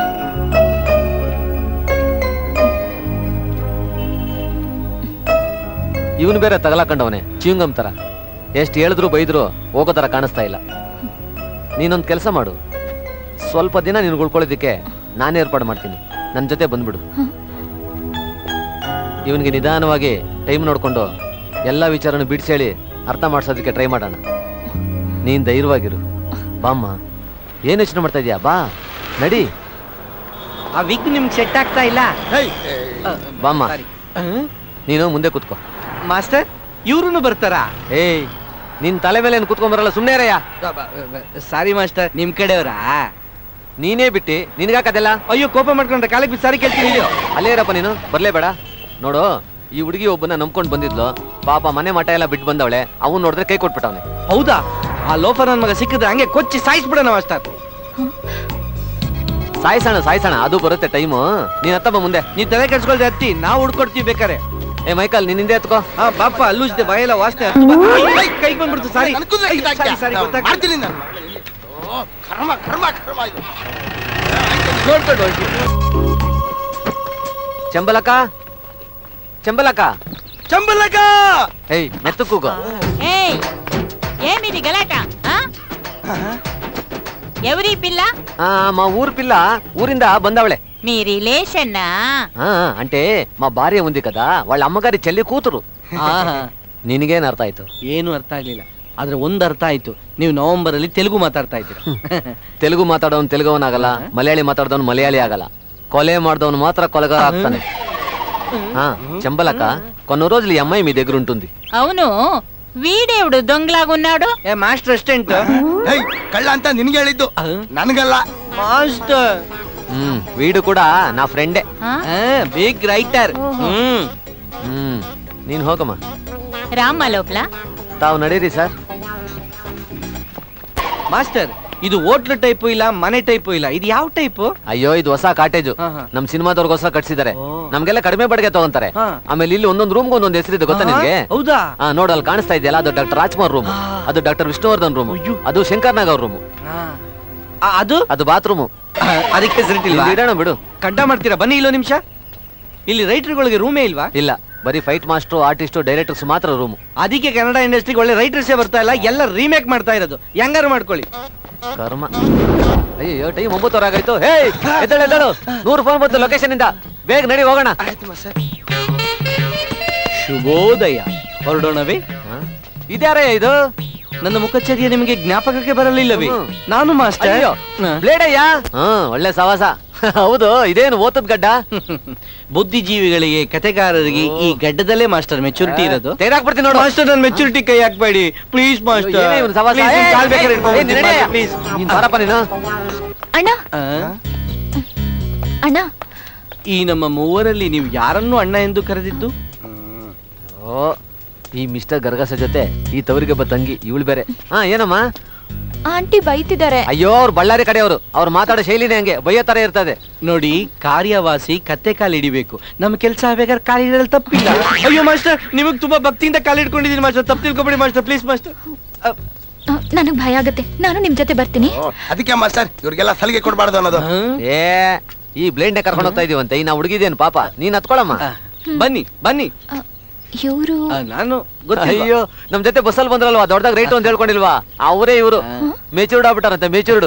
ಇವನು ಬೇರೆ ತಗಲಾಕೊಂಡವನೆ ಚ್ಯೂಂಗಮ್ ತರ. ಎಷ್ಟು ಹೇಳಿದ್ರು ಬೈದ್ರು ಹೋಗೋ ತರ ಕಾಣಿಸ್ತಾ ಇಲ್ಲ. ನೀನೊಂದು ಕೆಲಸ ಮಾಡು, ಸ್ವಲ್ಪ ದಿನ ನೀನು ಉಳ್ಕೊಳ್ಳೋದಿಕ್ಕೆ ನಾನೇ ಏರ್ಪಾಡು ಮಾಡ್ತೀನಿ. ನನ್ನ ಜೊತೆ ಬಂದ್ಬಿಡು. ಇವನಿಗೆ ನಿಧಾನವಾಗಿ ಟೈಮ್ ನೋಡ್ಕೊಂಡು ಎಲ್ಲ ವಿಚಾರನೂ ಬಿಡಿಸೇಳಿ ಅರ್ಥ ಮಾಡ್ಸೋದಕ್ಕೆ ಟ್ರೈ ಮಾಡೋಣ. ನೀನ್ ಧೈರ್ಯವಾಗಿರು. ಬಾಮ್ಮ, ಏನು ಯೋಚನೆ ಮಾಡ್ತಾ ಇದೀಯಾ? ಬಾ ನಡಿ. ಆ ವಿಕ್ ನಿಮ್ಗೆ ಸೆಟ್ ಆಗ್ತಾ ಇಲ್ಲ. ಬಾಮ್ಮ ನೀನು ಮುಂದೆ ಕೂತ್ಕೋ. ಮಾಸ್ಟರ್ ಇವ್ರು ಬರ್ತಾರಾ? ಏಯ್ ನಿನ್ ತಲೆ ಮೇಲೆ ಏನು ಕೂತ್ಕೊಂಡ್ ಬರಲ್ಲ, ಸುಮ್ಮನೆ ರಯ್ಯ. ಸಾರಿ ಮಾಸ್ಟರ್, ನಿಮ್ ಕಡೆಯವರಾ? ನೀನೇ ಬಿಟ್ಟಿ ನಿನ್ಗಾಕದೆಲ್ಲ. ಅಯ್ಯೋ ಕೋಪ ಮಾಡ್ಕೊಂಡ್ರೆ ಕಾಲಿಗೆ ಬಿಟ್ಟು ಸಾರಿ ಕೇಳ್ತೀನಿ. ಅಲ್ಲೇ ಇರಪ್ಪ ನೀನು, ಬರ್ಲೇಬೇಡ. ನೋಡು, ಈ ಹುಡುಗಿ ಒಬ್ಬನ ನಂಬ್ಕೊಂಡ್ ಬಂದಿದ್ಲು ಪಾಪ. ಮನೆ ಮಠ ಎಲ್ಲ ಬಿಟ್ಟು ಬಂದವಳೆ. ಅವ್ನು ನೋಡಿದ್ರೆ ಕೈ ಕೊಟ್ಬಿಟ್ಟವನೆ. ಹೌದಾ? ಆ ಲೋಫರ್ ನನ್ ಮಗ ಸಿಕ್ಕಿದ್ರೆ ಹಂಗೆ ಕೊಚ್ಚಿ ಸಾಯಿಸ್ಬಿಡೋಣ ಮಾಸ್ಟರ್. ಸಾಯಿಸೋಣ ಅದು ಬರುತ್ತೆ ಟೈಮು. ನೀನ್ ಹತ್ತಮ್ಮ ಮುಂದೆ. ನೀನ್ ತಲೆ ಕೆಡ್ಸ್ಕೊಳ್ದೆ ಹತ್ತಿ, ನಾವು ಹುಡ್ಕೊಡ್ತೀವಿ ಬೇಕಾರೆ. ಏ ಮೈಕಲ್ ನೀನ್ ಹಿಂದೆ ಎತ್ಕೋ. ಹಾ ಬಾಪ ಅಲ್ಲೂಜ್ದೆ ಬಾಯೆಲ್ಲ ವಾಸನೆ. ಕೈ ಬಂದ್ಬಿಡ್ತು. ಸಾರಿ ಗೊತ್ತಾಗ್ತೀನಿ. ಚಂಬಲಕ ಏಯ್ ಮೆತ್ತು ಕೂಗೋ. ఏమిది గలాట ఎవరి పిల్ల? మా ఊరు పిల్ల ఊరింద బందవళే. మీ రిలేషన్? అంటే మా భార్య ఉంది కదా, వాళ్ళ అమ్మగారి చెల్లి కూతురు. ನಿನಗೇನು ಅರ್ಥ ಆಯ್ತು? ಏನು ಅರ್ಥ ಆಗ್ಲಿಲ್ಲ, ಆದ್ರೆ ಒಂದ್ ಅರ್ಥ ಆಯ್ತು. ನೀವು ನವೆಂಬರ್ ಅಲ್ಲಿ ತೆಲುಗು ಮಾತಾಡ್ತಾ ಇದ್ದೀರಾ. ತೆಲುಗು ಮಾತಾಡೋನು ತೆಲುಗವನಾಗಲ್ಲ, ಮಲಯಾಳಿ ಮಾತಾಡೋನು ಮಲಯಾಳಿ ಆಗಲ್ಲ. కొలే మాడదవను మాత్ర కొలగా ఆపుతాను. చెంబలక కొన్ని రోజులు ఈ అమ్మాయి మీ దగ్గర ఉంటుంది. అవును, వీడేవుడు దొంగలాగున్నాడు? ఏ మాస్టర్ అసిస్టెంట్. కళ్ళ అంతా నిన్ಗೆ ಹೇಳಿದ್ದು, ನನಗಲ್ಲ మాస్టర్. వీడు కూడా నా ఫ్రెండే, బిగ్ రైటర్. ನೀನು ಹೋಗಮ್ಮ. ರಾಮ ಲೋಪಲ ತಾವು ನಡೀರಿ ಸರ್. ಮಾಸ್ಟರ್, ಇದು ಹೋಟ್ಲು ಟೈಪು ಇಲ್ಲ, ಮನೆ ಟೈಪು ಇಲ್ಲ, ಇದು ಯಾವ ಟೈಪು? ಅಯ್ಯೋ, ಇದು ಹೊಸ ಕಾಟೇಜು. ನಮ್ ಸಿನಿಮಾದವ್ರಿಗೋಸ್ಕರ ಕಟ್ಸಿದ್ದಾರೆ. ನಮ್ಗೆಲ್ಲ ಕಡಿಮೆ ಬಡ್ಗೆ ತಗೊಂತಾರೆ. ಆಮೇಲೆ ಇಲ್ಲಿ ಒಂದೊಂದು ರೂಮ್ ಒಂದೊಂದು ಹೆಸರಿದೆ, ಗೊತ್ತಾ ನಿಮ್ಗೆ? ಹೌದಾ? ನೋಡು, ಅಲ್ಲಿ ಕಾಣಿಸ್ತಾ ಇದೆಯಲ್ಲ, ಅದು ಡಾಕ್ಟರ್ ರಾಜ್ಕುಮಾರ್ ರೂಮ್, ಅದು ಡಾಕ್ಟರ್ ವಿಷ್ಣುವರ್ಧನ್ ರೂಮ್, ಅದು ಶಂಕರ್ ನಾಗ್ ಅವ್ರ ರೂಮ್, ಅದು ಬಾತ್ರೂಮು. ಅದಕ್ಕೆ ಇಡೋಣ ಬಿಡು. ಕಡ್ಡ ಮಾಡ್ತೀರಾ? ಬನ್ನಿ ಇಲ್ಲೋ ನಿಮಿಷ. ಇಲ್ಲಿ ರೈಟರ್ಗಳಿಗೆ ರೂಮೇ ಇಲ್ವಾ? ಇಲ್ಲ, ಬರೀ ಫೈಟ್ ಮಾಸ್ಟರ್, ಆರ್ಟಿಸ್ಟ್, ಡೈರೆಕ್ಟರ್ಸ್ ಮಾತ್ರ ರೂಮ್. ಅದಕ್ಕೆ ಕನ್ನಡ ಇಂಡಸ್ಟ್ರಿಗೆ ಒಳ್ಳೆ ರೈಟರ್ಸೇ ಬರ್ತಾ ಇಲ್ಲ, ಎಲ್ಲ ರೀಮೇಕ್ ಮಾಡ್ತಾ ಇರೋದು. ಹೆಂಗಾರು ಮಾಡ್ಕೊಳ್ಳಿ. ಕರ್ಮ. ಅಯ್ಯೋ, ಟೈಮ್ 9 ಆಗೈತು. ಹೇ ಎದ್ದಳು, 100 ಫೋನ್ ಬಂತು ಲೊಕೇಶನ್ ಇಂದ. ಬೇಗ ನಡಿ, ಹೋಗೋಣ. ಶುಭೋದಯ. ಹೊರಡೋಣವೇ? ಇದ್ಯಾರಯ್ಯ ಇದು? ನನ್ನ ಮುಖಚರ್ಯ ನಿಮಗೆ ಜ್ಞಾಪಕಕ್ಕೆ ಬರಲಿಲ್ಲವೇ? ನಾನು ಮಾಸ್ಟರ್ ಬ್ಲೇಡಯ್ಯ. ಒಳ್ಳೆ ಸವಾಸ. ಹೌದು, ಇದೇನು ಓತದ ಗಡ್ಡ? ಬುದ್ಧಿಜೀವಿಗಳಿಗೆ, ಕತೆಗಾರರಿಗೆ ಈ ಗಡ್ಡದಲ್ಲೇ ಮಾಸ್ಟರ್ ಮೆಚುರಿಟಿ ಇರೋದು. ತೆಗೆದಾಕ್ಬಿಡ್ತೀನಿ ನೋಡು. ಮಾಸ್ಟರ್, ನನ್ನ ಮೆಚುರಿಟಿ ಕೈ ಹಾಕ್ಬೇಡಿ ಪ್ಲೀಸ್ ಮಾಸ್ಟರ್. ಪ್ಲೀಸ್ ಬಾರಪ್ಪ ನೀನು. ಅಣ್ಣ ಅಣ್ಣ, ಈ ನಮ್ಮ ಮೂವರಲ್ಲಿ ನೀವು ಯಾರನ್ನು ಅಣ್ಣ ಎಂದು ಕರೆದಿದ್ದು? ಓ, ಈ ಮಿಸ್ಟರ್ ಗರ್ಗಸ ಜೊತೆ ಈ ತವರಿಗೆ ತಂಗಿ ಇವಳು ಬೇರೆ. ಏನಮ್ಮ? ಆಂಟಿ ಬೈತಿದ್ದಾರೆ. ಅಯ್ಯೋ, ಅವ್ರು ಬಳ್ಳಾರಿ ಕಡೆಯವರು, ಅವ್ರು ಮಾತಾಡೋ ಶೈಲಿನೇ ಹಂಗೆ, ಬೈಯೋ ತರ ಇರ್ತದೆ. ನೋಡಿ, ಕಾರ್ಯವಾಸಿ ಕತ್ತೆ ಕಾಲು ಹಿಡಿಬೇಕು. ನಮ್ಮ ಕೆಲಸ ಬೇಕಾದ್ರೆ ಕಾಲು ಹಿಡಿಯಲು ತಪ್ಪಿಲ್ಲ. ಅಯ್ಯೋ ಮಾಸ್ಟರ್, ನಿಮಗೆ ತುಂಬಾ ಭಕ್ತಿಯಿಂದ ಕಾಲು ಹಿಡ್ಕೊಂಡಿದ್ದೀನಿ ಮಾಸ್ಟರ್, ತಪ್ಪು ತಿಳ್ಕೊಬೇಡಿ ಮಾಸ್ಟರ್, ಪ್ಲೀಸ್ ಮಾಸ್ಟರ್. ನನಗ್ ಭಯ ಆಗುತ್ತೆ, ನಾನು ನಿಮ್ ಜೊತೆ ಬರ್ತೀನಿ. ಅದಕ್ಕೆ ಮಾಸ್ಟರ್ ಇವ್ರಿಗೆಲ್ಲ ಸಲಿಗೆ ಕೊಡಬಾರ್ದು ಅನ್ನೋದು. ಈ ಬ್ಲೇಂಡ್ ಕರ್ಕೊಂಡು ಹೋಗ್ತಾ ಇದೀವಂತೆ, ಈ ನಾ ಹುಡುಗಿದೇನು ಪಾಪ, ನೀನ್ ಹತ್ಕೊಳಮ್ಮ. ಬನ್ನಿ ಬನ್ನಿ. ಇವರು ನಾನು ಅಯ್ಯೋ, ನಮ್ ಜೊತೆ ಬಸ್ಸಲ್ಲಿ ಬಂದ್ರಲ್ವಾ, ದೊಡ್ಡದಾಗ ರೈಟ್ ಅಂತ ಹೇಳ್ಕೊಂಡಿಲ್ವಾ, ಅವರೇ ಇವರು. ಮೆಚೂರ್ಡ್ ಆಗ್ಬಿಟ್ಟಾರಂತೆ, ಮೆಚೂರ್ಡ್.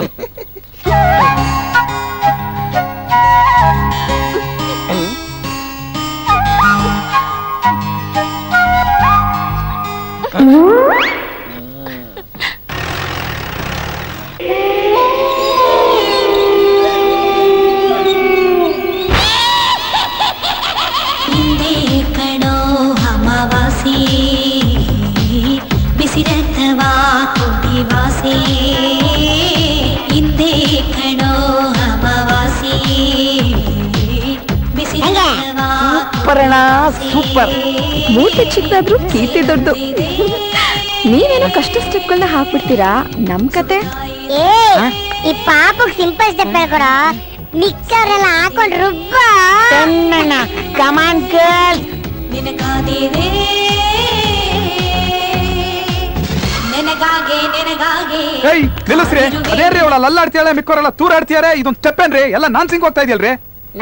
ಸೂಪರ್. ಮೂರ್ತಿ ಚಿಕ್ಕದಾದ್ರೂ ಕೀರ್ತಿ ದೊಡ್ಡದು. ನೀವೇನೋ ಕಷ್ಟ ಸ್ಟೆಪ್ಗಳನ್ನ ಹಾಕ್ಬಿಡ್ತೀರಾ. ನಮ್ ಕತೆ ಈ ಪಾಪಕ್ ಸಿಂಪಲ್ ಸ್ಟೆಪ್ ಹೇಳ್ಕೊಡ, ಮಿಕ್ಸರೆಲ್ಲ ಹಾಕೊಂಡ್ ರುಬ್ಬ. ಕಮಾನ್ ಗರ್ಲ್. ಏಯ್ ನಿಲ್ಲಿಸ್ರಿ. ಅದೇನ್ರಿ ಅವಳ ಲಲ್ಲಾಡ್ತಿಯಾಳೆ, ಮಿಕ್ಕೋರೆಲ್ಲ ತೂರಾಡ್ತಿಯಾರೆ. ಇದೊಂದು ಸ್ಟೆಪ್ ಏನ್ರಿ? ಎಲ್ಲ ನಾನ್ ಸಿಂಗ್ ಹೋಗ್ತಾ ಇದೆಯಲ್ರಿ.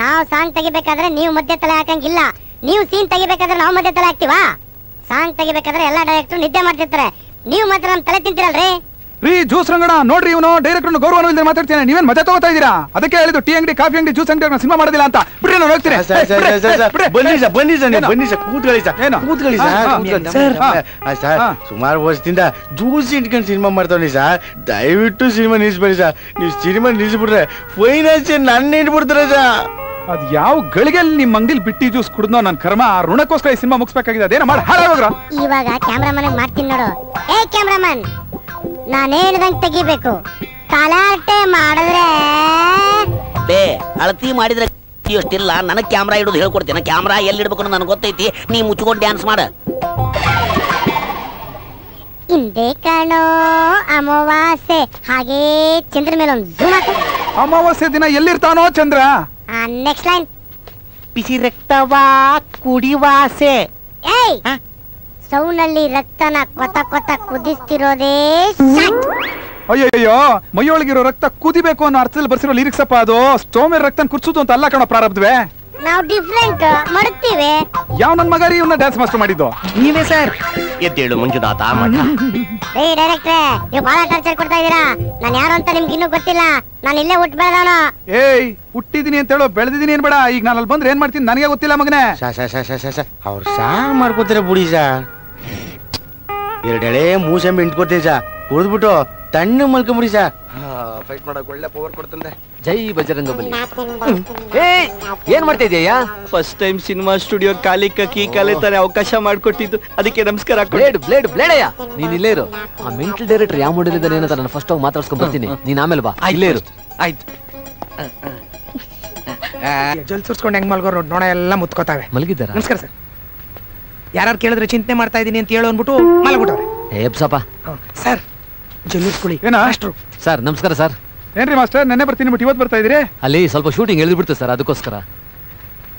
ನಾವು ಸಾಂಗ್ ತೆಗಿಬೇಕಾದ್ರೆ ನೀವು ಮಧ್ಯೆ ತಲೆ ಹಾಕಂಗಿಲ್ಲ. ನೀವು ಸೀನ್ ತೆಗಿಬೇಕಾದ್ರೆ ನಾವು ಮಧ್ಯೆ ತಲೆ ಹಾಕ್ತಿವಾ? ಸಾಂಗ್ ತೆಗಿಬೇಕಾದ್ರೆ ಎಲ್ಲಾ ಡೈರೆಕ್ಟರ್ ನಿದ್ದೆ ಮಾಡ್ತಿರ್ತಾರೆ, ನೀವು ಮಾತ್ರ ನಮ್ ತಲೆ ತಿಂತಿರಲ್ರಿ. ರೀ ಜ್ಯೂಸ್ ರಂಗಣ ನೋಡ್ರಿ, ಇವನು ಡೈರೆಕ್ಟರ್ ಗೌರವ ಇಲ್ಲದೆ ಮಾತಾಡ್ತೇನೆ. ನೀವೇನ್ ಮಜಾ ತಗೋತಾ ಇದೀರಾ? ಅದಕ್ಕೆ ಹೇಳಿದ್ದು ಟೀ ಅಂಗಡಿ, ಕಾಫಿ ಅಂಗಡಿ, ಜ್ಯೂಸ್ ಅಂಗಡಿ ಸಿನಿಮಾ ಮಾಡೋದಿಲ್ಲ ಅಂತ. ಬಿಡ್ರಿ, ನಾನು ಹೋಗ್ತೀನಿ. ಸುಮಾರು ವರ್ಷದಿಂದ ಜ್ಯೂಸ್ ಇಟ್ಕೊಂಡು ಸಿನಿಮಾ ಮಾಡ್ತಾವ್ನಿ ಸರ್. ದಯವಿಟ್ಟು ಸಿನಿಮಾ ನಿಲ್ಸ್ಬೇಡಿ ಸರ್. ನೀವು ಸಿನಿಮಾ ನಿಲ್ಸ್ಬಿಟ್ರೆ ಫೈನಾನ್ಸಿಯಲ್ ನನ್ನ ಇಟ್ಬಿಡ್ತಾರೆ ಸರ್. ಅದ್ ಯಾವ ಗಳಿಗೆಲ್ಲಿ ನಿಮ್ ಅಂಗಡಿಲಿ ಬಿಟ್ಟಿ ಜ್ಯೂಸ್ ಕುಡ್ದೋ ನನ್ ಕರ್ಮ. ಆ ಋಣಕ್ಕೋಸ್ಕರ ಈ ಸಿನಿಮಾ ಮುಗಿಸ್ಬೇಕಾಗಿದೆ. ಅದೇನೋ ಮಾಡಿ ಹಾಳಾಗೋಗ್ರ. ಇವಾಗ ಕ್ಯಾಮ್ರಾಮನ್ ಮಾಡ್ತೀನಿ ನೋಡು. ಏ ಕ್ಯಾಮ್ರಾಮನ್, ನಾನೇ ಹೇಳ್ದಂಗ್ ತೆಗಿಬೇಕು. ತಲಾಟೆ ಮಾಡಿದ್ರೆ ಬೇ ಅಳತಿ ಮಾಡಿದ್ರೆ ಅಷ್ಟಿಲ್ಲ. ನನಗ್ ಕ್ಯಾಮ್ರಾ ಇಡೋದು ಹೇಳ್ಕೊಡ್ತೀನಿ. ಕ್ಯಾಮ್ರಾ ಎಲ್ಲಿ ಇಡ್ಬೇಕು ಅನ್ನೋದು ನನಗೆ ಗೊತ್ತೈತಿ. ನೀ ಮುಚ್ಕೊಂಡು ಡ್ಯಾನ್ಸ್ ಮಾಡ. ಹಿಂದೆ ಕಾಣೋ ಅಮಾವಾಸ್ಯೆ, ಹಾಗೆ ಚಂದ್ರ ಮೇಲೆ ಒಂದು ಝೂಮ್ ಹಾಕು. ಅಮಾವಾಸ್ಯೆ ದಿನ ಎಲ್ಲಿರ್ತಾನೋ ಚಂದ್ರ? Next line. ಬಿಸಿ ರಕ್ತವಾ ಕುಡಿವಾಸೆ. ಏಯ್ ಸೌನಲ್ಲಿ ರಕ್ತನ ಕೊತ ಕೊತ ಕುದಿಸ್ತಿರೋದೇ ಶಾಟ್. ಅಯ್ಯಯ್ಯೋ, ಮೈಯೊಳಗಿರೋ ರಕ್ತ ಕುದಿಬೇಕು ಅನ್ನೋ ಅರ್ಥದಲ್ಲಿ ಬರ್ಸಿರೋ ಲಿರಿಕ್ಸ್ ಅಪ್ಪ ಅದು. ಸ್ಟೋವ್ ಮೇಲೆ ರಕ್ತ ಕುರ್ಸುದು ಅಂತ ಅಲ್ಲ ಕಣೋ ಪ್ರಾರಬ್ಧವೇ. ನಾವು ಡಿಫ್ರೆಂಟ್ ಮಾಡ್ತೀವಿ. ಯಾವ ನನ್ ಮಗ ರೀ ಇವನ್ನ ಡ್ಯಾನ್ಸ್ ಮಾಸ್ಟರ್ ಮಾಡಿದ್ದು? ನೀವೇ ಸರ್. ಎದ್ದೇಳು ಮಂಜುನಾಥ ಮಠ. ಏ ಡೈರೆಕ್ಟ್ರೆ, ನೀವು ಬಹಳ ಟಾರ್ಚರ್ ಕೊಡ್ತಾ ಇದೀರಾ. ನಾನು ಯಾರು ಅಂತ ನಿಮ್ಗೆ ಇನ್ನೂ ಗೊತ್ತಿಲ್ಲ. ನಾನು ಇಲ್ಲೇ ಹುಟ್ಟು ಬೆಳೆದವನು. ಏಯ್ ಹುಟ್ಟಿದೀನಿ ಅಂತ ಹೇಳೋ, ಬೆಳೆದಿದ್ದೀನಿ ಏನ್ ಬೇಡ. ಈಗ ನಾನು ಅಲ್ಲಿ ಬಂದ್ರೆ ಏನ್ ಮಾಡ್ತೀನಿ ನನಗೆ ಗೊತ್ತಿಲ್ಲ ಮಗನೇ. ಅವ್ರು ಸಾಂಗ್ ಮಾಡ್ಕೋತಾರೆ ಬುಡಿ ಸರ್. ಎರಡೆಳೆ ಮೂಸಂಬಿ ಇಂಟ್ಕೊತೀನಿ ಸರ್. ಕುಡಿದ್ಬಿಟ್ಟು ತಣ್ಣ ಮಲ್ಕೊಂಬಿಡಿ ಸರ್. ಫೈಟ್ ಮಾಡಕ್ ಒಳ್ಳೆ ಪವರ್ ಕೊಡ್ತಂದೆ. ಜೈ ಬಜರಂಗ ಬಲಿ. ಏನ್ ಮಾಡ್ತಾ ಇದೀಯಾ? ಫಸ್ಟ್ ಟೈಮ್ ಸಿನಿಮಾ ಸ್ಟುಡಿಯೋ ಕಾಲಿ ಕಕ್ಕಿ ಕಲಿತಾರೆ ಅವಕಾಶ ಮಾಡ್ಕೊಟ್ಟಿದ್ದು, ಅದಕ್ಕೆ ನಮಸ್ಕಾರ. ಬ್ಲೇಡಯ್ಯ, ನೀನ್ ಇಲ್ಲೇ ಇರು. ಆ ಮೆಂಟಲ್ ಡೈರೆಕ್ಟರ್ ಯಾವ ಮಾಡಲ್ ಇದ್ದಾನೆ ಏನಂತ ನಾನು ಫಸ್ಟ್ ಹೋಗಿ ಮಾತಾಡ್ಸ್ಕೊಂಡ್ ಬರ್ತೀನಿ. ನೀನ್ ಆಮೇಲೆ ಬಾ. ಇಲ್ಲೇ ಇರು. ಆಯ್ತು. ಜಲ್ ಸುರ್ಸ್ಕೊಂಡು ಹೆಂಗ್ ಮಲ್ಗೋರು ನೋಡ ಎಲ್ಲ ಮುತ್ಕೋತಾವೆ. ಮಲಗಿದ್ದಾರ? ನಮಸ್ಕಾರ ಸರ್. ಯಾರು ಕೇಳಿದ್ರೆ ಚಿಂತೆ ಮಾಡ್ತಾ ಇದೀನಿ ಅಂತ ಹೇಳೋ ಅಂದ್ಬಿಟ್ಟು ಮಲಗ್ಬಿಟ್ಟವ್ರೆ. ಏಪ್ಸಪ್ಪ ಸರ್ ಜಲ್ಲಿಸ್ಕೊಳ್ಳಿ. ಏನಾ ಸರ್? ನಮಸ್ಕಾರ ಸರ್. ಏನ್ರಿ ಮಾಸ್ಟರ್, ನೆನ್ನೆ ಬರ್ತೀನಿ ಬಿಟ್ಟು ಇವತ್ತು ಬರ್ತಾ ಇದೀರಿ? ಅಲ್ಲಿ ಸ್ವಲ್ಪ ಶೂಟಿಂಗ್ ಎಳೆದ್ಬಿಡ್ತು ಸರ್, ಅದಕ್ಕೋಸ್ಕರ.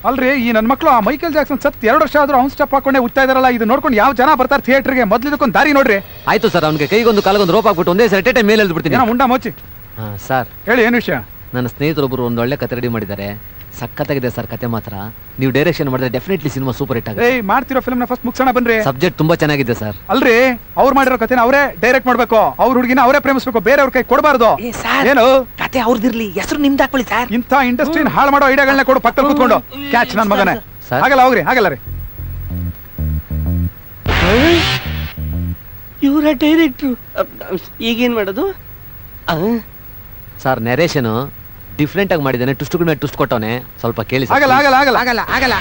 ಅಲ್ರಿ, ಈ ನನ್ನ ಮಕ್ಕಳು ಆ ಮೈಕಲ್ ಜಾಕ್ಸನ್ ಸತ್ 2 ವರ್ಷ ಆದ್ರೂ ಅವ್ನ್ ಸ್ಟೆಪ್ ಹಾಕೊಂಡೆ ಉತ್ತಾ ಇದಾರಲ್ಲ. ಇದು ನೋಡ್ಕೊಂಡು ಯಾವ ಜನ ಬರ್ತಾರೆ ಥಿಯೇಟರ್ಗೆ? ಮೊದ್ಲಿದಕ್ಕೊಂದು ದಾರಿ ನೋಡ್ರಿ. ಆಯ್ತು ಸರ್, ಅವ್ನಿಗೆ ಕೈಗೊಂದು ಕಾಲಗೊಂದು ರೋಪ್ ಹಾಕ್ಬಿಟ್ಟು ಒಂದೇ ಸರಿ ಟೇಟೆ ಮೇಲೆ ಎಳೆದ್ಬಿಡ್ತೀನಿ. ಏನೋ ಮುಂಡ ಮೋಚಿ. ಸರ್ ಹೇಳಿ, ಏನು ವಿಷಯ? ನನ್ನ ಸ್ನೇಹಿತರೊಬ್ಬರು ಒಂದು ಒಳ್ಳೆ ಕತೆ ರೆಡಿ ಮಾಡಿದ್ದಾರೆ. ಸಖತ್ತಾಗಿದೆ ಸರ್ ಕತೆ ಮಾತ್ರ. ನೀವು ಡೈರೆಕ್ಷನ್ ಮಾಡಿದ್ರೆ ಡೆಫಿನೆಟ್ಲಿ ಸಿನಿಮಾ ಸೂಪರ್ ಹಿಟ್ ಆಗುತ್ತೆ. ಏಯ್ ಮಾಡ್ತಿರೋ ಫಿಲ್ಮ್ ನ ಫಸ್ಟ್ ಮುಗಿಸೋಣ ಬನ್ರಿ. ಸಬ್ಜೆಕ್ಟ್ ತುಂಬಾ ಚೆನ್ನಾಗಿದೆ ಸರ್. ಅಲ್ರಿ, ಅವ್ರು ಮಾಡಿರೋ ಕತೆನ ಅವರೇ ಡೈರೆಕ್ಟ್ ಮಾಡ್ಬೇಕು. ಅವ್ರ ಹುಡುಗಿನ ಅವರೇ ಪ್ರೇಮಿಸ್ಬೇಕು, ಬೇರೆಯವ್ರ ಕೈ ಕೊಡಬಾರ್ದು. ಏನು ಕತೆ ಅವ್ರದಿರ್ಲಿ, ಹೆಸರು ನಿಮ್ದು ಹಾಕೊಳ್ಳಿ ಸರ್. ಇಂಥ ಇಂಡಸ್ಟ್ರಿನ ಹಾಳು ಮಾಡೋ ಐಡಿಯಾಗಳನ್ನ ಕೊಡು ಪಕ್ಕದಲ್ಲಿ ಕೂತ್ಕೊಂಡು. ಕ್ಯಾಚ್ ನನ್ ಮಗನೇ. ಆಗಲ್ಲ ಹೋಗ್ರಿ, ಆಗಲ್ಲ ರೀ. ಇವರ ಡೈರೆಕ್ಟ್ರು ಈಗೇನ್ ಮಾಡೋದು? ಸರ್ ನೆರೇಷನ್ ಡಿಫ್ರೆಂಟ್ ಆಗಿ ಮಾಡಿದ್ದಾನೆ. ಟುಸ್ಟ್ಗಳ ಮೇಲೆ ಟುಸ್ಟ್ ಕೊಟ್ಟವನೆ. ಸ್ವಲ್ಪ ಕೇಳಿ. ಆಗಲ್ಲ ಆಗಲ್ಲ ಆಗಲ್ಲ ಆಗಲ್ಲ ಆಗಲ್ಲ.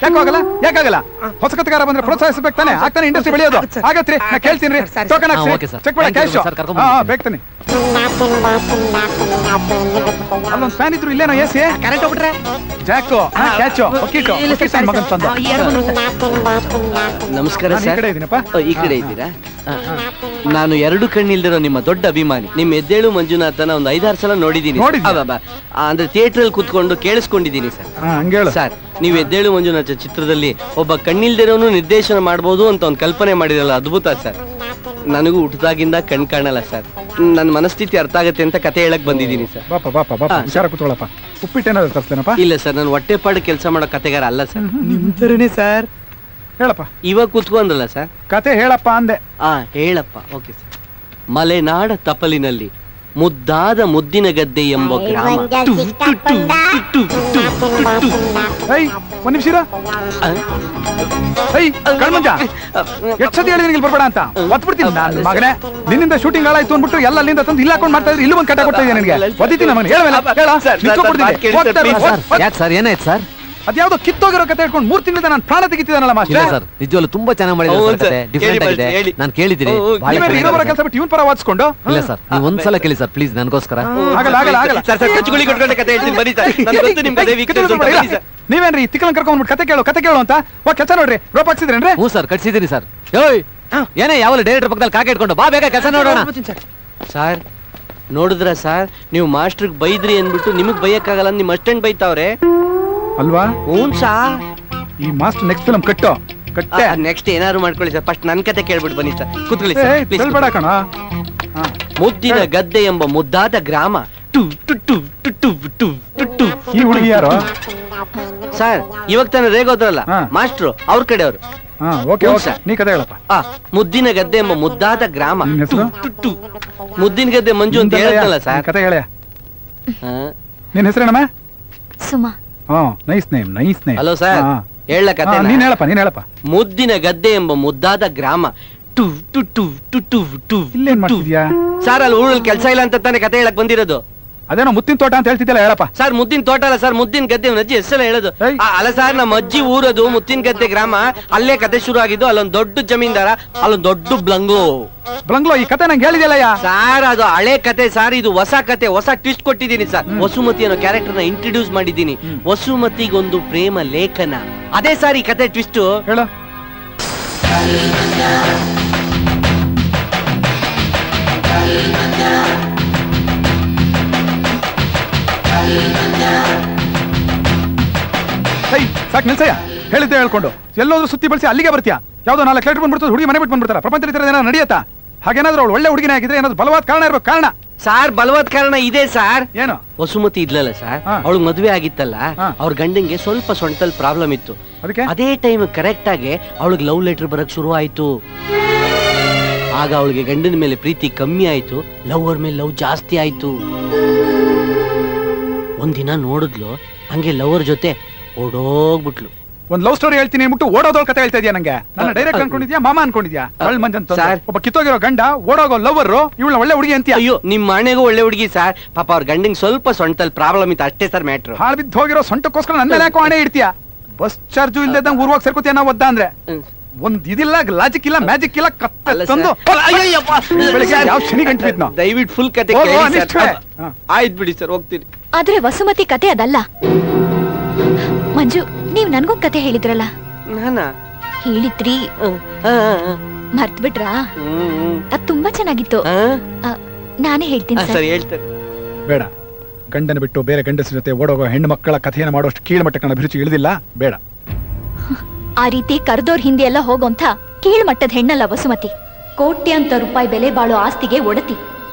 ಯಾಕಾಗಲ್ಲ? ಯಾಕಾಗಲ್ಲ? ಹೊಸ ಕತೆಗಾರ ಬಂದ್ರೆ ಪ್ರೋತ್ಸಾಹಿಸಬೇಕು ತಾನೆ, ಆಗ್ತಾನೆ ಇಂಡಸ್ಟ್ರಿ ಬೆಳೆಯೋದು. ಆಗತ್ರಿ, ನಾ ಕೇಳ್ತೀನಿ. ಟೋಕನ್ ಹಾಕ್ಸಿ, ಚೆಕ್ ಮಾಡಿ ಕ್ಯಾಶ್. ಬೇಕು ತಾನೆ. ಅಲ್ಲೊಂದು ಫ್ಯಾನ್ ಇದ್ರು, ಇಲ್ಲೇನೋ ಎಸಿ ಕರೆಂಟ್ ಹೋಗ್ಬಿಟ್ರೆ ಜಾಕು ಕ್ಯಾಚು ಒಕ್ಕಿಟ್ಟು ಮಗನ್ ತಂದ. ನಮಸ್ಕಾರ ಈ ಕಡೆ ಇದೀನಪ್ಪ. ಈ ಕಡೆ ಇದ್ದೀರಾ? ನಾನು 2 ಕಣ್ಣಿಲ್ದಿರೋ ನಿಮ್ಮ ದೊಡ್ಡ ಅಭಿಮಾನಿ. ನಿಮ್ ಎದ್ದೇಳು ಮಂಜುನಾಥನ ಒಂದು 5-6 ಸಲ ನೋಡಿದೀನಿ. ಅಂದ್ರೆ ಥಿಯೇಟರ್ ಅಲ್ಲಿ ಕೂತ್ಕೊಂಡು ಕೇಳಿಸ್ಕೊಂಡಿದ್ದೀನಿ ಸರ್. ಸರ್, ನೀವು ಎದ್ದೇಳು ಮಂಜುನಾಥ ಚಿತ್ರದಲ್ಲಿ ಒಬ್ಬ ಕಣ್ಣಿಲ್ದಿರೋನು ನಿರ್ದೇಶನ ಮಾಡಬಹುದು ಅಂತ ಒಂದು ಕಲ್ಪನೆ ಮಾಡಿರಲ್ಲ, ಅದ್ಭುತ ಸರ್. ನನಗೂ ಹುಟ್ಟದಾಗಿಂದ ಕಣ್ ಕಾಣಲ್ಲ ಸರ್. ನನ್ನ ಮನಸ್ಥಿತಿ ಅರ್ಥ ಆಗತ್ತೆ ಅಂತ ಕತೆ ಹೇಳಕ್ ಬಂದಿದ್ದೀನಿ ಸರ್. ಉಪ್ಪಿಟ್ಟೇನಾದ್ರು ತರಿಸ್ತೇನಪ್ಪ? ಇಲ್ಲ ಸರ್, ನಾನು ಹೊಟ್ಟೆಪಾಡು ಕೆಲಸ ಮಾಡೋ ಕತೆಗಾರ ಅಲ್ಲ ಸರ್. ನಿಮ್ ತರನೇ ಸರ್. ಹೇಳಪ್ಪ. ಇವಾಗ ಕೂತ್ಕೊಂಡ್ರಲ್ಲ ಸರ್, ಕತೆ ಹೇಳಪ್ಪ ಅಂದೆ. ಹೇಳಪ್ಪ. Okay sir. ಮಲೆನಾಡ ತಪಲಿನಲ್ಲಿ ಮುದ್ದಾದ ಮುದ್ದಿನ ಗದ್ದೆ ಎಂಬ ಗ್ರಾಮ. ಒಂದ್ ನಿಮಿಷ ಕಳ್ಮಂಜ ಎಷ್ಟ್ ಸತಿ ಹೇಳಿದ್ರೆ ಇಲ್ಲಿ ಬರ್ಬೇಡ ಅಂತ ಒತ್ಬಿಡ್ತೀನಿ ನಾನು ಮಗನೇ. ನಿನ್ನಿಂದ ಶೂಟಿಂಗ್ ಹಾಳಾಯ್ತು ಅಂದ್ಬಿಟ್ಟು ಎಲ್ಲ ಅಲ್ಲಿಂದ ತಂದು ಇಲ್ಲ ಹಾಕೊಂಡು ಮಾಡ್ತಾ ಇದ್ರೆ ಇಲ್ಲಿ ಒಂದು ಕಟ್ಟ ಕೊಡ್ತಾ ಇದ್ದೀನಿ ನನಗೆ. ಒದಿತೀನಿ ನಾನು ಸರ್ ಏನಾಯ್ತು ಸರ್? ಅದ್ಯಾವ್ದೋ ಕಿತ್ತೋಗಿರೋ ಕತೆ ಹೇಳ್ಕೊಂಡು 3 ತಿಂಗಳಿಂದ ನಾನು ಪ್ರಾಣ ತೆಗಿತಿದ್ದಾನಲ್ಲ ಮಾಸ್ಟರ್. ಸರ್ ನಿಜವಲ್ಲೂ ತುಂಬಾ ಚೆನ್ನಾಗಿ ಮಾಡಿದ್ರೆ ಡಿಫರೆಂಟ್ ಆಗಿದೆ. ನಾನು ಕೇಳಿದ್ದೀನಿ. ಇರೋ ಕೆಲಸ ಬಿಟ್ಟು ಇವನ್ ಪರ ವಾದಿಸ್ಕೊಂಡು. ಇಲ್ಲ ಸರ್ ನೀವು ಒಂದ್ಸಲ ಕೇಳಿ ಸರ್ ಪ್ಲೀಸ್ ನನಗೋಸ್ಕರ. ನೀವೇನ್ರಿ ತಿಕ್ಕಲನ್ ಕರ್ಕೊಂಡ್ಬಿಟ್ಟು ಕತೆ ಕೇಳು ಅಂತ ಕೆಲಸ ನೋಡ್ರಿ. ರೋಪ್ ಹಾಕ್ಸಿದ್ರೇನ್ರಿ? ಹ್ಞೂ ಸರ್ ಕಟ್ಸಿದ್ದೀನಿ ಸರ್. ಏನೇ ಯಾವಲ್ಲ ಡೈರೆಕ್ಟರ್ ಪಕ್ಕದಲ್ಲಿ ಕಾಕೆ ಇಟ್ಕೊಂಡು ಬಾ ಬೇಗ ಕೆಲಸ ನೋಡೋಣ. ಸರ್ ನೋಡಿದ್ರ ಸರ್ ನೀವು ಮಾಸ್ಟರ್ಗೆ ಬೈದ್ರಿ ಅಂದ್ಬಿಟ್ಟು ನಿಮಗ್ ಬೈಯಕ್ಕಾಗಲ್ಲ, ನಿಮ್ ಅಸ್ಟೆಂಟ್ ಬೈತಾವ್ರೆ ಅಲ್ವಾ? ಹ್ಞೂ ಸಾ. ಈ ಮಾಸ್ಟರ್ ನೆಕ್ಸ್ಟ್ ಫಿಲ್ಮ್ ಕಟ್ಟೋ ಕಟ್ಟೆ. ನೆಕ್ಸ್ಟ್ ಏನಾದ್ರು ಮಾಡ್ಕೊಳ್ಳಿ ಸರ್. ಫಸ್ಟ್ ನನ್ ಕತೆ ಕೇಳ್ಬಿಟ್ಟು ಬನ್ನಿ ಸರ್. ಕೂತ್ಕೊಳ್ಳಿ ಕಣ. ಮುದ್ದಿನ ಗದ್ದೆ ಎಂಬ ಮುದ್ದಾದ ಗ್ರಾಮ. ಈ ಹುಡುಗಿ ಯಾರು ಸರ್? ಇವಾಗ ತಾನೇ ರೇಗೋದ್ರಲ್ಲ ಮಾಸ್ಟ್ರು, ಅವ್ರ ಕಡೆಯವರು. ನೀ ಕತೆ ಹೇಳಪ್ಪ. ಮುದ್ದಿನ ಗದ್ದೆ ಎಂಬ ಮುದ್ದಾದ ಗ್ರಾಮ. ಮುದ್ದಿನ ಗದ್ದೆ ಮಂಜು ಅಂತ ಹೇಳಲ್ಲ ಸರ್. ಕತೆ ಹೇಳ. ನಿನ್ ಹೆಸರೇನಮ್ಮ? Suma. Nice name. Hello sir, ಹೇಳ ಕತೆ. ನೀನ್ ಹೇಳಪ್ಪ. ಮುದ್ದಿನ ಗದ್ದೆ ಎಂಬ ಮುದ್ದಾದ ಗ್ರಾಮ. ಇಲ್ಲೇನ್ ಮಾಡ್ತಿದ್ಯಾ ಸರ್? ಅಲ್ಲಿ ಊರಲ್ಲಿ ಕೆಲಸ ಇಲ್ಲ ಅಂತ ತಾನೇ ಕತೆ ಹೇಳಕ್ ಬಂದಿರೋದು. ಅದೇನೋ ಮುದ್ದಿನ ತೋಟ ಅಂತ ಹೇಳ್ತಿದ್ದಲ್ಲ, ಹೇಳಪ್ಪ. ಸರ್ ಮುದ್ದಿನ ತೋಟ ಅಲ್ಲ ಸರ್, ಮುದ್ದಿನ ಗದ್ದೆ. ಅಜ್ಜಿ ಹೆಸರು ಹೇಳೋದು ಅಲ್ಲ ಸರ್. ನಮ್ಮ ಅಜ್ಜಿ ಊರದು ಮುತ್ತಿನ ಗದ್ದೆ ಗ್ರಾಮ. ಅಲ್ಲೇ ಕತೆ ಶುರು ಆಗಿದ್ದು. ಅಲ್ಲೊಂದ್ ದೊಡ್ಡ ಜಮೀನ್ದಾರ, ಅಲ್ಲೊಂದ್ ದೊಡ್ಡ ಬ್ಲಂಗ್ಲೋ. ಈ ಕತೆ ನಂಗೆ ಹೇಳಿದಲ್ಲ ಸರ್. ಅದು ಹಳೆ ಕತೆ ಸರ್, ಇದು ಹೊಸ ಕತೆ. ಹೊಸ ಟ್ವಿಸ್ಟ್ ಕೊಟ್ಟಿದ್ದೀನಿ ಸರ್. ವಸುಮತಿ ಅನ್ನೋ ಕ್ಯಾರೆಕ್ಟರ್ ನ ಇಂಟ್ರೊಡ್ಯೂಸ್ ಮಾಡಿದ್ದೀನಿ. ವಸುಮತಿಗೊಂದು ಪ್ರೇಮ ಲೇಖನ. ಅದೇ ಸರ್ ಈ ಕತೆ ಟ್ವಿಸ್ಟ್. ಹೇಳ. ಸಾಕ್ ನಿಲ್ಸಯ್ಯ. ಹೇಳಿದ್ದೆ ಹೇಳ್ಕೊಂಡು ಎಲ್ಲೋದ್ರು ಸುತ್ತಿ ಬಳಸಿ ಅಲ್ಲಿಗೆ ಬರ್ತೀಯಾ? ಯಾವ್ದೋ 4 ಲೆಟರ್ ಬಂದ್ಬಿಡ್ತದೆ, ಹುಡುಗಿ ಮನೆ ಬಿಟ್ಟು ಬಂದ್ಬಿಡ್ತಾರ. ಪ್ರಪಂಚದಲ್ಲಿ ಏನಾದ್ರು ನಡೆಯತ್ತಾ? ಹಾಗೇನಾದ್ರು ಅವಳು ಒಳ್ಳೆ ಹುಡುಗಿನೇ ಆಗಿದ್ರೆ ಏನಾದ್ರು ಬಲವಾದ ಕಾರಣ ಇರ್ಬೇಕು. ಕಾರಣ ಸಾರ್ ಬಲವಾದ ಕಾರಣ ಇದೆ ಸಾರ್. ಏನು? ವಸುಮತಿ ಇದ್ಲಲ್ಲ ಸರ್, ಅವಳು ಮದುವೆ ಆಗಿತ್ತಲ್ಲ, ಅವ್ರ ಗಂಡಂಗೆ ಸ್ವಲ್ಪ ಸೊಂಟದಲ್ಲಿ ಪ್ರಾಬ್ಲಮ್ ಇತ್ತು. ಅದೇ ಟೈಮ್ ಕರೆಕ್ಟ್ ಆಗಿ ಅವಳಿಗೆ ಲವ್ ಲೆಟರ್ ಬರಕ್ ಶುರು ಆಯ್ತು. ಆಗ ಅವಳಿಗೆ ಗಂಡನ ಮೇಲೆ ಪ್ರೀತಿ ಕಮ್ಮಿ ಆಯ್ತು, ಲವರ್ ಮೇಲೆ ಲವ್ ಜಾಸ್ತಿ ಆಯ್ತು. ಒಂದಿನ ನೋಡಿದ್ಲು, ಹಂಗೆ ಲವರ್ ಜೊತೆ ಓಡೋಗ್ಬಿಟ್ಲು. ಒಂದ್ ಲವ್ ಸ್ಟೋರಿ ಹೇಳ್ತೀನಿ ಅಂದ್ಬಿಟ್ಟು ಓಡೋದವ್ರ ಕತೆ ಹೇಳ್ತಾ ಇದೆಯಾ? ನಂಗೆ ನನ್ನ ಡೈರೆಕ್ಟ್ ಅನ್ಕೊಂಡಿದ್ಯಾ, ಮಾಮ ಅನ್ಕೊಂಡಿದ್ಯಾ? ಒಬ್ಬ ಕಿತ್ತೋಗಿರೋ ಗಂಡ, ಓಡೋಗೋ ಲವರ್, ಇವಳ ಒಳ್ಳೆ ಹುಡುಗಿ ಅಂತೀಯ? ಅಯ್ಯೋ, ನಿಮ್ ಮನೆಗೂ ಒಳ್ಳೆ ಹುಡುಗಿ ಸರ್. ಪಾಪ ಅವ್ರ ಗಂಡಿಗೆ ಸ್ವಲ್ಪ ಸೊಂಟದಲ್ಲಿ ಪ್ರಾಬ್ಲಮ್ ಇತ್ತು ಅಷ್ಟೇ ಸರ್ ಮ್ಯಾಟ್ರು. ಹಾಳು ಬಿದ್ದು ಹೋಗಿರೋ ಸೊಂಟಕ್ಕೋಸ್ಕರ ನನ್ನ ಯಾಕೋ ಹಣೆ ಇಡ್ತೀಯಾ? ಬಸ್ ಚಾರ್ಜು ಇಲ್ದಂಗ್ ಊರ್ವಾಗ ಸೇರ್ಕೋತೀಯ ನಾವು ಒದ್ದ ಅಂದ್ರೆ? ಒಂದ್ ಇದಿಲ್ಲ, ಲಾಜಿಕ್ ಇಲ್ಲ, ಮ್ಯಾಜಿಕ್ ಇಲ್ಲ, ಕತ್ತಂದು ಯಾವ ಶನಿ ಗಂಟು ಬಿದ್ನ. ದಯವಿಟ್ಟು ಫುಲ್ ಕತೆ ಆಯ್ತು ಬಿಡಿ ಸರ್, ಹೋಗ್ತೀನಿ. ಆದ್ರೆ ವಸುಮತಿ ಕತೆ ಅದಲ್ಲ. ಮಂಜು, ನೀವ್ ನನ್ಗೊಂದ್ ಕತೆ ಹೇಳಿದ್ರಲ್ಲ. ಹೇಳಿದ್ರಿ, ಮರ್ತ್ ಬಿಟ್ರಾ? ಅದ್ ತುಂಬಾ ಚೆನ್ನಾಗಿತ್ತು. ನಾನೇ ಹೇಳ್ತೀನಿ ಸರ್. ಬೇಡ, ಗಂಡನ ಬಿಟ್ಟು ಬೇರೆ ಗಂಡಸ ಜೊತೆ ಓಡೋಗೋ ಹೆಣ್ಣು ಮಕ್ಕಳ ಕಥೆಯನ್ನು ಮಾಡೋಷ್ಟು ಕೀಳ್ಮಟ್ಟಕ್ಕೆ ಅಭಿರುಚಿ ಇಳಿದಿಲ್ಲ. ಬೇಡ. ಆ ರೀತಿ ಕರ್ದೋರ್ ಹಿಂದೆ ಎಲ್ಲ ಹೋಗೋಂಥ ಕೀಳ್ಮಟ್ಟದ ಹೆಣ್ಣಲ್ಲ ವಸುಮತಿ. ಕೋಟ್ಯಾಂತರ ರೂಪಾಯಿ ಬೆಲೆ ಬಾಳೋ ಆಸ್ತಿಗೆ ಒಡತಿ,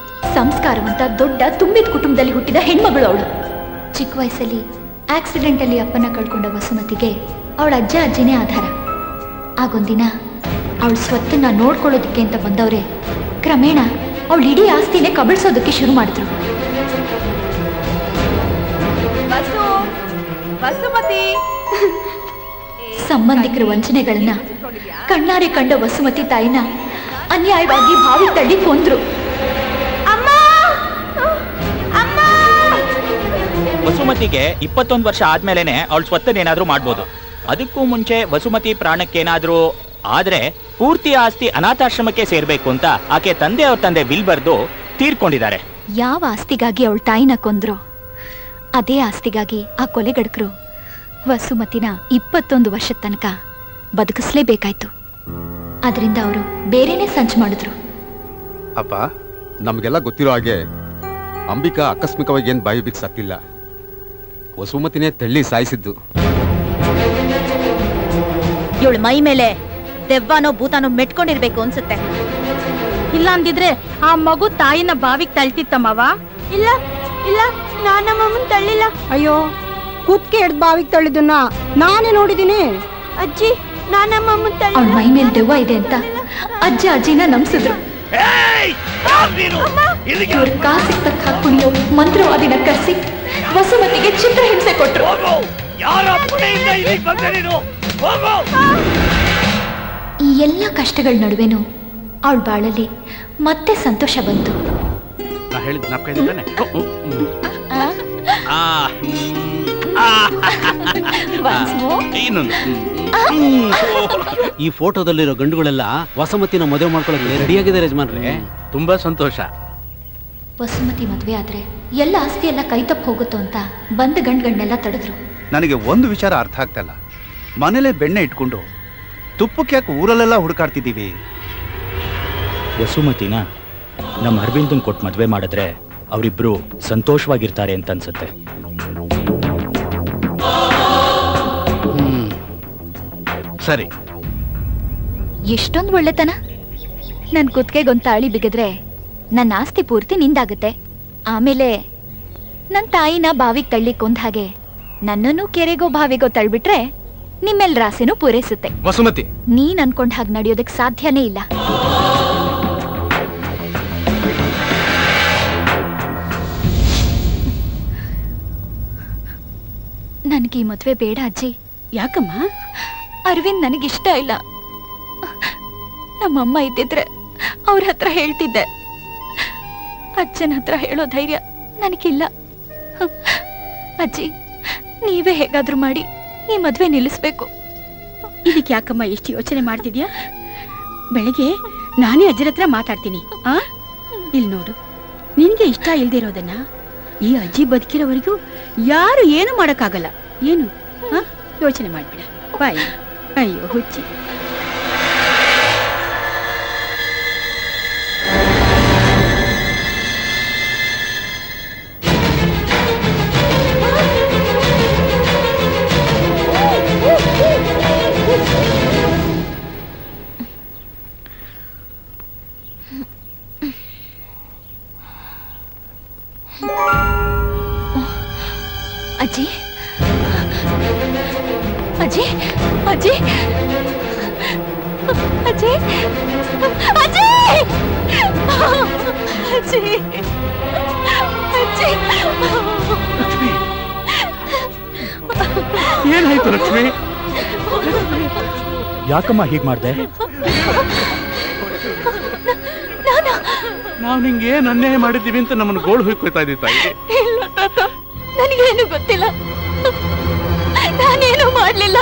ಸಂಸ್ಕಾರವಂತ ದೊಡ್ಡ ತುಂಬಿದ ಕುಟುಂಬದಲ್ಲಿ ಹುಟ್ಟಿದ ಹೆಣ್ಮಗಳು ಅವಳು. ಚಿಕ್ಕ ವಯಸ್ಸಲ್ಲಿ ಆಕ್ಸಿಡೆಂಟ್ ಅಲ್ಲಿ ಅಪ್ಪನ ಕಳ್ಕೊಂಡ ವಸುಮತಿಗೆ ಅವಳ ಅಜ್ಜ ಅಜ್ಜಿನೇ ಆಧಾರ. ಆಗೊಂದಿನ ಅವಳ ಸ್ವತ್ತನ್ನ ನೋಡ್ಕೊಳ್ಳೋದಕ್ಕೆ ಅಂತ ಬಂದವ್ರೆ ಕ್ರಮೇಣ ಅವಳು ಇಡೀ ಆಸ್ತಿನೇ ಕಬಳಿಸೋದಕ್ಕೆ ಶುರು ಮಾಡಿದ್ರು. ಸಂಬಂಧಿಕರ ವಂಚನೆಗಳನ್ನ ಕಣ್ಣಾರೆ ಕಂಡ ವಸುಮತಿ ತಾಯಿನ ಅನ್ಯಾಯವಾಗಿ ಬಾವಿ ತಳ್ಳಿ ಕೊಂದ್ರು. ವಸುಮತಿಗೆ 21 ವರ್ಷ ಆದ್ಮೇಲೆನೆ ಅವಳ ಸ್ವತ್ತನ್ನೇನಾದ್ರೂ ಮಾಡ್ಬೋದು. ಅದಕ್ಕೂ ಮುಂಚೆ ವಸುಮತಿ ಪ್ರಾಣಕ್ಕೇನಾದ್ರೂ ಆದ್ರೆ ಪೂರ್ತಿ ಆಸ್ತಿ ಅನಾಥಾಶ್ರಮಕ್ಕೆ ಸೇರ್ಬೇಕು ಅಂತ ಆಕೆ ಅವ್ರ ತಂದೆ ವಿಲ್ ಬರ್ದು ತೀರ್ಕೊಂಡಿದ್ದಾರೆ. ಯಾವ ಆಸ್ತಿಗಾಗಿ ಅವಳ ತಾಯಿನ ಕೊಂದ್ರು, ಅದೇ ಆಸ್ತಿಗಾಗಿ ಆ ಕೊಲೆಗಡಕರು ವಸುಮತಿನ 21 ವರ್ಷದ ತನಕ ಬದುಕಿಸ್ಲೇಬೇಕಾಯ್ತು. ಅದರಿಂದ ಅವರು ಬೇರೆನೆ ಸಂಚು ಮಾಡಿದ್ರು. ಅಪ್ಪ, ನಮ್ಗೆಲ್ಲ ಗೊತ್ತಿರೋ ಹಾಗೆ ಅಂಬಿಕಾ ಆಕಸ್ಮಿಕವಾಗಿ ಏನ್ ಬಾಯಿ ಬಿಟ್ಟು ಸತ್ತಿಲ್ಲ. ವಸುಮತಿನೇ ತೆಳ್ಳಿ ಸಾಯಿಸಿದ್ದು. ಇವಳು ಮೈ ಮೇಲೆ ದೆವ್ವನೋ ಭೂತಾನೋ ಮೆಟ್ಕೊಂಡಿರ್ಬೇಕು ಅನ್ಸುತ್ತೆ. ಇಲ್ಲ ಅಂದಿದ್ರೆ ಆ ಮಗು ತಾಯಿನ ಬಾವಿಗೆ ತಳ್ತಿತ್ತಮ್ಮವ. ಇಲ್ಲ ಇಲ್ಲ, ನಾನಮ್ಮನ್ ತಳ್ಳಿಲ್ಲ. ಅಯ್ಯೋ, ಕುತ್ಕೆ ಹಿಡ್ದು ಬಾವಿಗೆ ತಳ್ಳಿದ್ದನ್ನ ನಾನೇ ನೋಡಿದೀನಿ. ಅಜ್ಜಿ, ನಾನಮ್ಮನ್ ಅವಳ ಮೈ ಮೇಲೆ ದೆವ್ವ ಇದೆ ಅಂತ ಅಜ್ಜ ಅಜ್ಜಿನ ನಂಬಿಸಿದ್ರು. ಇವ್ರ ಕಾಸಿಗೆ ತಕ್ಕ ಹಾಕೊಂಡು ಮಂತ್ರವಾದಿನ ಕರೆಸಿ ವಸುಮತಿಗೆ ಚಿತ್ರಹಿಂಸೆ ಕೊಟ್ರು. ಈ ಎಲ್ಲ ಕಷ್ಟಗಳ ನಡುವೆನೂ ಅವಳ ಬಾಳಲ್ಲಿ ಮತ್ತೆ ಸಂತೋಷ ಬಂತು. ನಾ ಹೇಳಿದ್ ಜ್ಞಾಪಕ ಇದೆ ತಾನೆ? ಈ ಫೋಟೋದಲ್ಲಿರೋ ಗಂಡುಗಳೆಲ್ಲ ವಸುಮತಿನ ಮದುವೆ ಮಾಡ್ಕೊಳ್ಳೋಕೆ ರೆಡಿಯಾಗಿದ್ದಾರೆ ಯಜಮಾನ್ರೆ. ತುಂಬಾ ಸಂತೋಷ. ವಸುಮತಿ ಮದುವೆ ಆದ್ರೆ ಎಲ್ಲ ಆಸ್ತಿ ಎಲ್ಲ ಕೈ ತಪ್ಪು ಹೋಗುತ್ತೋ ಅಂತ ಬಂದ ಗಂಡುಗಳನ್ನೆಲ್ಲ ತಡೆದ್ರು. ನನಗೆ ಒಂದು ವಿಚಾರ ಅರ್ಥ ಆಗ್ತಲ್ಲ. ಮನೇಲೆ ಬೆಣ್ಣೆ ಇಟ್ಕೊಂಡು ತುಪ್ಪಕ್ಕೆ ಯಾಕೆ ಊರಲ್ಲೆಲ್ಲ ಹುಡುಕಾಡ್ತಿದ್ದೀವಿ? ವಸುಮತಿನ ನಮ್ಮ ಅರವಿಂದನ್ ಕೊಟ್ಟು ಮದುವೆ ಮಾಡಿದ್ರೆ ಅವರಿಬ್ರು ಸಂತೋಷವಾಗಿರ್ತಾರೆ ಅಂತ ಅನ್ಸುತ್ತೆ. ಸರಿ. ಎಷ್ಟೊಂದು ಒಳ್ಳೆತನ. ನನ್ ಕುತ್ತಿಗೆಗೊಂದು ತಾಳಿ ಬಿಗಿದ್ರೆ ನನ್ನ ಆಸ್ತಿ ಪೂರ್ತಿ ನಿಂದಾಗುತ್ತೆ. ಆಮೇಲೆ ನನ್ನ ತಾಯಿನ ಬಾವಿಗೆ ತಳ್ಳಿಕೊಂಡ ಹಾಗೆ ನನ್ನನ್ನು ಕೆರೆಗೋ ಬಾವಿಗೋ ತಳ್ಬಿಟ್ರೆ ನಿಮ್ಮೆಲ್ಲರ ಆಸೆನೂ ಪೂರೈಸುತ್ತೆ. ವಸುಮತಿ, ನೀನ್ ಅನ್ಕೊಂಡ ಹಾಗೆ ನಡೆಯೋದಕ್ಕೆ ಸಾಧ್ಯನೇ ಇಲ್ಲ. ನನಗೆ ಈ ಮದುವೆ ಬೇಡ ಅಜ್ಜಿ. ಯಾಕಮ್ಮ? ಅರವಿಂದ್ ನನಗಿಷ್ಟ ಇಲ್ಲ. ನಮ್ಮಮ್ಮ ಇದ್ದಿದ್ರೆ ಅವ್ರ ಹತ್ರ ಹೇಳ್ತಿದ್ದೆ. ಅಜ್ಜನ ಹತ್ರ ಹೇಳೋ ಧೈರ್ಯ ನನಗಿಲ್ಲ. ಅಜ್ಜಿ, ನೀವೇ ಹೇಗಾದ್ರೂ ಮಾಡಿ ಈ ಮದ್ವೆ ನಿಲ್ಲಿಸ್ಬೇಕು. ಇದಕ್ಕೆ ಯಾಕಮ್ಮ ಎಷ್ಟು ಯೋಚನೆ ಮಾಡ್ತಿದ್ಯಾ? ಬೆಳಿಗ್ಗೆ ನಾನೇ ಅಜ್ಜರ ಹತ್ರ ಮಾತಾಡ್ತೀನಿ. ಇಲ್ಲಿ ನೋಡು, ನಿನ್ಗೆ ಇಷ್ಟ ಇಲ್ದಿರೋದನ್ನ ಈ ಅಜ್ಜಿ ಬದುಕಿರೋವರೆಗೂ ಯಾರು ಏನು ಮಾಡಕ್ಕಾಗಲ್ಲ. ಏನು ಯೋಚನೆ ಮಾಡ್ಬೇಡ. ಬಾಯ್. ಅಯ್ಯೋ ಹುಚ್ಚಿ. ಅಜ್ಜಿ, ಅಜ್ಜಿ, ಅಜ್ಜಿ, ಅಜ್ಜಿ, ಅಜ್ಜಿ, ಅಜ್ಜಿ, ಅಜ್ಜಿ. ಏನಾಯ್ತು ಲಕ್ಷ್ಮಿ? ಯಾಕಮ್ಮ ಹೀಗ್ ಮಾಡ್ದೆ? ನಾವು ನಿಂಗೆ ಏನ್ ಅನ್ಯಾಯ ಮಾಡಿದ್ದೀವಿ ಅಂತ ನಮ್ಮನ್ನು ಗೋಳು ಹೊಯ್ಕೊಳ್ತಾ ಇದ್ದೀವಿ ತಾಯಿ. ಇಲ್ಲ ತಾತ, ನನಗೇನು ಗೊತ್ತಿಲ್ಲ. ನಾನೇನು ಮಾಡ್ಲಿಲ್ಲ.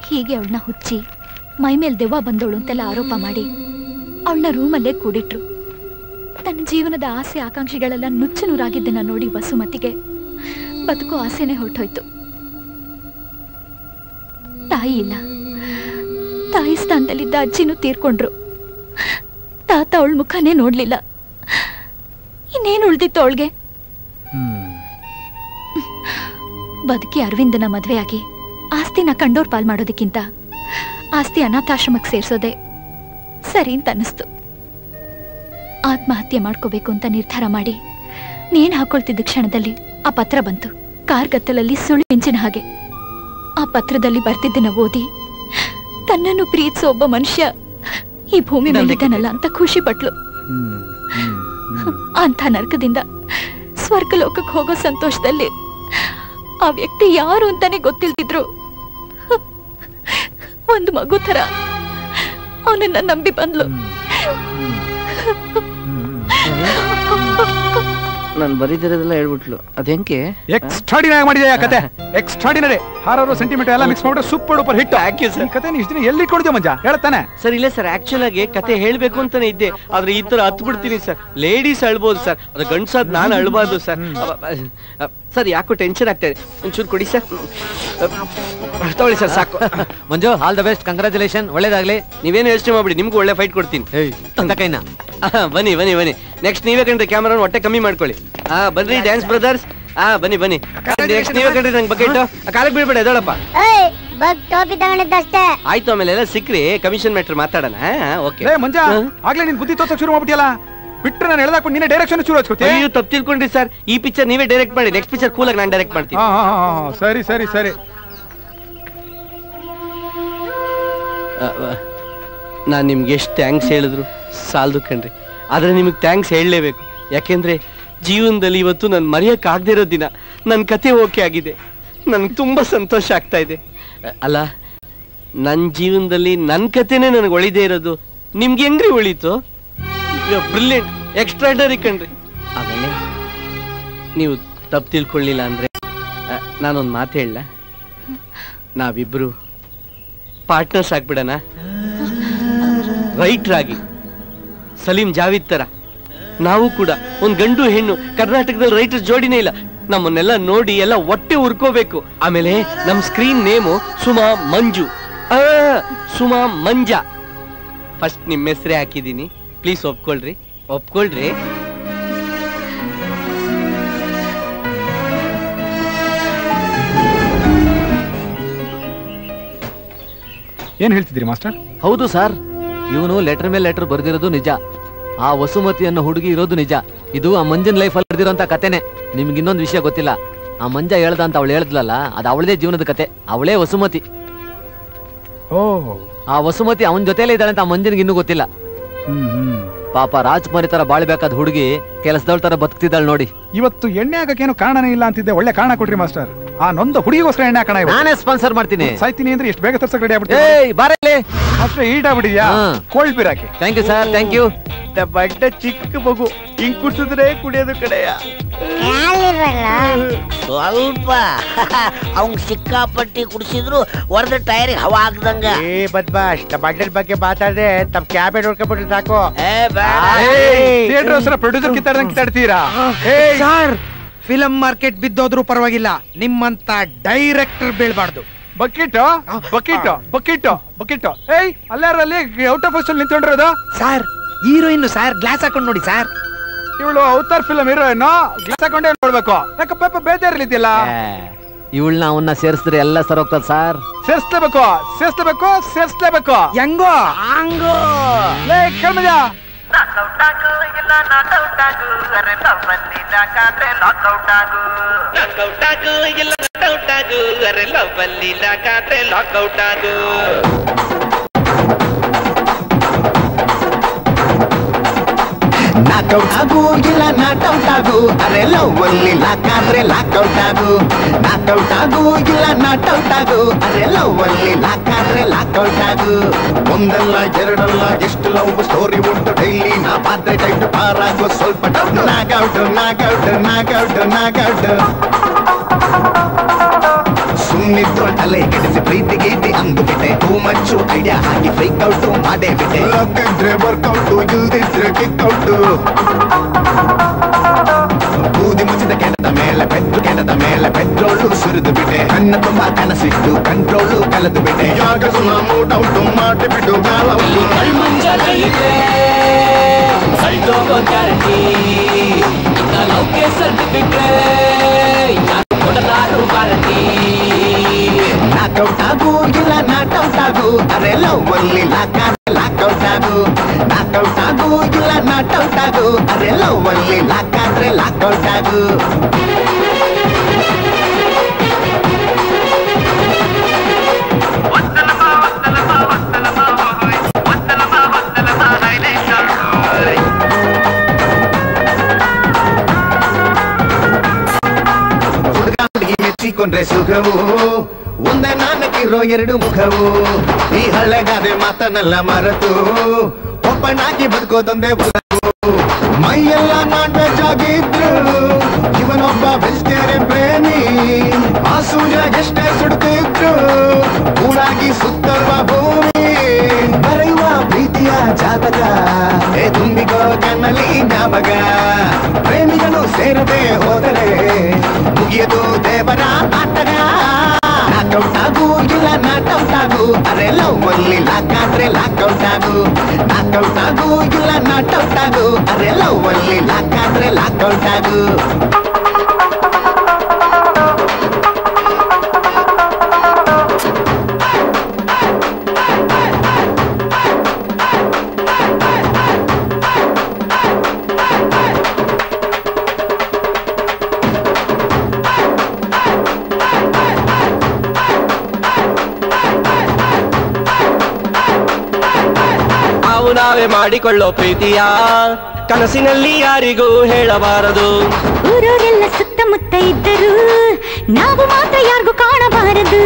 ಹೀಗೆ ಅವಳನ್ನ ಹುಚ್ಚಿ ಮೈ ಮೇಲೆ ದೆವ್ವ ಬಂದವಳು ಅಂತೆಲ್ಲ ಆರೋಪ ಮಾಡಿ ಅವಳನ್ನ ರೂಮಲ್ಲೇ ಕೂಡಿಟ್ರು. ತನ್ನ ಜೀವನದ ಆಸೆ ಆಕಾಂಕ್ಷೆಗಳೆಲ್ಲ ನುಚ್ಚು ನೂರಾಗಿದ್ದನ್ನ ನೋಡಿ ವಸುಮತಿಗೆ ಬದುಕೋ ಆಸೆನೆ ಹೊರಟೋಯ್ತು. ತಾಯಿ ಇಲ್ಲ. ತಾಯಿ ಸ್ಥಾನದಲ್ಲಿದ್ದ ಅಜ್ಜಿನೂ ತೀರ್ಕೊಂಡ್ರು. ತಾತ ಅವಳ ಮುಖನೇ ನೋಡ್ಲಿಲ್ಲ. ಇನ್ನೇನು ಉಳ್ದಿತ್ತು ಅವಳಿಗೆ? ಬದುಕಿ ಅರವಿಂದನ ಮದ್ವೆಯಾಗಿ ಆಸ್ತಿನ ಕಂಡೋರ್ ಪಾಲ್ ಮಾಡೋದಕ್ಕಿಂತ ಆಸ್ತಿ ಅನಾಥಾಶ್ರಮಕ್ಕೆ ಸೇರ್ಸೋದೆ ಸರಿ ಅಂತ ಅನ್ನಿಸ್ತು. ಆತ್ಮಹತ್ಯೆ ಮಾಡ್ಕೋಬೇಕು ಅಂತ ನಿರ್ಧಾರ ಮಾಡಿ ನೇಣು ಹಾಕೊಳ್ತಿದ್ದ ಕ್ಷಣದಲ್ಲಿ ಆ ಪತ್ರ ಬಂತು. ಕಾರ್ಗತ್ತಲಲ್ಲಿ ಸುಳ್ಳು ಮಿಂಚಿನ ಹಾಗೆ. ಆ ಪತ್ರದಲ್ಲಿ ಬರ್ತಿದ್ದನ್ನ ಓದಿ ತನ್ನನ್ನು ಪ್ರೀತಿಸೋ ಒಬ್ಬ ಮನುಷ್ಯ ಈ ಭೂಮಿ ಮೇಲಿದ್ದಾನಲ್ಲ ಅಂತ ಖುಷಿ ಪಟ್ಲು. ಅಂಥ ನರಕದಿಂದ ಸ್ವರ್ಗಲೋಕಕ್ಕೆ ಹೋಗೋ ಸಂತೋಷದಲ್ಲಿ ಆ ವ್ಯಕ್ತಿ ಯಾರು ಅಂತಾನೆ ಗೊತ್ತಿಲ್ದಿದ್ರು ಒಂದು ಮಗು ತರ ಅವನನ್ನ ನಂಬಿ ಬಂದ್ಲು. ನಾನು ಬರೀದಿರೋದೆಲ್ಲ ಹೇಳ್ಬಿಟ್ಲು. ಅದೇಂಕೆ ಎಕ್ಸ್ಟ್ರಾಡಿನರಿ ಮಾಡಿದೆ ಆ ಕತೆ. ಎಕ್ಸ್ಟ್ರಾಡಿನರಿ. 6 ಸೆಂಟಿಮೀಟರ್ ಎಲ್ಲ ಮಿಕ್ಸ್ ಮಾಡ್ಬಿಟ್ಟು ಸೂಪರ್ ಡೂಪರ್ ಹಿಟ್. ಈ ಕತೆ ನೀ ಇಷ್ಟು ದಿನ ಎಲ್ಲಿ ಇಟ್ಕೊಂಡಿದ್ದೆ ಮಂಜ? ಹೇಳ್ತಾನೆ ಸರ್. ಇಲ್ಲ ಸರ್, ಆಕ್ಚುಲ್ ಆಗಿ ಕತೆ ಹೇಳ್ಬೇಕು ಅಂತಾನೆ ಇದ್ದೆ. ಆದ್ರೆ ಈ ತರ ಹತ್ ಬಿಡ್ತೀನಿ ಸರ್. ಲೇಡೀಸ್ ಅಳ್ಬೋದು ಸರ್, ಅದು ಗಂಡ್ಸಾದ್ ನಾನು ಅಳ್ಬಾರ್ದು ಸರ್. ಸರ್ ಯಾಕೋ ಟೆನ್ಷನ್ ಆಗ್ತಾ ಇದೆ. ಒಂಚೂರು ಕೊಡಿ ಸರ್. ತಗೊಳ್ಳಿ ಸರ್, ಸಾಕು. ಮಂಜು, ಆಲ್ ದ ಬೆಸ್ಟ್, ಕಂಗ್ರಾಚುಲೇಷನ್, ಒಳ್ಳೇದಾಗ್ಲಿ. ನೀವೇನು ಯೋಚನೆ ಮಾಡ್ಬಿಡಿ, ನಿಮ್ಗೂ ಒಳ್ಳೆ ಫೈಟ್ ಕೊಡ್ತೀನಿ. ಕೈನ ಬನ್ನಿ ಬನ್ನಿ ಬನ್ನಿ. ನೆಕ್ಸ್ಟ್ ನೀವೇ ಕಂಡ್ರೆ ಕ್ಯಾಮರಾ ಹೊಟ್ಟೆ ಕಮ್ಮಿ ಮಾಡ್ಕೊಳ್ಳಿ. ಬನ್ನಿ ಡ್ಯಾನ್ಸ್ ಬ್ರದರ್ಸ್. ಬನ್ನಿ ಬನ್ನಿ. ನೆಕ್ಸ್ಟ್ ನೀವೇ ಕಂಡ್ರೆ ನಂಗೆ ಬಕೆಟ್ ಕಾಲಕ್ಕೆ ಬೀಳ್ಬೇಡ. ಎದೋಳಪ್ಪ. ಬಗ್ ಟೋಪಿ ತಗೊಂಡಿದ್ದಷ್ಟೇ. ಆಯ್ತು, ಆಮೇಲೆ ಎಲ್ಲ ಸಿಕ್ರಿ ಕಮಿಷನ್ ಮ್ಯಾಟ್ರ್ ಮಾತಾಡೋಣ. ಓಕೆ. ಲೇ ಮಂಜ, ಆಗ್ಲೇ ನಿನ್ ಬುದ್ಧಿ ತೋರ್ಸಕ್ ಶುರು ಮಾಡ್ಬಿಟ್ಟಿಯಲ್ಲ. ಬಿಟ್ರೆ ನಾನು ಹೇಳ್ದಾಕೊಂಡು ನೀನೇ ಡೈರೆಕ್ಷನ್ ಶುರು ಹಚ್ಕೋತೀಯ. ನೀವು ತಪ್ಪು ತಿಳ್ಕೊಂಡ್ರಿ ಸರ್. ಈ ಪಿಕ್ಚರ್ ನೀವೇ ಡೈರೆಕ್ಟ್ ಮಾಡಿ, ನೆಕ್ಸ್ಟ್ ಪಿಕ್ಚರ್ ಕೂಲಾಗಿ ನಾನು ಡೈರೆಕ್ಟ್ ಮಾಡ್ತೀನಿ. ಸರಿ ಸರಿ ಸರಿ. ನಾನು ನಿಮ್ಗೆ ಎಷ್ಟು ಥ್ಯಾಂಕ್ಸ್ ಹೇಳಿದ್ರು ಸಾಲದು ಕಣ್ರಿ. ಆದರೆ ನಿಮಗೆ ಥ್ಯಾಂಕ್ಸ್ ಹೇಳಲೇಬೇಕು. ಯಾಕೆಂದ್ರೆ ಜೀವನದಲ್ಲಿ ಇವತ್ತು ನಾನು ಮರೆಯೋಕ್ಕಾಗದೇ ಇರೋ ದಿನ. ನನ್ನ ಕತೆ ಓಕೆ ಆಗಿದೆ, ನನಗೆ ತುಂಬ ಸಂತೋಷ ಆಗ್ತಾ ಇದೆ. ಅಲ್ಲ, ನನ್ನ ಜೀವನದಲ್ಲಿ ನನ್ನ ಕತೆನೇ ನನಗೆ ಒಳಿದೇ ಇರೋದು ನಿಮ್ಗೆ ಹೆಂಗ್ರಿ ಒಳಿತು? ಬ್ರಿಲಿಯಂಟ್, ಎಕ್ಸ್ಟ್ರಾಡರಿ ಕಣ್ರಿ. ಆಮೇಲೆ ನೀವು ತಪ್ಪು ತಿಳ್ಕೊಳ್ಳಿಲ್ಲ ಅಂದರೆ ನಾನೊಂದು ಮಾತು ಹೇಳಲ್ಲ, ನಾವಿಬ್ಬರು ಪಾರ್ಟ್ನರ್ಸ್ ಆಗ್ಬಿಡೋಣ. ರೈಟರ್ ಆಗಿ ಸಲೀಂ ಜಾವೀದ್ ತರ ನಾವು ಕೂಡ ಒಂದು ಗಂಡು ಹೆಣ್ಣು. ಕರ್ನಾಟಕದಲ್ಲಿ ರೈಟರ್ಸ್ ಜೋಡಿನೇ ಇಲ್ಲ. ನಮ್ಮನ್ನೆಲ್ಲ ನೋಡಿ ಎಲ್ಲ ಹೊಟ್ಟೆ ಉರ್ಕೋಬೇಕು. ಆಮೇಲೆ ನಮ್ಮ ಸ್ಕ್ರೀನ್ ನೇಮು ಸುಮಾ ಮಂಜು, ಸುಮಾ ಮಂಜಾ. ಫಸ್ಟ್ ನಿಮ್ಮ ಹೆಸರೇ ಹಾಕಿದ್ದೀನಿ, ಪ್ಲೀಸ್ ಒಪ್ಕೊಳ್ರಿ. ಒಪ್ಕೊಳ್ರಿ. ಏನ್ ಹೇಳ್ತಿದ್ರಿ ಮಾಸ್ಟರ್? ಹೌದು ಸರ್, ಇವನು ಲೆಟರ್ ಮೇಲೆ ಲೆಟರ್ ಬರ್ದಿರೋದು ನಿಜ. ಆ ವಸುಮತಿ ಅನ್ನೋ ಹುಡುಗಿ ಇರೋದು ನಿಜ. ಇದು ಆ ಮಂಜನ್ ಲೈಫ್ ಅಲ್ಲಿ ನಡೆದಿರೋಂತ ಕತೆನೆ. ನಿಮ್ಗೆ ಇನ್ನೊಂದು ವಿಷಯ ಗೊತ್ತಿಲ್ಲ. ಆ ಮಂಜ ಹೇಳ್ದ ಅಂತ ಅವಳು ಹೇಳಿದ್ಲಲ್ಲ, ಅದು ಅವಳದೇ ಜೀವನದ ಕತೆ. ಅವಳೇ ವಸುಮತಿ. ಆ ವಸುಮತಿ ಅವನ ಜೊತೆಲೇ ಇದ್ದಾಳೆ ಅಂತ ಆ ಮಂಜನ್ಗೆ ಇನ್ನೂ ಗೊತ್ತಿಲ್ಲ. ಪಾಪ ರಾಜ್ಕುಮಾರಿ ತರ ಬಾಳ್ಬೇಕಾದ ಹುಡುಗಿ ಕೆಲಸದವಳ ತರ ಬದುಕ್ತಿದ್ದಾಳೆ ನೋಡಿ. ಇವತ್ತು ಎಣ್ಣೆ ಹಾಕೇನು ಕಾರಣನೇ ಇಲ್ಲ ಅಂತಿದ್ದೆ. ಒಳ್ಳೆ ಕಾರಣ ಕೊಟ್ರಿ ಮಾಸ್ಟರ್. ಆ ನೊಂದ ಹುಡುಗಿಗೋಸ್ಕರ ಎಣ್ಣೆ ಹಾಕೋಣ. ನಾನೇ ಸ್ಪಾನ್ಸರ್ ಮಾಡ್ತೀನಿ. ಸಾಯ್ತೀನಿ ಅಂದ್ರೆ ಎಷ್ಟು ಬೇಗ ತರ್ಸಕ್ ರೆಡಿ ಆಗ್ಬಿಡ್ತೀನಿ. ಅಷ್ಟೇ ಈಟ್ ಆಗ್ಬಿಟ್ಟಿದ್ಯಾ? ಕೋಲ್ಡ್ ಬೀರ್ ಹಾಕಿ. Thank you sir, thank you. ಬಡ್ಡ ಚಿಕ್ಕ ಮಗು ಹಿಂಗ್ ಕುಡ್ಸಿದ್ರೆ ಕುಡಿಯೋದು ಕಡೆಯ ಸ್ವಲ್ಪ ಅವ್ನ್ ಸಿಕ್ಕಾಪಟ್ಟಿ ಕುಡಿಸಿದ್ರು ಹೊರದ ಟೈರ್ ಹವಾ ಹಾಕ್ದಂಗ. ಏ ಬದ್ಮಾಶ್, ನಮ್ಮ ಅಡ್ಡಲ್ ಬಗ್ಗೆ ಮಾತಾಡ್ರೆ ತಮ್ಮ ಕ್ಯಾಬೆ ನೋಡ್ಕೊಂಡ್ಬಿಟ್ರೆ ಸಾಕು. ಥಿಯೇಟರ್ ಹೆಸರ ಪ್ರೊಡ್ಯೂಸರ್ ಕಿತ್ತಾಡ್ತೀರಾ? ಸರ್, ಫಿಲಂ ಮಾರ್ಕೆಟ್ ಬಿದ್ದೋದ್ರೂ ಪರವಾಗಿಲ್ಲ, ನಿಮ್ಮಂತ ಡೈರೆಕ್ಟರ್ ಬೀಳ್ಬಾರ್ದು. Bucket bucket bucket bucket. ಏಯ್ ಅಲ್ಲಾರಲ್ಲಿ ಔಟ್ ಆಫ್ ಫಸ್ಟ್ ನಿಂತ್ಕೊಂಡಿರೋದು ಸರ್. ಹೀರೋಯಿನ್ ಸರ್, ಗ್ಲಾಸ್ ಹಾಕೊಂಡು ನೋಡಿ ಸರ್. ಇವಳು ಅವತಾರ್ ಫಿಲಂ ಹೀರೋಯಿನ್, ಗ್ಲಾಸ್ ಹಾಕೊಂಡೇ ನೋಡ್ಬೇಕು. ಯಾಕಪ್ಪ ಬೇಜಾರಲ್ಲಿದ್ಯಲ್ಲ? ಇವಳನ್ನ ಅವನ್ನ ಸೇರಿಸಿದ್ರೆ ಎಲ್ಲ ಸರ್ ಹೋಗ್ತದ ಸರ್. ಸೇರಿಸ್ಲೇಬೇಕು ಸೇರಿಸ್ಲೇಬೇಕು ಸೇರಿಸ್ಲೇಬೇಕು. ಹೆಂಗೋ ಹಂಗೋ. ಲೇ ಕೇಳ್ಮಜ, ನಾಕೌಟ್ ಆಗು ಇಲ್ಲ ನಾಟೌಟ್ ಆಗು, ಅರೆ ಲವ್ ಅಲ್ಲಿ ಲಾಕಾದ್ರೆ ಲಾಕೌಟ್ ಆಗು. ನಾಕೌಟ್ ಆಗು ಇಲ್ಲ ನಾಟೌಟ್ ಆಗು, ಅರೆ ಲವ್ ಅಲ್ಲಿ ಲಾಕಾದ್ರೆ ಲಾಕೌಟ್ ಆಗು. ಒಂದಲ್ಲ ಎರಡಲ್ಲ ಎಷ್ಟು ಲವ್ ಸ್ಟೋರಿ ಉಂಟು ಡೈಲಿ. ನಾ ಪಾತ್ರೆ ಟೈಟ್ ಪಾರಾಗೋ ಸ್ವಲ್ಪ ಡೌಟ್. ನಾಗೌಟ್ ನಾಗೌಟ್ ನಾಗೌಟ್ ನಾಗೌಟ್. ಸುಮ್ಮನಿದ್ರು ತಲೆ ಕೆಡಿಸಿ ಪ್ರೀತಿ ಗೀತಿ ಅಂದುಬಿಟ್ಟೆ. ಟೂ ಮಚ್ಚು ಐಡಿಯಾ ಹಾಕಿ ಫ್ರೀಕ್ ಔಟ್ ಮಾಡೇ ಬಿಟ್ಟೆ. ಲಕ್ಕಿದ್ರೆ ವರ್ಕೌಟ್, ಇಲ್ದಿದ್ರೆ ಕಿಕ್ ಔಟ್. ಬೂದಿ ಮುಚ್ಚಿದ ಕೆಣದ ಮೇಲೆ ಪೆಟ್ರು, ಕೆಣದ ಮೇಲೆ ಪೆಟ್ರೋಲು ಸುರಿದು ಬಿಟ್ಟೆ. ಕಣ್ಣ ತುಂಬಾ ಕನಸಿಟ್ಟು ಕಂಟ್ರೋಲು ಕಳೆದು ಬಿಟ್ಟೆ. ಯಾಗ ಸುಮ್ಮ ಮೂಡ್ ಔಟ್ ಮಾಡಿಬಿಟ್ಟು ಗಾಲೌಟು. ನಾಕೌಟ್ ಆಗು ಇಲ್ಲ ನಾಟೌಟ್ ಆಗು, ಅರೆ ಲವ್ ಅಲ್ಲಿ ಲಾಕಾದ್ರೆ ಲಾಕೌಟ್ ಆಗು. ನಾಕೌಟ್ ಆಗು ಇಲ್ಲ ನಾಟೌಟ್ ಆಗು, ಅರೆ ಲವ್ ಅಲ್ಲಿ ಲಾಕಾದ್ರೆ ಲಾಕೌಟ್ ಆಗು. ಕೊಂಡ್ರೆ ಸುಖವು ಒಂದೇ ನಾನಕ್ಕಿರೋ ಎರಡು ಮುಖವು. ಈ ಹಳ್ಳೆಗಾದೆ ಮಾತನ್ನೆಲ್ಲ ಮರೆತು ಒಬ್ಬನಾಗಿ ಬದುಕೋದೊಂದೇ ಬದುಕು. ಮೈಯೆಲ್ಲ ನಾನ್ ವೆಜ್ ಆಗಿದ್ರು ಇವನೊಬ್ಬ ವೆಜಿಟೇರಿಯನ್ ಪ್ರೇಮಿ. ಆ ಸೂರ್ಯ ಎಷ್ಟೇ ಸುಡ್ತಿದ್ರು ಊರಾಗಿ ಸುತ್ತರುವ ಭೂಮಿ. ಬರೆಯುವ ಪ್ರೀತಿಯ ಜಾತಕ ತುಂಬಿಕೋ ಕಣ್ಣಲ್ಲಿ ಜ್ಞಾಪಕ. ಪ್ರೇಮಿಗಳು ಸೇರದೆ ಹೋದರೆ ಮುಗಿಯದು ದೇವರ ಆಟಗ. ನಾಕೌಟ್ ಆಗು ಇಲ್ಲ ನಾಟೌಟ್ ಆಗು, ಅರೆ ಲವ್ ಅಲ್ಲಿ ಲಾಕಾದ್ರೆ ಲಾಕೌಟ್ ಆಗು. ನಾಕೌಟ್ ಆಗು ಇಲ್ಲ ನಾಟೌಟ್ ಆಗು, ಅರೆ ಲವ್ ಅಲ್ಲಿ ಲಾಕಾದ್ರೆ ಲಾಕೌಟ್ ಆಗು. ನಾವೇ ಮಾಡಿಕೊಳ್ಳೋ ಪ್ರೀತಿಯ ಕನಸಿನಲ್ಲಿ ಯಾರಿಗೂ ಹೇಳಬಾರದು. ಊರವರೆಲ್ಲ ಸುತ್ತಮುತ್ತ ಇದ್ದರು ನಾವು ಮಾತ್ರ ಯಾರಿಗೂ ಕಾಣಬಾರದು.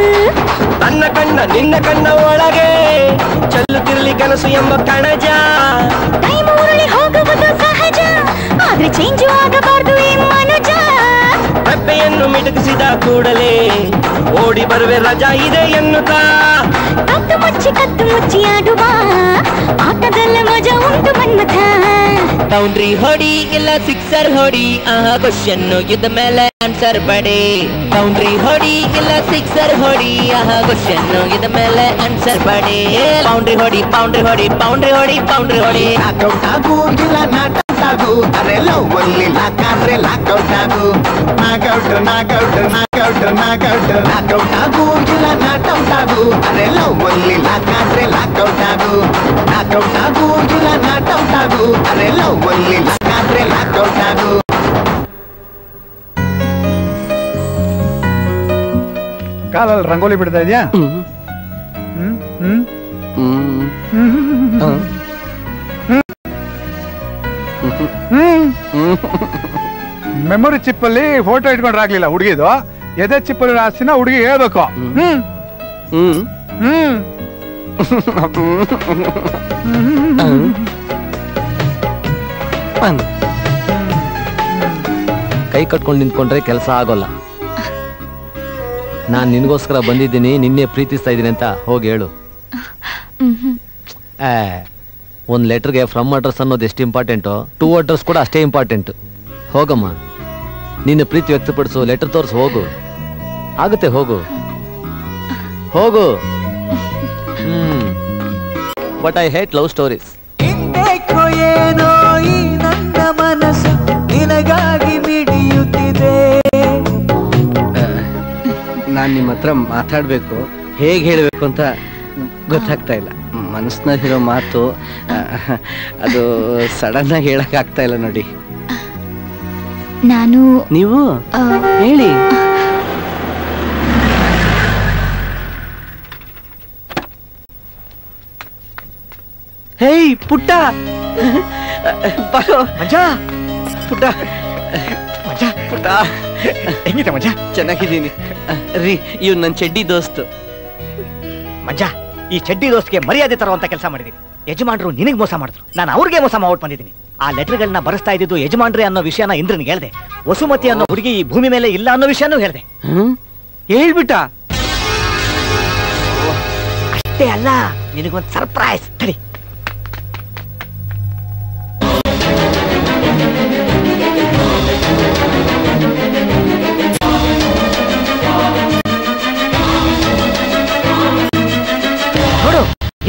ತನ್ನ ಕಣ್ಣ ನಿನ್ನ ಕಣ್ಣ ಒಳಗೆ ಚೆಲ್ಲುತ್ತಿರಲಿ ಕನಸು ಎಂಬ ಕಣಜ. ಕೈ ಮುರುಳಿ ಹೋಗುವುದು ಸಹಜ, ಆದ್ರೆ ಚೇಂಜು ಆಗಬಾರ್ದು ಈ ಮನುಜ. ಹೆಬ್ಬೆಯನ್ನು ಮಿಟುಕಿಸಿದ ಕೂಡಲೇ ಓಡಿ ಬರುವೆ ರಜಾ ಇದೆ ಎನ್ನುತ್ತಾ. ಕತ್ತು ಮುಚ್ಚಿ ಆಡುವ ಆಟದಲ್ಲ ಮಜಾ ಉಂಟು ಮನ್ಮಥ. ಬೌಂಡ್ರಿ ಹೊಡಿ ಇಲ್ಲ ಸಿಕ್ಸರ್ ಹೊಡಿ, ಕ್ವಶನ್ ಇದ್ದ ಮೇಲೆ ಆನ್ಸರ್ ಬಡಿ. ಬೌಂಡ್ರಿ ಹೊಡಿ ಇಲ್ಲ ಸಿಕ್ಸರ್ ಹೊಡಿ, ಕ್ವಶನ್ ಇದ್ದ ಮೇಲೆ ಆನ್ಸರ್ ಬಡಿ. ಬೌಂಡ್ರಿ ಹೊಡಿ ಬೌಂಡ್ರಿ ಹೊಡಿ ಬೌಂಡ್ರಿ ಹೊಡಿ ಬೌಂಡ್ರಿ ಹೊಡಿ. ನಾಕೌಟ್ ಆಗು ಇಲ್ಲ ನಾಟೌಟ್ ಆಗು, ಅರೆ ಲವ್ ಅಲ್ಲಿ ಲಾಕಾದ್ರೆ ಲಾಕೌಟ್ ಆಗು. Knockout knockout knockout knockout knockout ಆಗು ಇಲ್ಲ ನಾಟೌಟ್ ಆಗು, ಅರೆ ಲವ್ ಅಲ್ಲಿ ಲಾಕಾದ್ರೆ ಲಾಕೌಟ್ ಆಗು. ನಾಕೌಟ್ ಆಗು ಇಲ್ಲ ನಾಟೌಟ್ ಆಗು, ಅರೆ ಲವ್ ಅಲ್ಲಿ ಲಾಕಾದ್ರೆ ಲಾಕೌಟ್ ಆಗು. ಕಾಲಲ್ಲಿ ರಂಗೋಲಿ ಬಿಡ್ತಾ ಇದೆಯಾ? ಮೆಮೊರಿ ಚಿಪ್ ಅಲ್ಲಿ ಫೋಟೋ ಇಟ್ಕೊಂಡ್ರೆ ಆಗ್ಲಿಲ್ಲ ಹುಡುಗಿದು, ಎದೆ ಚಿಪ್ ಅಲ್ಲಿ ಆಸ್ತಿನ ಹುಡುಗಿ ಹೇಳ್ಬೇಕು. ಕೈ ಕಟ್ಕೊಂಡು ನಿಂತ್ಕೊಂಡ್ರೆ ಕೆಲಸ ಆಗೋಲ್ಲ. ನಾನ್ ನಿನ್ಗೋಸ್ಕರ ಬಂದಿದ್ದೀನಿ, ನಿನ್ನೆ ಪ್ರೀತಿಸ್ತಾ ಇದ್ದೀನಿ ಅಂತ ಹೋಗಿ ಹೇಳು. ಒಂದ್ ಲೆಟರ್ಗೆ ಫ್ರಮ್ ಅಡ್ರೆಸ್ ಅನ್ನೋದು ಎಷ್ಟು ಇಂಪಾರ್ಟೆಂಟು, ಟು ಅಡ್ರೆಸ್ ಕೂಡ ಅಷ್ಟೇ ಇಂಪಾರ್ಟೆಂಟ್. ಹೋಗಮ್ಮ, ನಿನ್ನ ಪ್ರೀತಿ ವ್ಯಕ್ತಪಡಿಸು, ಲೆಟರ್ ತೋರಿಸು, ಹೋಗು. ಆಗುತ್ತೆ, ಹೋಗು ಹೋಗು. But I hate love stories. ಏನೋ ಈ ನನ್ನ ಮನಸ್ಸು ನಿನಗಾಗಿ ಮಿಡಿಯುತ್ತಿದೆ. ನಾನು ನಿಮ್ಮ ಹತ್ರ ಮಾತಾಡ್ಬೇಕು, ಹೇಗೆ ಹೇಳಬೇಕು ಅಂತ ಗೊತ್ತಾಗ್ತಾ ಇಲ್ಲ. ಮನಸ್ಸಿನಲ್ಲಿರೋ ಮಾತು ಅದು ಸಡನ್ ಆಗಿ ಹೇಳಕ್ ಆಗ್ತಾ ಇಲ್ಲ ನೋಡಿ. ನಾನು ನೀವು ಹೇಳಿ. ಹೇಯ್ ಪುಟ್ಟ, ಬರೋ ಮಜಾ. ಪುಟ್ಟ ಮಜಾ, ಪುಟ್ಟ ಹೆಂಗಿದೆ ಮಜಾ? ಚೆನ್ನಾಗಿದ್ದೀನಿ ರೀ. ಇವ್ ನನ್ನ ಚಡ್ಡಿ ದೋಸ್ತು. ಮಜ್ಜಾ, ಈ ಚಡ್ಡಿ ದೋಸ್ತ್ಗೆ ಮರ್ಯಾದೆ ತರುವಂತ ಕೆಲಸ ಮಾಡಿದೀನಿ. ಯಜಮಾನ್ರು ನಿನಗೆ ಮೋಸ ಮಾಡಿದ್ರು, ನಾನು ಅವ್ರಿಗೆ ಮೋಸ ಮಾಡ್ಬಿಟ್ಟು ಬಂದಿದ್ದೀನಿ. ಆ ಲೆಟರ್ಗಳನ್ನ ಬರೆಸ್ತಾ ಇದ್ದಿದ್ದು ಯಜಮಾನ್ರೆ ಅನ್ನೋ ವಿಷಯನ ಇಂದ್ರನಿಗೆ ಹೇಳ್ದೆ. ವಸುಮತಿ ಅನ್ನೋ ಹುಡುಗಿ ಈ ಭೂಮಿ ಮೇಲೆ ಇಲ್ಲ ಅನ್ನೋ ವಿಷಯನೂ ಹೇಳ್ದೆ. ಹೇಳ್ಬಿಟ್ಟ? ಅಷ್ಟೇ ಅಲ್ಲ, ನಿನಗೊಂದು ಸರ್ಪ್ರೈಸ್. ತಡಿ. ನೋಡು,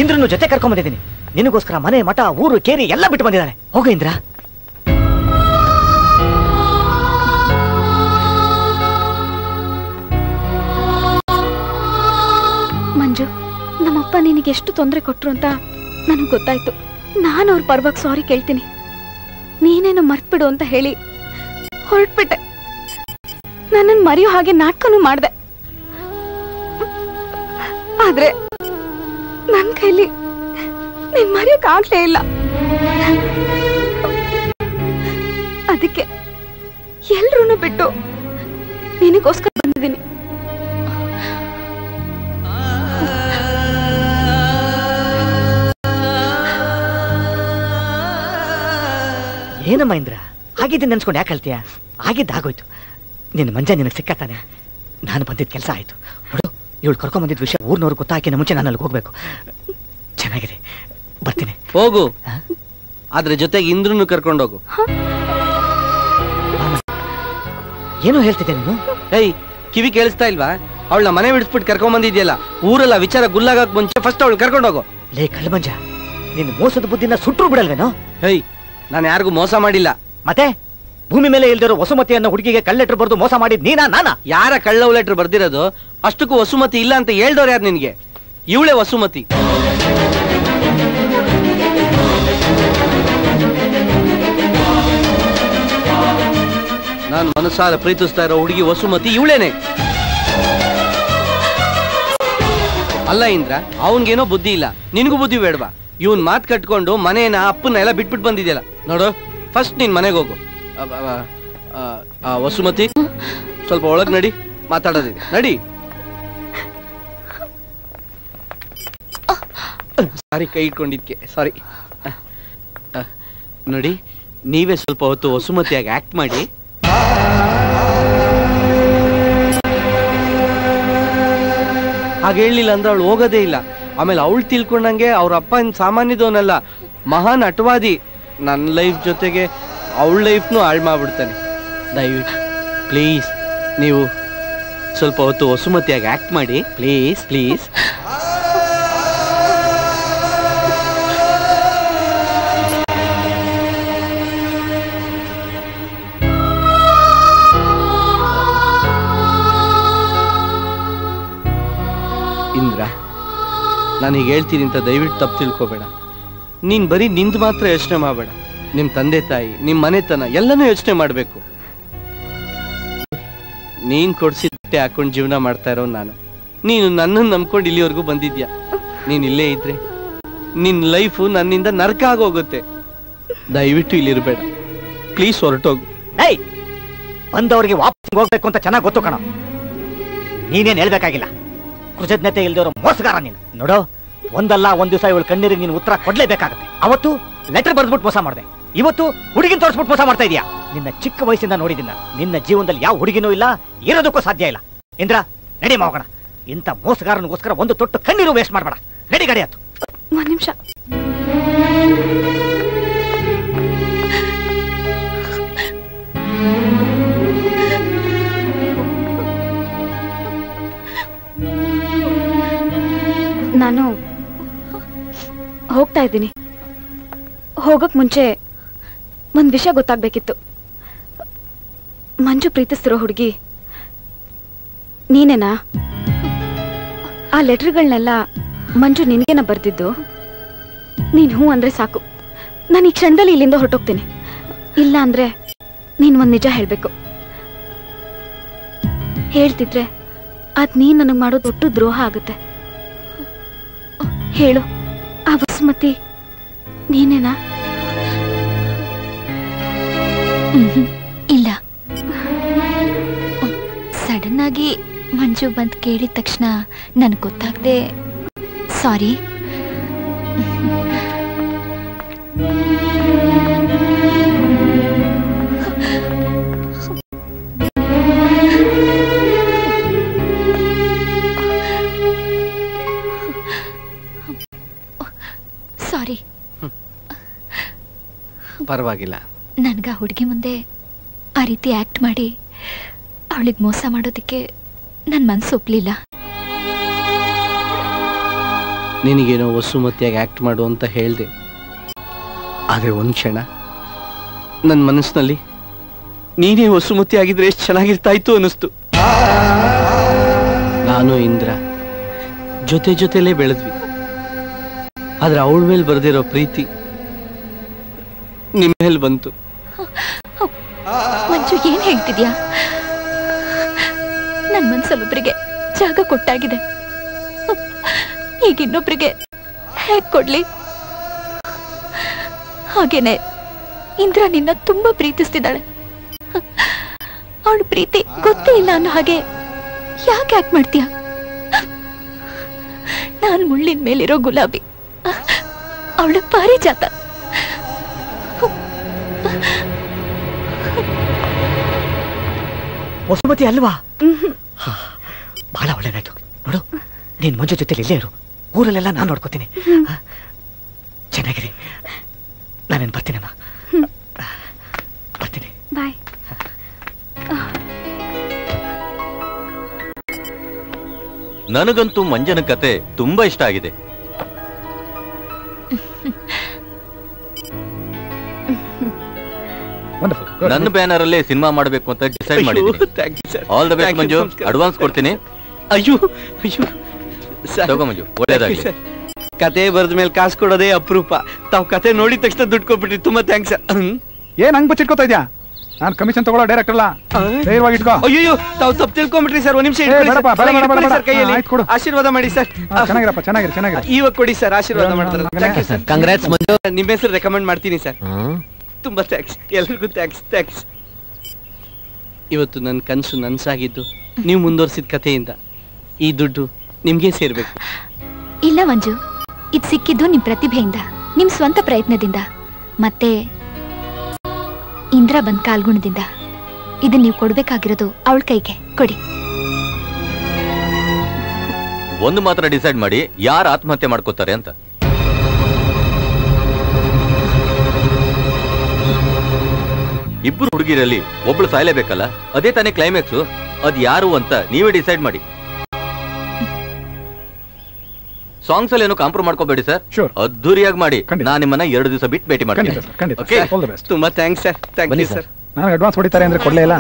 ಇಂದ್ರನು ಜೊತೆ ಕರ್ಕೊಂಡ್ ಬಂದಿದ್ದೀನಿ. ನಿನಗೋಸ್ಕರ ಮನೆ ಮಠ ಊರು ಕೇರಿ ಎಲ್ಲ ಬಿಟ್ಟು ಬಂದಿದ್ದಾನೆ. ಹೋಗು ಇಂದ್ರ. ಮಂಜು, ನಮ್ಮಪ್ಪ ನಿನಗೆ ಎಷ್ಟು ತೊಂದರೆ ಕೊಟ್ರು ಅಂತ ನನಗೆ ಗೊತ್ತಾಯ್ತು. ನಾನು ಅವ್ರ ಪರವಾಗಿ ಸಾರಿ ಕೇಳ್ತೀನಿ. ನೀನೇನು ಮರ್ತ್ಬಿಡು ಅಂತ ಹೇಳಿ ಹೊರಟ್ಬಿಟ್ಟೆ. ನನ್ನನ್ನು ಮರೆಯೋ ಹಾಗೆ ನಾಟಕನೂ ಮಾಡ್ದೆ. ಆದ್ರೆ ನನ್ನ ಕೈಲಿ ನೀನ್ ಮರೆಯಕ್ ಆಗ್ಲೇ ಇಲ್ಲ. ಅದಕ್ಕೆ ಎಲ್ರೂ ಬಿಟ್ಟು ನಿನಗೋಸ್ಕರ ಬಂದಿದ್ದೀನಿ. ಏನಮ್ಮ ಇಂದ್ರ, ಹಾಗಿದ್ದೀನಿ ನೆನ್ಸ್ಕೊಂಡು ಯಾಕೆ ಹೇಳ್ತೀಯ? ಆಗಿದ್ದಾಗೋಯ್ತು. ನಿನ್ನ ಮಂಜ ನಿನಗೆ ಸಿಕ್ಕತ್ತಾನೆ. ನಾನು ಬಂದಿದ್ದ ಕೆಲಸ ಆಯ್ತು. ನೋಡು, ಇವಳು ಕರ್ಕೊಂಡ್ ಬಂದಿದ್ದ ವಿಷಯ ಊರ್ನವ್ರು ಗೊತ್ತಾಕಿನ ಮುಂಚೆ ನಾನು ಅಲ್ಲಿಗೆ ಹೋಗ್ಬೇಕು. ಚೆನ್ನಾಗಿದೆ, ಬರ್ತೀನಿ. ಹೋಗು, ಆದ್ರೆ ಜೊತೆಗೆ ಇಂದ್ರನು ಕರ್ಕೊಂಡೋಗು. ಏನು ಹೇಳ್ತಿದ್ದೆ ನೀನು? ಏಯ್, ಕಿವಿ ಕೇಳಿಸ್ತಾ ಇಲ್ವಾ? ಅವಳನ್ನ ಮನೆ ಬಿಡಿಸ್ಬಿಟ್ಟು ಕರ್ಕೊಂಡ್ ಬಂದಿದ್ಯಲ್ಲ, ಊರೆಲ್ಲ ವಿಚಾರ ಗುಲ್ಲಾಗಕ್ ಮುಂಚೆ ಫಸ್ಟ್ ಅವಳು ಕರ್ಕೊಂಡೋಗು. ಲೇ ಕಳ್ಮಂಜ, ನಿನ್ನ ಮೋಸದ ಬುದ್ಧಿನ ಸುಟ್ರು ಬಿಡಲ್ವೇನೋ? ಹೇಯ್, ನಾನು ಯಾರಿಗೂ ಮೋಸ ಮಾಡಿಲ್ಲ. ಮತ್ತೆ ಭೂಮಿ ಮೇಲೆ ಇಲ್ದಿರೋ ವಸುಮತಿ ಅನ್ನೋ ಹುಡುಗಿಗೆ ಕಳ್ಳೆಟ್ರು ಬರ್ದು ಮೋಸ ಮಾಡಿದ್ ನೀನಾ ನಾನಾ? ಯಾರ ಕಳ್ಳ ಲೆಟ್ರ್ ಬರ್ದಿರೋದು? ಅಷ್ಟಕ್ಕೂ ವಸುಮತಿ ಇಲ್ಲ ಅಂತ ಹೇಳ್ದವ್ರು ಯಾರು ನಿನ್ಗೆ? ಇವಳೇ ವಸುಮತಿ. ನಾನು ಮನಸಾರ ಪ್ರೀತಿಸ್ತಾ ಇರೋ ಹುಡುಗಿ ವಸುಮತಿ ಇವಳೇನೆ. ಅಲ್ಲ ಇಂದ್ರ, ಅವನ್ಗೇನೋ ಬುದ್ಧಿ ಇಲ್ಲ, ನಿನಗೂ ಬುದ್ಧಿ ಬೇಡವಾ? ಇವನ್ ಮಾತ್ ಕಟ್ಕೊಂಡು ಮನೇನ ಅಪ್ಪನ ಎಲ್ಲ ಬಿಟ್ಬಿಟ್ಟು ಬಂದಿದ್ಯಲ್ಲ ನೋಡು. ಫಸ್ಟ್ ನೀನ್ ಮನೆಗೆ ಹೋಗು. ವಸುಮತಿ ಸ್ವಲ್ಪ ಒಳಗ್ ನಡಿ, ಮಾತಾಡೋದಿದೆ, ನಡಿ. ಸಾರಿ, ಕೈ ಇಟ್ಕೊಂಡಿದ್ಕೆ ಸಾರಿ. ನೋಡಿ, ನೀವೇ ಸ್ವಲ್ಪ ಹೊತ್ತು ವಸುಮತಿಯಾಗಿ ಆಕ್ಟ್ ಮಾಡಿ. ಹಾಗೆ ಹೇಳಲಿಲ್ಲ ಅಂದ್ರೆ ಅವಳು ಹೋಗೋದೇ ಇಲ್ಲ. ಆಮೇಲೆ ಅವಳು ತಿಳ್ಕೊಂಡಂಗೆ ಅವ್ರ ಅಪ್ಪ ಸಾಮಾನ್ಯದವನಲ್ಲ, ಮಹಾನ್ ಅಟವಾದಿ. ನನ್ನ ಲೈಫ್ ಜೊತೆಗೆ ಅವಳ ಲೈಫ್ನು ಹಾಳು ಮಾಡ್ಬಿಡ್ತಾನೆ. ದಯವಿಟ್ಟು ಪ್ಲೀಸ್ ನೀವು ಸ್ವಲ್ಪ ಹೊತ್ತು ವಸುಮತಿಯಾಗಿ ಆಕ್ಟ್ ಮಾಡಿ, ಪ್ಲೀಸ್ ಪ್ಲೀಸ್. ಇಂದ್ರ, ನಾನೀಗ ಹೇಳ್ತೀನಿ ಅಂತ ದಯವಿಟ್ಟು ತಪ್ಪು ತಿಳ್ಕೊಬೇಡ. ನೀನ್ ಬರೀ ನಿಂದು ಮಾತ್ರ ಯೋಚನೆ ಮಾಡಬೇಡ, ನಿಮ್ ತಂದೆ ತಾಯಿ, ನಿಮ್ ಮನೆತನ ಎಲ್ಲನೂ ಯೋಚನೆ ಮಾಡ್ಬೇಕು. ನೀನ್ ಕೊಡ್ಸಿದ್ದೆ ಹಾಕೊಂಡು ಜೀವನ ಮಾಡ್ತಾ ಇರೋ ನಾನು, ನೀನು ನನ್ನನ್ನು ನಂಬ್ಕೊಂಡು ಇಲ್ಲಿವರೆಗೂ ಬಂದಿದ್ಯಾ. ನೀನ್ ಇಲ್ಲೇ ಇದ್ರೆ ನಿನ್ ಲೈಫು ನನ್ನಿಂದ ನರಕ ಆಗೋಗುತ್ತೆ. ದಯವಿಟ್ಟು ಇಲ್ಲಿರ್ಬೇಡ, ಪ್ಲೀಸ್ ಹೊರಟೋಗು. ಬಂದವರಿಗೆ ವಾಪಸ್ ಹೋಗ್ಬೇಕು ಅಂತ ಚೆನ್ನಾಗಿ ಗೊತ್ತು ಕಣ. ನೀನೇನ್ ಹೇಳ್ಬೇಕಾಗಿಲ್ಲ. ಕೃತಜ್ಞತೆ ಇಲ್ದಿರೋ ಮೋಸಗಾರ ನೀನು. ನೋಡೋ, ಒಂದಲ್ಲ ಒಂದ್ ದಿವಸ ಇವಳು ಕಣ್ಣೀರಿಗೆ ನೀನು ಉತ್ತರ ಕೊಡ್ಲೇಬೇಕಾಗುತ್ತೆ. ಅವತ್ತು ಲೆಟರ್ ಬರ್ದ್ಬಿಟ್ಟು ಮೋಸ ಮಾಡಿದೆ, ಇವತ್ತು ಹುಡುಗಿನ ತೋರಿಸ್ಬಿಟ್ಟು ಮೋಸ ಮಾಡ್ತಾ ಇದೀಯಾ. ನಿನ್ನ ಚಿಕ್ಕ ವಯಸ್ಸಿಂದ ನೋಡಿದಿನ, ನಿನ್ನ ಜೀವನದಲ್ಲಿ ಯಾವ ಹುಡುಗಿನೂ ಇಲ್ಲ, ಇರೋದಕ್ಕೂ ಸಾಧ್ಯ ಇಲ್ಲ. ಇಂದ್ರ, ನಡಿ ಹೋಗೋಣ. ಇಂಥ ಮೋಸಗಾರನಿಗೋಸ್ಕರ ಒಂದು ತೊಟ್ಟು ಕಣ್ಣೀರು ವೇಸ್ಟ್ ಮಾಡಬೇಡ. ನಡಿ ಗಡಿ ಆಯ್ತು. ಒಂದ್ ನಿಮಿಷ. ನಾನು ಹೋಗ್ತಾ ಇದ್ದೀನಿ. ಹೋಗಕ್ ಮುಂಚೆ ಒಂದ್ ವಿಷಯ ಗೊತ್ತಾಗ್ಬೇಕಿತ್ತು. ಮಂಜು ಪ್ರೀತಿಸ್ತಿರೋ ಹುಡುಗಿ ನೀನೇನಾ? ಆ ಲೆಟರ್ಗಳನ್ನೆಲ್ಲ ಮಂಜು ನಿನಗೇನ ಬರ್ದಿದ್ದು? ನೀನ್ ಹೂ ಅಂದ್ರೆ ಸಾಕು, ನಾನು ಈ ಕ್ಷಣದಲ್ಲಿ ಇಲ್ಲಿಂದ ಹೊರಟೋಗ್ತೀನಿ. ಇಲ್ಲ ಅಂದ್ರೆ ನೀನ್ ಒಂದ್ ನಿಜ ಹೇಳ್ಬೇಕು. ಹೇಳ್ತಿದ್ರೆ ಅದ್ ನೀನ್ ನನಗ್ ಮಾಡೋ ದೊಡ್ಡ ದ್ರೋಹ ಆಗುತ್ತೆ. ಹೇಳು, ಆ ವಸುಮತಿ ನೀನೇನಾ? ಇಲ್ಲ. ಸಡನ್ ಆಗಿ ಮಂಜು ಬಂದ್ ಕೇಳಿದ ತಕ್ಷಣ ನನ್ಗೆ ಗೊತ್ತಾಗ್ದೆ. ಸಾರಿ. ಸಾರಿ. ಪರವಾಗಿಲ್ಲ. ನನ್ಗ ಹುಡುಗಿ ಮುಂದೆ ಆ ರೀತಿ ಆಕ್ಟ್ ಮಾಡಿ ಅವಳಿಗೆ ಮೋಸ ಮಾಡೋದಕ್ಕೆ ನನ್ ಮನ್ಸು ಒಪ್ಲಿಲ್ಲ. ನಿನಗೇನೋ ವಸುಮತಿಯಾಗಿ ಆಕ್ಟ್ ಮಾಡು ಅಂತ ಹೇಳ್ದೆ, ಆದ್ರೆ ಒಂದ್ ಕ್ಷಣ ನನ್ನ ಮನಸ್ಸಿನಲ್ಲಿ ನೀನೇ ವಸುಮತಿ ಆಗಿದ್ರೆ ಎಷ್ಟು ಚೆನ್ನಾಗಿರ್ತಾ ಇತ್ತು ಅನಿಸ್ತು. ನಾನು ಇಂದ್ರ ಜೊತೆ ಜೊತೆಲೇ ಬೆಳೆದ್ವಿ, ಆದ್ರೆ ಅವಳ ಮೇಲೆ ಬರ್ದಿರೋ ಪ್ರೀತಿ ನಿಮ್ಮ ಮೇಲೆ ಬಂತು. ಮಂಜು, ಏನ್ ಹೇಳ್ತಿದ್ಯಾ? ನನ್ ಮನ್ಸಲ್ಲೊಬ್ರಿಗೆ ಜಾಗ ಕೊಟ್ಟಾಗಿದೆ, ಈಗ ಇನ್ನೊಬ್ರಿಗೆ ಹೇಗ್ ಕೊಡ್ಲಿ? ಹಾಗೇನೆ ಇಂದ್ರ ನಿನ್ನ ತುಂಬಾ ಪ್ರೀತಿಸ್ತಿದ್ದಾಳೆ. ಅವಳ ಪ್ರೀತಿ ಗೊತ್ತೇ ಇಲ್ಲ ಅನ್ನೋ ಹಾಗೆ ಯಾಕೆ ಆಕ್ಟ್ ಮಾಡ್ತೀಯ? ನಾನ್ ಮುಳ್ಳಿನ ಮೇಲಿರೋ ಗುಲಾಬಿ, ಅವಳ ಪಾರಿಜಾತ. ವಸುಮತಿ ಅಲ್ವಾ? ಬಹಳ ಒಳ್ಳೇದಾಯ್ತು. ನೋಡು, ನೀನ್ ಮಂಜು ಜೊತೆಲಿ ಇಲ್ಲೇ ಇರು, ಊರಲ್ಲೆಲ್ಲ ನಾನು ನೋಡ್ಕೋತೀನಿ. ಚೆನ್ನಾಗಿದೆ. ನಾನೇನು ಬರ್ತೀನಮ್ಮ, ಬರ್ತೀನಿ. ಬಾಯ್. ನನಗಂತೂ ಮಂಜನ ಕತೆ ತುಂಬಾ ಇಷ್ಟ ಆಗಿದೆ. ನನ್ನ ಬ್ಯಾನರ್ ಅಲ್ಲೇ ಸಿನಿಮಾ ಮಾಡಬೇಕು ಅಂತ ಡಿಸೈಡ್ ಮಾಡಿದ್ದೀನಿ. All the best Manju, advance ಕೊಡ್ತೀನಿ. ಅಯ್ಯೋ ಅಯ್ಯೋ, ತಗೋ ಮಂಜು, ಒಳ್ಳೇದಾಗಲಿ. ಕತೆ ಬರೆದ ಮೇಲೆ ಕಾಸು ಕೊಡೋದೇ ಅಪರೂಪ. ತಾವ್ ಕತೆ ನೋಡಿದ ತಕ್ಷಣ ದುಡ್ಡು ಕೊಟ್ಬಿಟ್ರಿ, ತುಂಬಾ ಥ್ಯಾಂಕ್ಸ್. ಏನ್ ಹಂಗ್ ಬಚ್ಚಿಟ್ಕೋತಾ ಇದ್ಯಾ? ನಾನು ಕಮಿಷನ್ ತಗೊಳ್ಳೋ ಡೈರೆಕ್ಟರ್ ಅಲ್ಲ, ಧೈರ್ಯವಾಗಿ ಇಟ್ಕೋ. ಅಯ್ಯೋ ತಾವು ತಪ್ಪು ತಿಳ್ಕೊಂಬಿಟ್ರಿ ಸರ್. ಒಂದ್ ನಿಮಿಷ ಆಶೀರ್ವಾದ ಮಾಡಿ ಸರ್. ಚೆನ್ನಾಗಿರಪ್ಪ, ಚೆನ್ನಾಗಿರಿ. ಇವಾಗ ಕೊಡಿ ಸರ್, ಆಶೀರ್ವಾದ ಮಾಡ್ತಾರೆ. ಕಂಗ್ರಾಟ್ಸ್ ಮಂಜು. ನಿಮ್ಮ ಹೆಸರು ರೆಕಮೆಂಡ್ ಮಾಡ್ತೀನಿ ಸರ್. ತುಂಬಾ ಥ್ಯಾಂಕ್ಸ್, ಎಲ್ರಿಗೂ ಥ್ಯಾಂಕ್ಸ್. ಇವತ್ತು ನನ್ನ ಕನಸು ನನ್ಸಾಗಿದ್ದು ನೀವು ಮುಂದುವರಿಸಿದ ಕಥೆಯಿಂದ ಈ ದುಡ್ಡು ನಿಮ್ಗೆ ಸೇರ್ಬೇಕು. ಇಲ್ಲ ಮಂಜು, ಇದು ಸಿಕ್ಕಿದ್ದು ನಿಮ್ ಪ್ರತಿಭೆಯಿಂದ, ನಿಮ್ ಸ್ವಂತ ಪ್ರಯತ್ನದಿಂದ, ಮತ್ತೆ ಇಂದ್ರ ಬಂದ್ ಕಾಲ್ಗುಣದಿಂದ. ಇದನ್ನ ನೀವು ಕೊಡ್ಬೇಕಾಗಿರೋದು ಅವಳ ಕೈಗೆ ಕೊಡಿ. ಒಂದು ಮಾತ್ರ ಡಿಸೈಡ್ ಮಾಡಿ, ಯಾರು ಆತ್ಮಹತ್ಯೆ ಮಾಡ್ಕೋತಾರೆ ಅಂತ. ಇಬ್ರು ಹುಡುಗಿರಲ್ಲಿ ಒಬ್ಳು ಸಾಯ್ಲೇಬೇಕಲ್ಲ, ಅದೇ ತಾನೇ ಕ್ಲೈಮ್ಯಾಕ್ಸ್. ಅದ್ ಯಾರು ಅಂತ ನೀವೇ ಡಿಸೈಡ್ ಮಾಡಿ. ಸಾಂಗ್ಸ್ ಅಲ್ಲಿ ಏನು ಕಾಂಪ್ರಮೈಸ್ ಮಾಡ್ಕೋಬೇಡಿ ಸರ್. ಅದ್ದೂರಿಯಾಗಿ ಮಾಡಿ. ನಾನು ನಿಮ್ಮನ್ನ 2 ದಿವಸ ಬಿಟ್ಟು ಭೇಟಿ ಮಾಡ್ತೀನಿ. ತುಂಬಾ thanks sir. Thank you sir. ನಾನು ಅಡ್ವಾನ್ಸ್ ಹೊಡಿತಾರೆ ಅಂದ್ರೆ ಕೊಡ್ಲೇ ಇಲ್ಲ.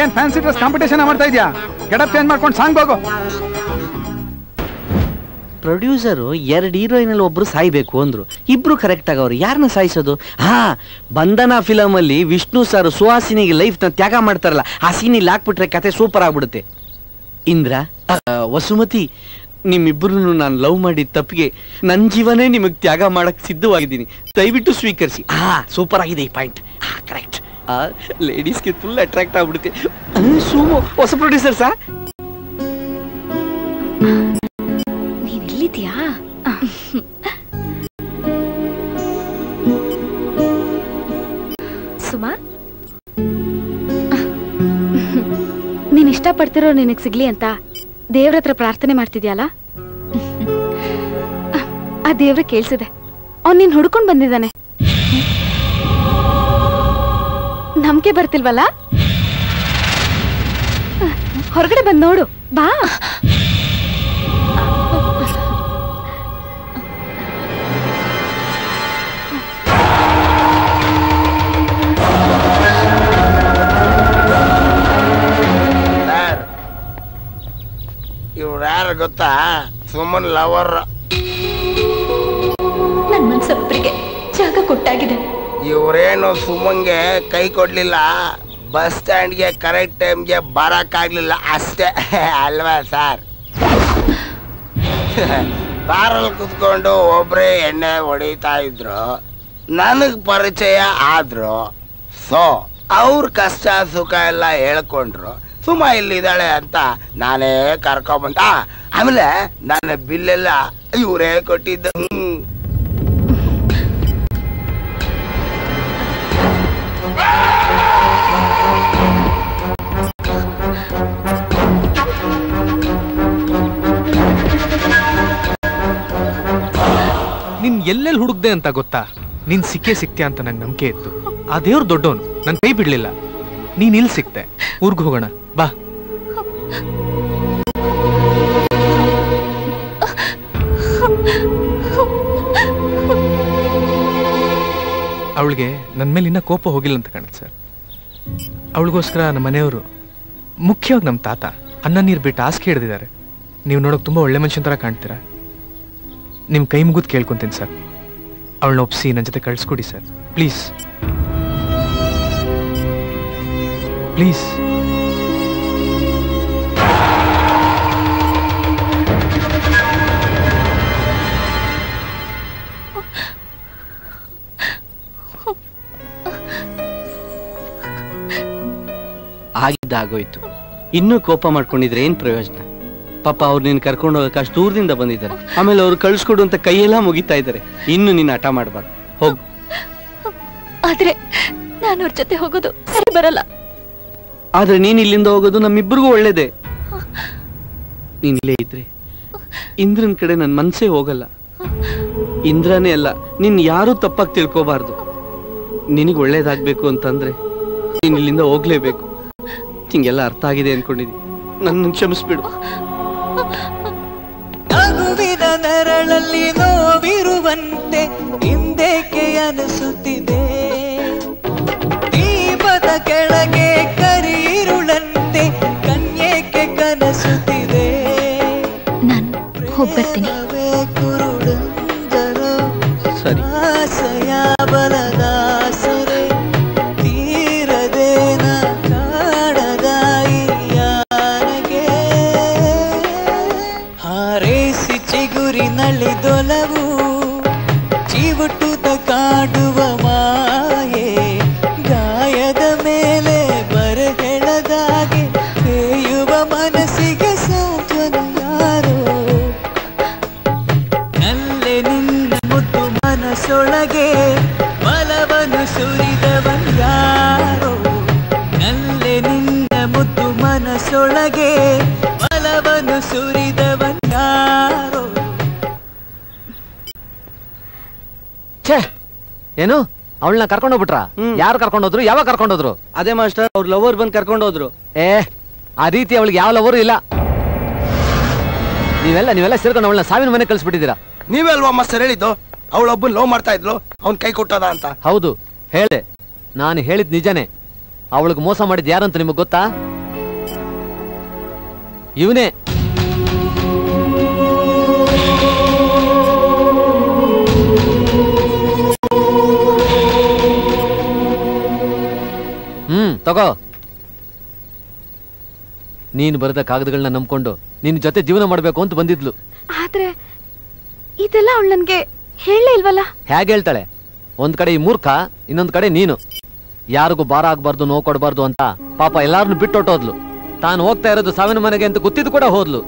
ಏನ್ ಫ್ಯಾನ್ಸಿ ಡ್ರೆಸ್ ಕಾಂಪಿಟೇಷನ್ ಮಾಡ್ತಾ ಇದ್ಯಾ? ಗೆಟಪ್ ಚೇಂಜ್ ಮಾಡ್ಕೊಂಡು ಸಾಂಗ್ ಹೋಗು. ಪ್ರೊಡ್ಯೂಸರು 2 ಹೀರೋಯಿನ್ ಅಲ್ಲಿ ಒಬ್ರು ಸಾಯ್ಬೇಕು ಅಂದ್ರು, ಇಬ್ರು ಕರೆಕ್ಟ್ ಆಗವ್ರು. ಯಾರನ್ನ ಸಾಯಿಸೋದು? ಬಂಧನ ಫಿಲಮ್ ಅಲ್ಲಿ ವಿಷ್ಣು ಸರ್ ಸುಹಾಸಿನಿಗೆ ಲೈಫ್ ನ ತ್ಯಾಗ ಮಾಡ್ತಾರಲ್ಲ, ಆ ಸೀನ್ ಇಲ್ಲಿ ಹಾಕ್ಬಿಟ್ರೆ ಕತೆ ಸೂಪರ್ ಆಗ್ಬಿಡುತ್ತೆ. ಇಂದ್ರ, ವಸುಮತಿ, ನಿಮ್ಮಿಬ್ರು ನಾನು ಲವ್ ಮಾಡಿದ ತಪ್ಪಿಗೆ ನನ್ನ ಜೀವನೇ ನಿಮಗ್ ತ್ಯಾಗ ಮಾಡಕ್ ಸಿದ್ಧವಾಗಿದ್ದೀನಿ. ದಯವಿಟ್ಟು ಸ್ವೀಕರಿಸಿ. ಸೂಪರ್ ಆಗಿದೆ ಈ ಪಾಯಿಂಟ್. ಕರೆಕ್ಟ್. ಲೇಡೀಸ್ಗೆ ಫುಲ್ ಅಟ್ರಾಕ್ಟ್ ಆಗ್ಬಿಡುತ್ತೆ. ಸೂಮೋ ಹೊಸ ಪ್ರೊಡ್ಯೂಸರ್ ಸರ್. ನೀನಿಲ್ಲಿದ್ಯಾ? ಸುಮಾ, ನೀನ್ ಇಷ್ಟಪಡ್ತಿರೋ ನಿನಗ್ ಸಿಗ್ಲಿ ಅಂತ ದೇವ್ರ ಹತ್ರ ಪ್ರಾರ್ಥನೆ ಮಾಡ್ತಿದ್ಯಲ್ಲ, ಆ ದೇವ್ರ ಕೇಳ್ಸಿದೆ. ಅವ್ನ್ ನೀನ್ ಹುಡ್ಕೊಂಡ್ ಬಂದಿದ್ದಾನೆ. ನಂಬಿಕೆ ಬರ್ತಿಲ್ವಲ್ಲ? ಹೊರಗಡೆ ಬಂದ್ ನೋಡು ಬಾ. ಇವ್ರ್ಯಾರು ಗೊತ್ತಾ? ಸುಮನ್ ಲವರ್. ನನ್ ಮನ್ಸೊಬ್ರಿಗೆ ಜಾಗ ಕೊಟ್ಟಾಗಿದೆ. ಇವ್ರೇನು ಸುಮನ್ಗೆ ಕೈ ಕೊಡ್ಲಿಲ್ಲ, ಬಸ್ ಸ್ಟ್ಯಾಂಡ್ಗೆ ಕರೆಕ್ಟ್ ಟೈಮ್ಗೆ ಬರಕ್ಕಾಗ್ಲಿಲ್ಲ ಅಷ್ಟೇ ಅಲ್ವಾ ಸರ್? ಕಾರಲ್ಲಿ ಕುತ್ಕೊಂಡು ಒಬ್ರೇ ಎಣ್ಣೆ ಹೊಡಿತಾ ಇದ್ರು, ನನಗ್ ಪರಿಚಯ ಆದ್ರು. ಸೊ ಅವ್ರ ಕಷ್ಟ ಸುಖ ಎಲ್ಲ ಹೇಳ್ಕೊಂಡ್ರು. ಸುಮ ಇಲ್ಲಿದ್ದಾಳೆ ಅಂತ ನಾನೇ ಕರ್ಕೊಂಬಂದ. ಆಮೇಲೆ ನನ್ನ ಬಿಲ್ಲೆಲ್ಲ ಇವರೇ ಕೊಟ್ಟಿದ್ದ. ನಿನ್ ಎಲ್ಲೆಲ್ಲಿ ಹುಡುಕ್ದೆ ಅಂತ ಗೊತ್ತಾ? ನೀನ್ ಸಿಕ್ತೀಯ ಅಂತ ನಂಗೆ ನಂಬಿಕೆ ಇತ್ತು. ಆ ದೇವ್ರು ದೊಡ್ಡವನು, ನನ್ ಕೈ ಬಿಡ್ಲಿಲ್ಲ. ನೀನ್ ಇಲ್ಲಿ ಸಿಕ್ತೆ. ಊರ್ಗ್ ಹೋಗೋಣ ಬಾ. ಅವಳಿಗೆ ನನ್ನ ಮೇಲೆ ಇನ್ನ ಕೋಪ ಹೋಗಿಲ್ಲ ಅಂತ ಕಾಣುತ್ತೆ ಸರ್. ಅವಳಿಗೋಸ್ಕರ ನಮ್ಮ ಮನೆಯವರು, ಮುಖ್ಯವಾಗಿ ನಮ್ಮ ತಾತ, ಅನ್ನ ನೀರು ಬಿಟ್ಟು ಹಾಸಿಗೆ ಹಿಡಿದಿದ್ದಾರೆ. ನೀವು ನೋಡೋಕೆ ತುಂಬಾ ಒಳ್ಳೆ ಮನುಷ್ಯನ ತರ ಕಾಣ್ತೀರಾ. ನಿಮ್ ಕೈ ಮುಗಿದು ಕೇಳ್ಕೊಂತೀನಿ ಸರ್, ಅವಳನ್ನ ಒಪ್ಸಿ ನನ್ನ ಜೊತೆ ಕಳ್ಸ್ಕೊಡಿ ಸರ್. Please please. ಆಗಿದ್ದಾಗೋಯ್ತು. ಇನ್ನೂ ಕೋಪ ಮಾಡ್ಕೊಂಡಿದ್ರೆ ಏನ್ ಪ್ರಯೋಜನ? ಪಾಪ ಅವ್ರು ನೀನ್ ಕರ್ಕೊಂಡು ಹೋಗಕ್ಕೆ ಅಷ್ಟು ದೂರದಿಂದ ಬಂದಿದ್ದಾರೆ. ಆಮೇಲೆ ಅವ್ರು ಕಳ್ಸ್ಕೊಡು ಅಂತ ಕೈಯೆಲ್ಲ ಮುಗಿತಾ ಇದ್ದಾರೆ. ಇನ್ನು ನೀನ್ ಹಠ ಮಾಡ್ಬಾರ್ದು, ಹೋಗು. ಆದ್ರೆ ನಾನು ಅವ್ರ ಜೊತೆ ಹೋಗೋದು ಸರಿ ಬರಲ್ಲ. ಆದ್ರೆ ನೀನ್ ಇಲ್ಲಿಂದ ಹೋಗೋದು ನಮ್ಮಿಬ್ಬರಿಗೂ ಒಳ್ಳೇದೇ. ನೀನ್ ಇಲ್ಲೇ ಇದ್ರೆ ಇಂದ್ರನ್ ಕಡೆ ನನ್ ಮನ್ಸೇ ಹೋಗಲ್ಲ. ಇಂದ್ರನೇ ಅಲ್ಲ, ನೀನ್ ಯಾರು ತಪ್ಪಾಗಿ ತಿಳ್ಕೋಬಾರ್ದು. ನಿನಗ್ ಒಳ್ಳೇದಾಗ್ಬೇಕು ಅಂತಂದ್ರೆ ನೀನ್ ಇಲ್ಲಿಂದ ಹೋಗ್ಲೇಬೇಕು. ಹಿಂಗೆಲ್ಲ ಅರ್ಥ ಆಗಿದೆ ಅನ್ಕೊಂಡಿದ್ದೀನಿ. ನನ್ನ ಕ್ಷಮಿಸ್ಬಿಡು. ನಗುವಿನ ನೆರಳಲ್ಲಿ ನೋವಿರುವಂತೆ ಹಿಂದೇಕೆ ಅನಿಸುತ್ತಿದೆ. ದೀಪದ ಕೆಳಗೆ ಕರಿರುಳಂತೆ ಕನ್ಯೇಕೆ ಕನಸುತ್ತಿದೆ. ನಾನು ಹೋಗ್ಬರ್ತೀನಿ. ಕುರುಡಂದರು ಸರಿ. ಮನಸ್ಸೊಳಗೆ ಬಲವನ್ನು ಸುರಿದವನ್ನಾರೋ. ಛೇ ಏನು ಅವಳನ್ನ ಕರ್ಕೊಂಡೋಗ್ಬಿಟ್ರ? ಯಾರು ಕರ್ಕೊಂಡೋದ್ರು? ಯಾವಾಗ ಕರ್ಕೊಂಡೋದ್ರು? ಅದೇ ಮಾಸ್ಟರ್, ಅವ್ರ ಲವರ್ ಬಂದು ಕರ್ಕೊಂಡೋದ್ರು. ಆ ರೀತಿ ಅವಳಿಗೆ ಯಾವ ಲವರು ಇಲ್ಲ. ನೀವೆಲ್ಲ ಸೇರ್ಕೊಂಡು ಅವಳನ್ನ ಸಾವಿನ ಮನೆ ಕಳಿಸ್ಬಿಟ್ಟಿದ್ದೀರಾ. ನೀವೇ ಅಲ್ವಾ ಮಾಸ್ಟರ್ ಹೇಳಿದ್ದು ಅವಳೊಬ್ಬನ್ ಲವ್ ಮಾಡ್ತಾ ಇದ್ಲು, ಅವ್ನ್ ಕೈ ಕೊಟ್ಟದ ಅಂತ? ಹೌದು ಹೇಳೆ, ನಾನು ಹೇಳಿದ್ ನಿಜನೇ. ಅವಳಿಗೆ ಮೋಸ ಮಾಡಿದ್ ಯಾರಂತ ನಿಮಗ್ ಗೊತ್ತಾ? ಇವನೇ. ತಗೋ. ನೀನು ಬರೆದ ಕಾಗದಗಳನ್ನ ನಂಬ್ಕೊಂಡು ನಿನ್ ಜೊತೆ ಜೀವನ ಮಾಡ್ಬೇಕು ಅಂತ ಬಂದಿದ್ಲು. ಆದ್ರೆ ಇದೆಲ್ಲ ಅವಳು ನನ್ಗೆ ಹೇಳಲೇ ಇಲ್ವಲ್ಲ. ಹೇಗೆ ಹೇಳ್ತಾಳೆ? ಒಂದ್ ಕಡೆ ಈ ಮೂರ್ಖ, ಇನ್ನೊಂದ್ ಕಡೆ ನೀನು. ಯಾರಿಗೂ ಭಾರ ಆಗ್ಬಾರ್ದು, ನೋವು ಕೊಡಬಾರ್ದು ಅಂತ ಪಾಪ ಎಲ್ಲಾರನ್ನು ಬಿಟ್ಟೊಟ್ಟೋದ್ಲು. ತಾನು ಹೋಗ್ತಾ ಇರೋದು ಸಾವಿನ ಮನೆಗೆ ಅಂತ ಗೊತ್ತಿದ್ದು ಕೂಡ ಹೋದ್ಲು.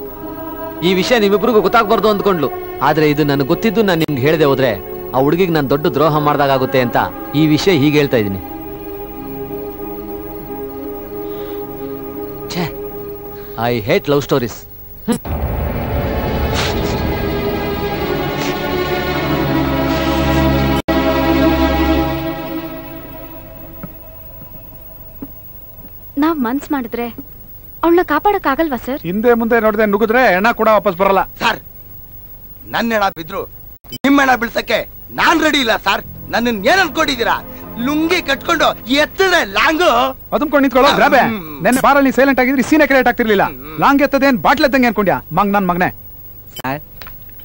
ಈ ವಿಷಯ ನಿಮ್ಮಿಬ್ರಿಗೂ ಗೊತ್ತಾಗ್ಬಾರ್ದು ಅಂದ್ಕೊಂಡ್ಲು. ಆದ್ರೆ ಇದು ನನಗೆ ಗೊತ್ತಿದ್ದು ನಾನು ನಿಮ್ಗೆ ಹೇಳದೆ ಹೋದ್ರೆ ಆ ಹುಡುಗಿಗೆ ನಾನು ದೊಡ್ಡ ದ್ರೋಹ ಮಾಡ್ದಾಗುತ್ತೆ ಅಂತ ಈ ವಿಷಯ ಹೀಗೆ ಹೇಳ್ತಾ ಇದ್ದೀನಿ. I hate love stories. ನಾವ್ ಮನ್ಸ್ ಮಾಡಿದ್ರೆ ಅವಳನ್ನ ಕಾಪಾಡಕ್ ಆಗಲ್ವಾ ಸರ್? ಹಿಂದೆ ಮುಂದೆ ನೋಡಿದ್ರೆ ನುಗ್ಗಿದ್ರೆ ಹೆಣ ಕೂಡ ವಾಪಸ್ ಬರಲ್ಲ ಸರ್. ನನ್ನ ಹೆಣ ಬಿದ್ರು ನಿಮ್ಮ ಹೆಣ ಬಿಡ್ಸಕ್ಕೆ ನಾನ್ ರೆಡಿ ಇಲ್ಲ ಸರ್. ನನ್ನ ಏನ್ ಅನ್ಕೊಂಡಿದ್ದೀರಾ? ಲುಂಗಿ ಕಟ್ಕೊಂಡು ಎತ್ತದ್ರೆ ಲಾಂಗು ಅದನ್ಕೊಂಡು ನಿಂತ್ಕೊಳ್ಳೋ ಗ್ರಾಬೆ. ನೆನ್ನೆ ಬಾರಲ್ಲಿ ಸೈಲೆಂಟ್ ಆಗಿದ್ರೆ ಸೀನೆ ಕ್ರಿಯೇಟ್ ಆಗ್ತಿರ್ಲಿಲ್ಲ. ಲಾಂಗ್ ಎತ್ತದೇನ್ ಬಾಟ್ಲ್ ಎತ್ತಂಗೆ ಅನ್ಕೊಂಡ್ಯಾ? ನನ್ ಮಗನೇ. ಸರ್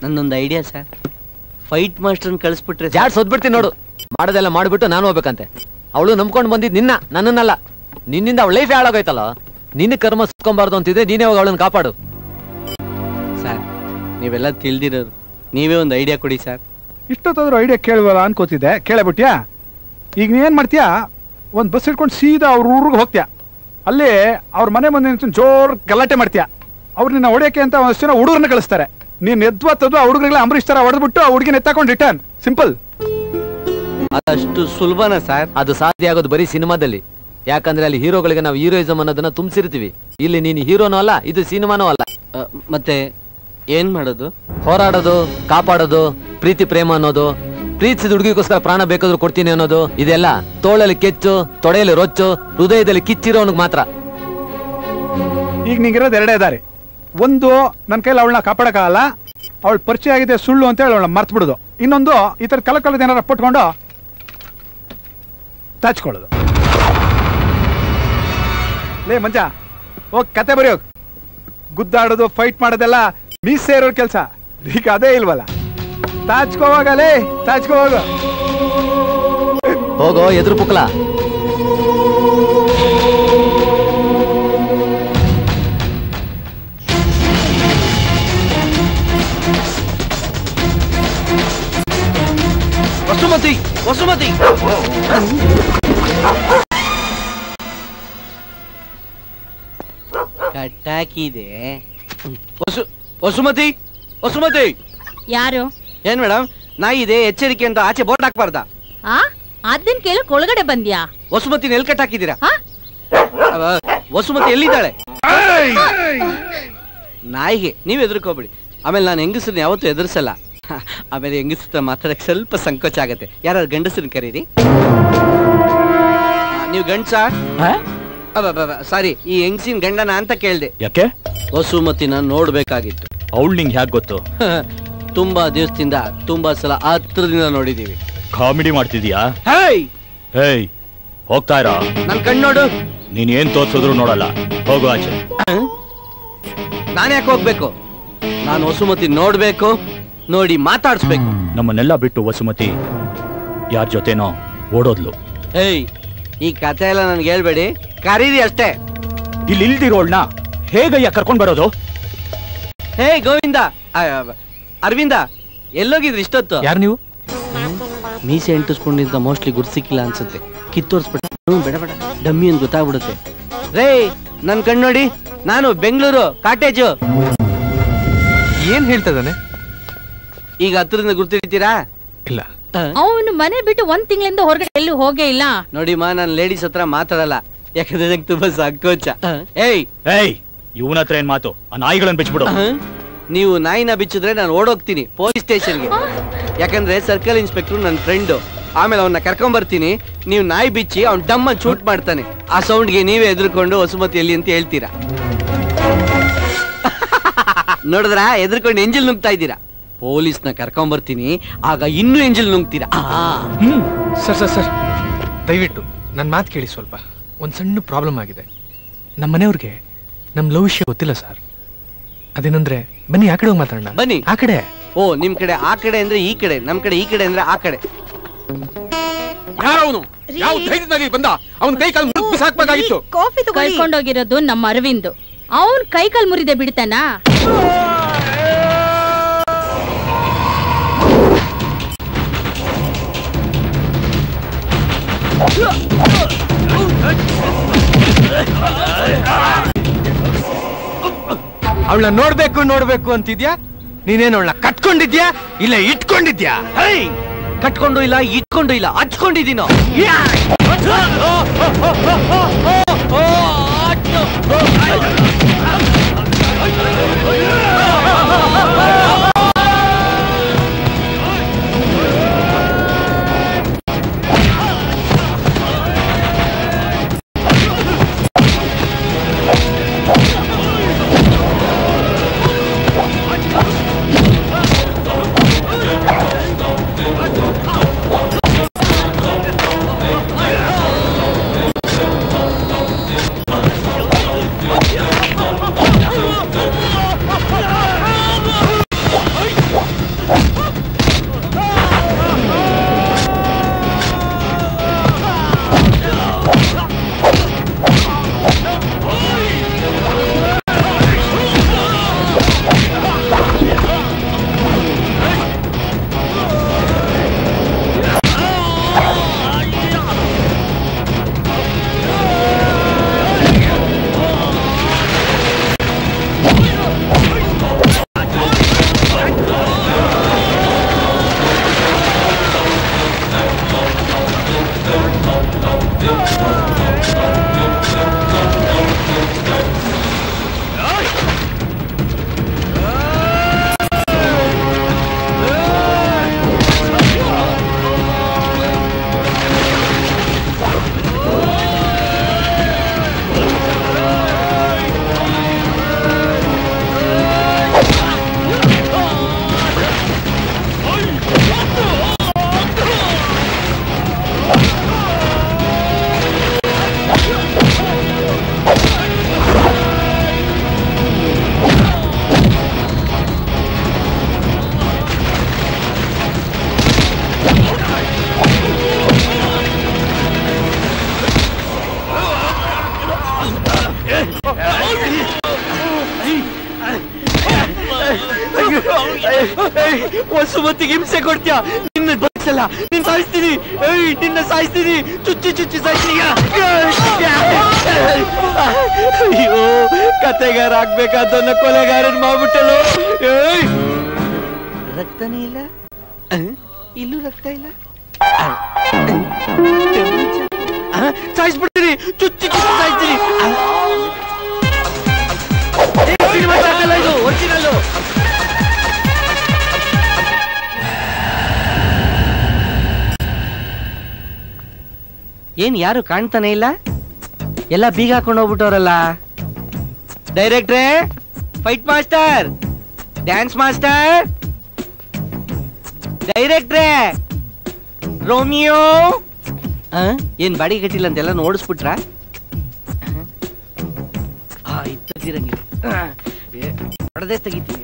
ನನ್ನೊಂದು ಐಡಿಯಾ ಸರ್. ಫೈಟ್ ಮಾಸ್ಟರ್ ಕಳಿಸ್ಬಿಟ್ರೆ ಜಾಡ್ ಸೋದ್ಬಿಡ್ತೀನಿ ನೋಡು. ಮಾಡೋದೆಲ್ಲ ಮಾಡ್ಬಿಟ್ಟು ನಾನು ಹೋಗ್ಬೇಕಂತೆ. ಅವಳು ನಂಬ್ಕೊಂಡು ಬಂದಿದ್ ನನ್ನನ್ನಲ್ಲ. ನಿನ್ನಿಂದ ಅವಳ ಲೈಫ್ ಹಾಳಾಗೋಯ್ತಲ್ಲ. ನಿನ್ನ ಕರ್ಮ ಸುತ್ಕೊಂಬಾರ್ದು ಅಂತಿದ್ರೆ ನೀನೇ ಹೋಗಿ ಅವಳನ್ನ ಕಾಪಾಡು. ಸರ್ ನೀವೆಲ್ಲ ತಿಳಿದಿರೋರು, ನೀವೇ ಒಂದು ಐಡಿಯಾ ಕೊಡಿ ಸರ್. ಇಷ್ಟೊತ್ತಾದ್ರೂ ಐಡಿಯಾ ಕೇಳುವಲ್ಲ ಅನ್ಕೋತಿದ್ದೆ, ಕೇಳಬಿಟ್ಯಾ? ಈಗ ನೀನ್ ಮಾಡ್ತೀಯಾ? ಒಂದ್ ಬಸ್ ಇಟ್ಕೊಂಡು ಸೀದಾ ಅವ್ರ ಊರಿಗೆ ಹೋಗ್ತೀಯಾ. ಅಲ್ಲಿ ಅವ್ರ ಮನೆ ಮುಂದೆ ಜೋರ್ ಗಲಾಟೆ ಮಾಡ್ತೀಯಾ. ಅವ್ರು ನಿನ್ನ ಹೊಡೆಯಕ್ಕೆ ಅಂತ ಒಂದಷ್ಟು ಜನ ಹುಡುಗರನ್ನ ಕಳಿಸ್ತಾರೆ. ನೀನ್ ಎದ್ವತ್ತದು ಆ ಹುಡುಗರಿಗೆಲ್ಲ ಅಂಬರೀಶ್ ತರ ಹೊಡೆದ್ಬಿಟ್ಟು ಆ ಹುಡುಗಿನ ಎತ್ತಾಕೊಂಡು ರಿಟರ್ನ್. ಸಿಂಪಲ್. ಅದಷ್ಟು ಸುಲಭನಾ ಸರ್? ಅದು ಸಾಧ್ಯ ಆಗೋದು ಬರೀ ಸಿನಿಮಾದಲ್ಲಿ. ಯಾಕಂದ್ರೆ ಅಲ್ಲಿ ಹೀರೋಗಳಿಗೆ ನಾವು ಹೀರೋಯಿಸಮ್ ಅನ್ನೋದನ್ನ ತುಂಬಿಸಿರ್ತೀವಿ. ಇಲ್ಲಿ ನೀನು ಹೀರೋನೂ ಅಲ್ಲ, ಇದು ಸಿನಿಮಾನೂ ಅಲ್ಲ. ಮತ್ತೆ ಏನ್ ಮಾಡೋದು? ಹೋರಾಡೋದು, ಕಾಪಾಡೋದು, ಪ್ರೀತಿ ಪ್ರೇಮ ಅನ್ನೋದು, ಪ್ರೀತಿಸಿದ ಹುಡುಗಿಗೋಸ್ಕರ ಪ್ರಾಣ ಬೇಕಾದ್ರೂ ಕೊಡ್ತೀನಿ ಅನ್ನೋದು, ಇದೆಲ್ಲ ತೋಳಲ್ಲಿ ಕೆಚ್ಚು, ತೊಡೆಯಲ್ಲಿ ರೊಚ್ಚು, ಹೃದಯದಲ್ಲಿ ಕಿಚ್ಚಿರೋನಿಗೆ ಮಾತ್ರ. ಈಗ ನಿಂಗಿರೋದು ಎರಡೇ ದಾರಿ. ಒಂದು, ನನ್ನ ಕೈಲಿ ಅವಳನ್ನ ಕಾಪಾಡಕ್ಕಾಗಲ್ಲ, ಅವಳು ಪರಿಚಯ ಆಗಿದೆ ಸುಳ್ಳು ಅಂತ ಹೇಳಿ ಅವಳನ್ನ ಮರ್ತು ಬಿಡೋದು. ಇನ್ನೊಂದು, ಈ ತರ ಕಲಕಲದ ಏನಾರ ಪಟ್ಕೊಂಡು ತಾಚ್ಕೊಳ್ಳೋದು. ಲೇ ಮಂಜ, ಹೋಗ್ ಕತೆ ಬರೆಯೋಗ್. ಗುದ್ದಾಡೋದು, ಫೈಟ್ ಮಾಡೋದೆಲ್ಲ ಮೀಸೆ ಇರೋರ್ ಕೆಲ್ಸ. ಈಗ ಅದೇ ಇಲ್ವಲ್ಲ. ತಾಚ್ಕೋವಾಗಲೇ ತಾಚ್ಕೋವಾಗ ಹೋಗೋ ಎದುರು ಪುಕ್ಲ. ವಸುಮತಿ, ವಸುಮತಿ. ಕಟ್ಟಾಕಿದೆ. ವಸುಮತಿ, ವಸುಮತಿ. ಯಾರು? ಏನ್ ಮೇಡಮ್, ನಾಯಿ ಇದೆ ಎಚ್ಚರಿಕೆ ಅಂತ ಆಚೆ ಬೋರ್ಡ್ ಹಾಕ್ಬಾರ್ದ? ಅದನ್ ಕೇಳಕ್ ಒಳಗಡೆ ಬಂದ್ಯಾ? ವಸುಮತಿನ ಎಲ್ಲಿ ಕಟ್ಟಾಕಿದ್ದೀರಾ? ವಸುಮತಿ ಎಲ್ಲಿದ್ದಾಳೆ? ನಾಯಿಗೆ ನೀವ್ ಎದುರ್ಕೋಬೇಡಿ. ಆಮೇಲೆ ನಾನು ಹೆಂಗಸ್ರನ್ನ ಯಾವತ್ತೂ ಎದುರಿಸಲ್ಲ. ಆಮೇಲೆ ಹೆಂಗಸ್ರ ಮಾತಾಡಕ್ ಸ್ವಲ್ಪ ಸಂಕೋಚ ಆಗತ್ತೆ. ಯಾರು ಗಂಡಸ್ರನ್ನ ಕರೀರಿ. ನೀವು ಗಂಡ್ಸ? ಸಾರಿ, ಈ ಹೆಂಗಸಿನ ಗಂಡನ ಅಂತ ಕೇಳ್ದೆ. ಯಾಕೆ? ವಸುಮತಿನ ನೋಡ್ಬೇಕಾಗಿತ್ತು. ಅವಳು ನಿಂಗೆ ಹ್ಯಾಕ್ ಗೊತ್ತು? ತುಂಬಾ ದಿವಸದಿಂದ ತುಂಬಾ ಸಲ ಹತ್ರದಿಂದ ನೋಡಿದೀವಿ. ಕಾಮಿಡಿ ಮಾಡ್ತಿದ್ಯಾ? ಹೇಯ್ ಹೋಗ್ತಾ ಇರ. ನನ್ ಕಣ್ ನೋಡು. ನೀನ್ ಏನ್ ತೋರ್ಸಿದ್ರು ನೋಡಲ್ಲ. ಹೋಗು ಆಚೆ. ನಾನ್ ಯಾಕೆ ಹೋಗ್ಬೇಕು? ನಾನು ವಸುಮತಿ ನೋಡ್ಬೇಕು, ನೋಡಿ ಮಾತಾಡ್ಸ್ಬೇಕು. ನಮ್ಮನ್ನೆಲ್ಲ ಬಿಟ್ಟು ವಸುಮತಿ ಯಾರ ಜೊತೆನೋ ಓಡೋದ್ಲು. ಹೇಯ್, ಈ ಕಥೆ ಎಲ್ಲ ನನ್ಗೆ ಹೇಳ್ಬೇಡಿ, ಕರೀರಿ ಅಷ್ಟೇ. ಇಲ್ಲಿ ಇಲ್ದಿರೋಳ್ನ ಹೇಗಯ್ಯ ಕರ್ಕೊಂಡ್ ಬರೋದು? ಹೇ ಗೋವಿಂದ, ಅರವಿಂದ, ಎಲ್ಲೋಗಿದ್ರಿ ಇಷ್ಟೊತ್ತು? ಯಾರು ನೀವು? ಮೀಸೆ ಅಂಟಿಸ್ಕೊಂಡಿದ್ದ ಮೋಸ್ಟ್ಲಿ ಗುಡ್ ಸಿಕ್ಕಿಲ್ಲ ಅನ್ಸುತ್ತೆ. ಕಿತ್ತೋರ್ಸ್ಬಿಟ್ಟು ಬೇಡ ಬೇಡ ಡಮ್ಮಿ ಅಂತ ಗೊತ್ತಾಗ್ಬಿಡುತ್ತೆ. ರೇ, ನನ್ ಕಣ್ ನೋಡಿ, ನಾನು ಬೆಂಗಳೂರು ಕಾಟೇಜು. ಏನ್ ಹೇಳ್ತದಾನೆ? ಈಗ ಹತ್ರದಿಂದ ಗುರ್ತಿರ್ತೀರಾ? ಇಲ್ಲ. ಅವನು ಮನೆ ಬಿಟ್ಟು 1 ತಿಂಗಳಿಂದ ಹೊರಗಡೆ ಎಲ್ಲೂ ಹೋಗೇ ಇಲ್ಲ. ನೋಡಿ ಮಾ, ನಾನು ಲೇಡೀಸ್ ಹತ್ರ ಮಾತಾಡಲ್ಲ, ಯಾಕಂದ್ರೆ ನಂಗೆ ತುಂಬಾ ಸಂಕೋಚ. ಏಯ್, ಇವನ ಹತ್ರ ಏನ್ ಮಾತು, ಆ ನಾಯಿಗಳನ್ನ ಬಿಚ್ಬಿಡು. ನೀವು ನಾಯಿನ ಬಿಚ್ಚಿದ್ರೆ ನಾನು ಓಡೋಗ್ತೀನಿ ಪೊಲೀಸ್ ಸ್ಟೇಷನ್ಗೆ. ಯಾಕಂದ್ರೆ ಸರ್ಕಲ್ ಇನ್ಸ್ಪೆಕ್ಟರ್ ನನ್ನ ಫ್ರೆಂಡು. ಆಮೇಲೆ ಅವನ್ನ ಕರ್ಕೊಂಡ್ ಬರ್ತೀನಿ. ನೀವು ನಾಯಿ ಬಿಚ್ಚಿ ಅವ್ನ್ ಡಮ್ಮ ಶೂಟ್ ಮಾಡ್ತಾನೆ. ಆ ಸೌಂಡ್ಗೆ ನೀವೇ ಎದ್ರುಕೊಂಡು ವಸುಮತಿ ಎಲ್ಲಿ ಅಂತ ಹೇಳ್ತೀರಾ. ನೋಡಿದ್ರ ಎದ್ರುಕೊಂಡು ಎಂಜಿಲ್ ನುಗ್ತಾ ಇದ್ದೀರಾ. ಪೊಲೀಸ್ನ ಕರ್ಕೊಂಡ್ ಬರ್ತೀನಿ, ಆಗ ಇನ್ನೂ ಎಂಜಿಲ್ ನುಗ್ತೀರಾ. ಸರ್ ಸರ್ ಸರ್ ದಯವಿಟ್ಟು ನನ್ನ ಮಾತು ಕೇಳಿ. ಸ್ವಲ್ಪ ಒಂದು ಸಣ್ಣ ಪ್ರಾಬ್ಲಮ್ ಆಗಿದೆ. ನಮ್ಮ ಮನೆಯವ್ರಿಗೆ ನಮ್ಮ ಲವ್ ವಿಷಯ ಗೊತ್ತಿಲ್ಲ ಸರ್. ಅದೇನಂದ್ರೆ ಬನ್ನಿ ಆ ಕಡೆ ಹೋಗಿ ಮಾತಾಡೋಣ. ಬನ್ನಿ ಆ ಕಡೆ. ಓ ನಿಮ್ ಕಡೆ ಆ ಕಡೆ ಅಂದ್ರೆ ಈ ಕಡೆ, ನಮ್ ಕಡೆ ಈ ಕಡೆ ಅಂದ್ರೆ ಆ ಕಡೆ. ಯಾರವನು? ಯಾವ ಧೈರ್ಯದಲ್ಲಿ ಬಂದ? ಅವನ ಕೈ ಕಾಲು ಮುರಿದು ಬಿಸಾಕ್ಬೇಕಾಗಿತ್ತು. ಕಳ್ಕೊಂಡೋಗಿರೋದು ನಮ್ಮ ಅರವಿಂದ್. ಅವನ್ ಕೈ ಕಾಲು ಮುರಿದೆ ಬಿಡ್ತಾನಾ? ಅವಳ ನೋಡ್ಬೇಕು ನೋಡ್ಬೇಕು ಅಂತಿದ್ಯಾ? ನೀನೇನು ಅವಳನ್ನ ಕಟ್ಕೊಂಡಿದ್ಯಾ ಇಲ್ಲ ಇಟ್ಕೊಂಡಿದ್ಯಾ? ಕಟ್ಕೊಂಡು ಇಲ್ಲ, ಇಟ್ಕೊಂಡು ಇಲ್ಲ, ಹಚ್ಕೊಂಡಿದ್ದೀನೋ. ವಸುಮತಿಗೆ ಹಿಂಸೆ ಕೊಡ್ತೀಯ? ನಿನ್ನ ಬದುಕಲ್ಲ, ನಿನ್ನ ಸಾಯಿಸ್ತೀನಿ. ನಿನ್ನ ಸಾಯಿಸ್ತೀನಿ, ಚುಚ್ಚಿ ಚುಚ್ಚಿ ಸಾಯಿಸ್ತೀನಿ. ಅಯ್ಯೋ, ಕತೆಗಾರ ಆಗ್ಬೇಕಾದನ್ನ ಕೊಲೆಗಾರನ್ ಮಾಡ್ಬಿಟ್ಟಲು. ರಕ್ತನೇ ಇಲ್ಲ, ಇಲ್ಲೂ ರಕ್ತ ಇಲ್ಲ. ಸಾಯಿಸ್ಬಿಡ್ತೀನಿ, ಚುಚ್ಚಿ ಚುಚ್ಚಿ ಸಾಯಿಸ್ತೀನಿ. ಇದು ಒರಿಜಿನಲ್ಲು. ಏನ್ ಯಾರು ಕಾಣ್ತಾನೆ ಇಲ್ಲ? ಎಲ್ಲ ಬೀಗ ಹಾಕೊಂಡು ಹೋಗ್ಬಿಟ್ಟವ್ರಲ್ಲ. ಡೈರೆಕ್ಟ್ರೇ, ಫೈಟ್ ಮಾಸ್ಟರ್, ಡ್ಯಾನ್ಸ್ ಮಾಸ್ಟರ್, ಡೈರೆಕ್ಟ್ರೇ, ರೋಮಿಯೋ. ಏನ್ ಬಾಡಿ ಕಟ್ಟಿಲ್ಲ ಅಂತೆಲ್ಲ ನೋಡಿಸ್ಬಿಟ್ರ? ಇತ್ತಿರಂಗಿಲ್ಲ, ಹೊಡೆದೇ ತೆಗಿತೀನಿ.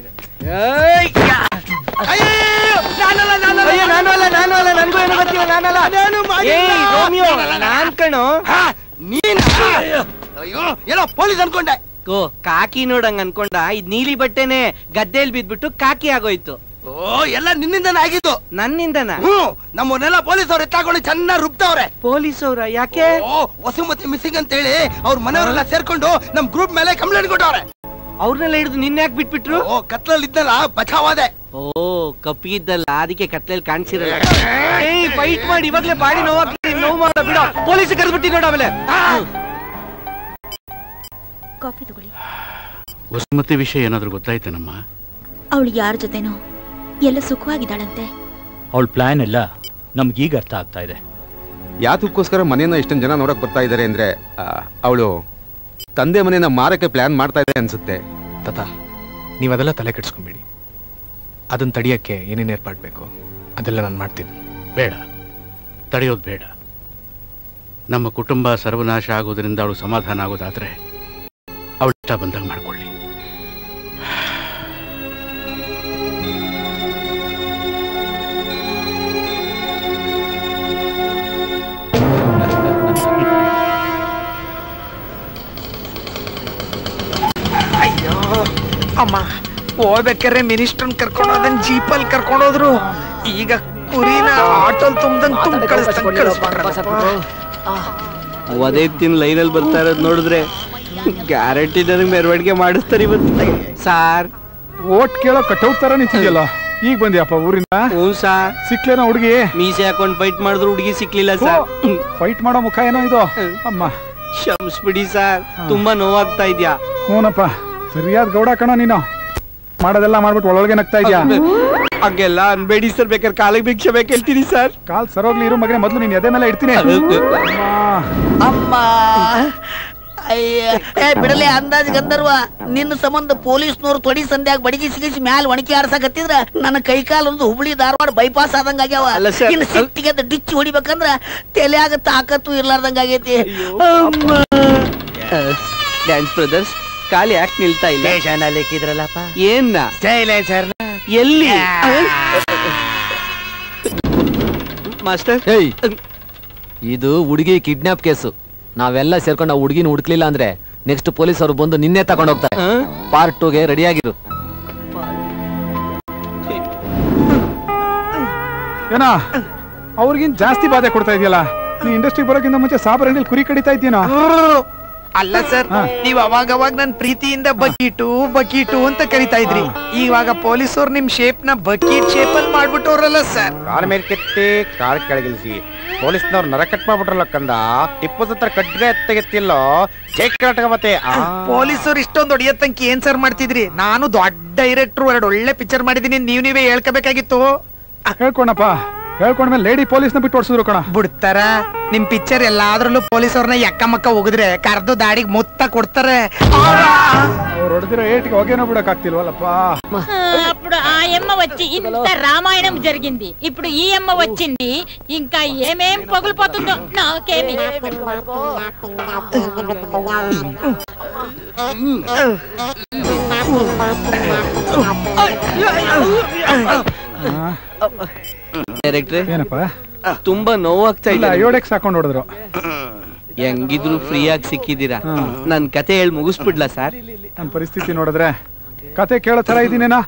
ನಾನ್ ಕಣೋ. ಅಯ್ಯೋ, ಏನೋ ಪೊಲೀಸ್ ಅನ್ಕೊಂಡೆ. ಓ, ಕಾಕಿ ನೋಡಂಗ್ ಅನ್ಕೊಂಡ. ಇದ್ ನೀಲಿ ಬಟ್ಟೆನೆ ಗದ್ದೆಲ್ ಬಿದ್ಬಿಟ್ಟು ಕಾಕಿ ಆಗೋಯ್ತು. ಓ, ಎಲ್ಲ ನಿನ್ನಿಂದನೇ ಆಗಿದ್ದು. ನನ್ನಿಂದನ? ನಮ್ಮನ್ನೆಲ್ಲ ಪೊಲೀಸ್ ಅವ್ರು ಎತ್ತಾಕೊಂಡು ಚೆನ್ನಾಗಿ ರುಬ್ತವ್ರೆ. ಪೊಲೀಸ್ ಅವ್ರ? ಯಾಕೆ? ವಸುಮತಿ ಮಿಸ್ಸಿಂಗ್ ಅಂತ ಹೇಳಿ ಅವ್ರ ಮನೆಯವರೆಲ್ಲ ಸೇರ್ಕೊಂಡು ನಮ್ ಗ್ರೂಪ್ ಮೇಲೆ ಕಂಪ್ಲೇಂಟ್ ಕೊಟ್ಟವ್ರೆ. ಅವ್ರನ್ನೆಲ್ಲ ಹಿಡಿದು ನಿನ್ನೆ ಯಾಕೆ ಬಿಟ್ಬಿಟ್ರು? ಓ, ಕತ್ಲಲ್ಲಿ ಇದ್ದಲ್ಲ, ಬಚಾವಾದೆ. ಓ, ಕಪ್ಪಿಗಿದ್ದಲ್ಲ, ಅದಕ್ಕೆ ಕತ್ಲಲ್ಲಿ ಕಾಣಿಸಿರಲ್ಲ. ಫೈಟ್ ಮಾಡಿ ಇವಾಗ್ಲೇ ಬಾಡಿ ನೋವು ಮಾಡ ಬಿಡ. ಪೊಲೀಸ್ ಕರೆದ್ಬಿಟ್ಟಿ ನೋಡ. ಆಮೇಲೆ ಕಾಫಿ ತಗೊಳ್ಳಿ. ವಸುಮತಿ ವಿಷಯ ಏನಾದ್ರೂ ಗೊತ್ತಾಯ್ತೇನಮ್ಮ? ಅವಳು ಯಾರ ಜೊತೆನೋ ಎಲ್ಲ ಸುಖವಾಗಿದ್ದಾಳಂತೆ. ಅವಳ ಪ್ಲಾನ್ ಎಲ್ಲ ನಮ್ಗೀಗ ಅರ್ಥ ಆಗ್ತಾ ಇದೆ. ಯಾತಕ್ಕೋಸ್ಕರ ಮನೇನ ಇಷ್ಟೊಂದು ಜನ ನೋಡಕ್ ಬರ್ತಾ ಇದ್ದಾರೆ ಅಂದ್ರೆ ಅವಳು ತಂದೆ ಮನೇನ ಮಾರಕ್ಕೆ ಪ್ಲಾನ್ ಮಾಡ್ತಾ ಇದೆ ಅನ್ಸುತ್ತೆ. ತಾತ, ನೀವದೆಲ್ಲ ತಲೆ ಕೆಡ್ಸ್ಕೊಂಬೇಡಿ. ಅದನ್ನ ತಡಿಯಕ್ಕೆ ಏನೇನು ಏರ್ಪಾಡು ಬೇಕು ಅದೆಲ್ಲ ನಾನು ಮಾಡ್ತೀನಿ. ಬೇಡ, ತಡೆಯೋದು ಬೇಡ. ನಮ್ಮ ಕುಟುಂಬ ಸರ್ವನಾಶ ಆಗೋದ್ರಿಂದ ಅವಳು ಸಮಾಧಾನ ಆಗೋದಾದ್ರೆ ಅವಳು ಇಷ್ಟ ಬಂದಾಗ ಮಾಡ್ಕೊಳ್ಳಿ. ಅಯ್ಯೋ ಅಮ್ಮ, ಹೋಗ್ಬೇಕಾರೆ ಮಿನಿಸ್ಟರ್ನ್ ಕರ್ಕೊಂಡು ಹೋದನ್ ಜೀಪಲ್ಲಿ ಕರ್ಕೊಂಡೋದ್ರು. ಈಗ ಕುರಿನ ಆಟೋಲ್ ತುಂಬ ಅದೇ ತಿನ್ ಲೈನಲ್ಲಿ ಬರ್ತಾ ಇರೋದು ನೋಡಿದ್ರೆ ಗ್ಯಾರಂಟಿ ನನಗೆ ಮೆರವಣಿಗೆ ಮಾಡಿಸ್ತಾರೆ ಇವತ್ತು. ಸಾರ್, ಓಟ್ ಕೇಳೋ ಕಟೌಟ್ ತರ ನಿಂತಿದ್ಯಲ್ಲ, ಈಗ ಬಂದ್ಯಪ್ಪ ಊರಿಂದ? ಹ್ಞೂ ಸಾರ್. ಸಿಕ್ಲೇನೋ ಹುಡುಗಿ? ಮೀಸೆ ಹಾಕೊಂಡು ಫೈಟ್ ಮಾಡಿದ್ರು ಹುಡುಗಿ ಸಿಕ್ಲಿಲ್ಲ ಸರ್. ಫೈಟ್ ಮಾಡೋ ಮುಖ ಏನೋ ಇದು ಅಮ್ಮ. ಕ್ಷಮಿಸ್ಬಿಡಿ ಸರ್, ತುಂಬಾ ನೋವಾಗ್ತಾ ಇದ್ಯಾ? ಹ್ಞೂನಪ್ಪ, ಸರಿಯಾದ ಗೌಡ ಕಣ ನೀನು. ಮಾಡೋದೆಲ್ಲ ಮಾಡ್ಬಿಟ್ಟು ಒಳಗೆ ನಗ್ತಾ ಇದ್ಯಾ. ಹಂಗೆಲ್ಲ ಅನ್ಬೇಡಿ ಸರ್, ಬೇಕಾದ್ರೆ ಕಾಲಿಗೆ ಭಿಕ್ಷೆ ಬೇಕು ಹೇಳ್ತೀನಿ ಸರ್. ಕಾಲ್ ಸರೋಗ್ಲಿ ಇರು ಮಗನೇ, ಮೊದ್ಲು ನೀನ್ ಎದೆ ಮೇಲೆ ಇಡ್ತೀನಿ. ಅಮ್ಮ ಬಿಡಲೆ ಅಂದಾಜ್ ಗಂಧರ್ವ, ನಿನ್ನ ಸಂಬಂಧ ಪೊಲೀಸ್ನವ್ರು ತೊಡಿ ಸಂಧ್ಯಾಗ ಬಡಿಗೆ ಸಿಗಿಸಿ ಮ್ಯಾಲ ಒಣಕಿ ಆಡ್ಸಕತ್ತಿದ್ರ ನನ್ನ ಕೈಕಾಲೊಂದು ಹುಬ್ಳಿ ಧಾರವಾಡ ಬೈಪಾಸ್ ಆದಂಗ ಆಗ್ಯಾವ. ಇನ್ನು ಸಿಟ್ಟಿಗೆ ಡಿಚ್ಚಿ ಹೊಡಿಬೇಕಂದ್ರ ತಲೆಯಾಗ ತಾಕತ್ತು ಇರ್ಲಾರ್ದಂಗ ಆಗೈತಿ. ಡ್ಯಾನ್ಸ್ ಬ್ರದರ್ಸ್, ಕಾಲಿ ಯಾಕೆ ನಿಲ್ತಾ ಇಲ್ಲ? ಲೇಖಿದ್ರಲ್ಲಪ್ಪ ಏನ್ನ ಎಲ್ಲಿ ಮಾಸ್ಟರ್? ಇದು ಹುಡುಗಿ ಕಿಡ್ನಾಪ್ ಕೇಸು. ನಾವೆಲ್ಲ ಸೇರ್ಕೊಂಡು ಆ ಹುಡುಗಿನ ಹುಡುಕ್ಲಿಲ್ಲ ಅಂದ್ರೆ ನೆಕ್ಸ್ಟ್ ಪೊಲೀಸ್ ಅವರು ಬಂದು ನಿನ್ನೆ ತಗೊಂಡು ಹೋಗ್ತಾರೆ. ಪಾರ್ಟ್ 2ಗೆ ರೆಡಿ ಆಗಿರು. ಏನ ಅವ್ರಿಗಿನ್ ಜಾಸ್ತಿ ಬಾಧೆ ಕೊಡ್ತಾ ಇದೆಯಲ್ಲ. ನೀ ಇಂಡಸ್ಟ್ರಿ ಬರೋಕ್ಕಿಂತ ಮುಂಚೆ ಸಾಬರ್ ಅಂಗಡಿಲಿ ಕುರಿ ಕಡಿತಾ ಇದ್ದೀನೋ? ಅಲ್ಲ ಸರ್, ನೀವ್ ಅವಾಗ ನನ್ ಪ್ರೀತಿಯಿಂದ ಬಕೀಟು ಅಂತ ಕರಿತಾ ಇದ್ರಿ. ಇವಾಗ ಪೊಲೀಸರು ನಿಮ್ ಶೇಪ್ ನ ಬಕೀಟ್ ಶೇಪ್ ಅಲ್ಲಿ ಮಾಡ್ಬಿಟ್ಟವ್ರಲ್ಲ ಸರ್. ಕಾಲ್ ಮೇಲೆ ಕೆತ್ತಿ ಕಾಲ್ ಕೆಳಗಿಳಿಸಿ ಪೊಲೀಸ್ನವ್ರು ನರ ಕಟ್ ಮಾಡ್ಬಿಟ್ರಲ್ಲ ಕಂದ. ಟಿಪ್ಪು ಸತ್ರ ಕಡ್ಗೆ ತೆಗೆತ್ತಿಲ್ಲೋ ಜೈಕರಾಟಕ. ಮತ್ತೆ ಪೊಲೀಸರು ಇಷ್ಟೊಂದು ಹೊಡಿಯತ್ತಂಕಿ ಏನ್ ಸರ್ ಮಾಡ್ತಿದ್ರಿ? ನಾನು ದೊಡ್ಡ ಡೈರೆಕ್ಟ್ರು, 2 ಒಳ್ಳೆ ಪಿಕ್ಚರ್ ಮಾಡಿದೀನಿ. ನೀವೇ ಹೇಳ್ಕೋಬೇಕಾಗಿತ್ತು. ಹೇಳ್ಕೊಂಡಪ್ಪ, ಹೇಳ್ಕೊಂಡ್ಮೇಲೆ ಲೇಡಿ ಪೊಲೀಸ್ನ ಬಿಟ್ಟು ಓಡಿಸಿದ್ರು ಕಣ. ಬಿಡ್ತಾರ? ನಿಮ್ ಪಿಕ್ಚರ್ ಎಲ್ಲಾದ್ರಲ್ಲೂ ಪೊಲೀಸವ್ರನ್ನ ಎಕ್ಕ ಮಕ್ಕ ಹೋಗಿದ್ರೆ ಕರ್ದು ದಾಡಿಗೆ ಮುತ್ತ ಕೊಡ್ತಾರೆ. ಅವ್ರು ಹೊಡೆದಿರೋ ಏಟಿಗೆ ಹೊಗೆನೋ ಬಿಡಕ್ ಆಗ್ತಿಲ್ವಲ್ಲಪ್ಪ. అప్పుడు ఆ ఎమ్మ వచ్చి ఇంత రామాయణం జరిగింది. ఇప్పుడు ఈ ఎమ్మ వచ్చింది, ఇంకా ఏమేం పగులుపోతుందో నాకేమి. ಡೈರೆಕ್ಟ್ರೆ, ಏನಪ್ಪ ತುಂಬಾ ನೋವಾಗ್ತಾ ಇಲ್ಲ? ಯೋಡೆಕ್ಸ್ ಹಾಕೊಂಡು ಹೊಡೆದ್ರು. ಹೆಂಗಿದ್ರು ಫ್ರೀ ಆಗಿ ಸಿಕ್ಕಿದ್ದೀರಾ, ನನ್ ಕತೆ ಹೇಳಿ ಮುಗಿಸ್ಬಿಡ್ಲಾ ಸರ್? ನನ್ ಪರಿಸ್ಥಿತಿ ನೋಡಿದ್ರೆ ಕತೆ ಕೇಳೋ ತರ ಇದೀನೇನಾ?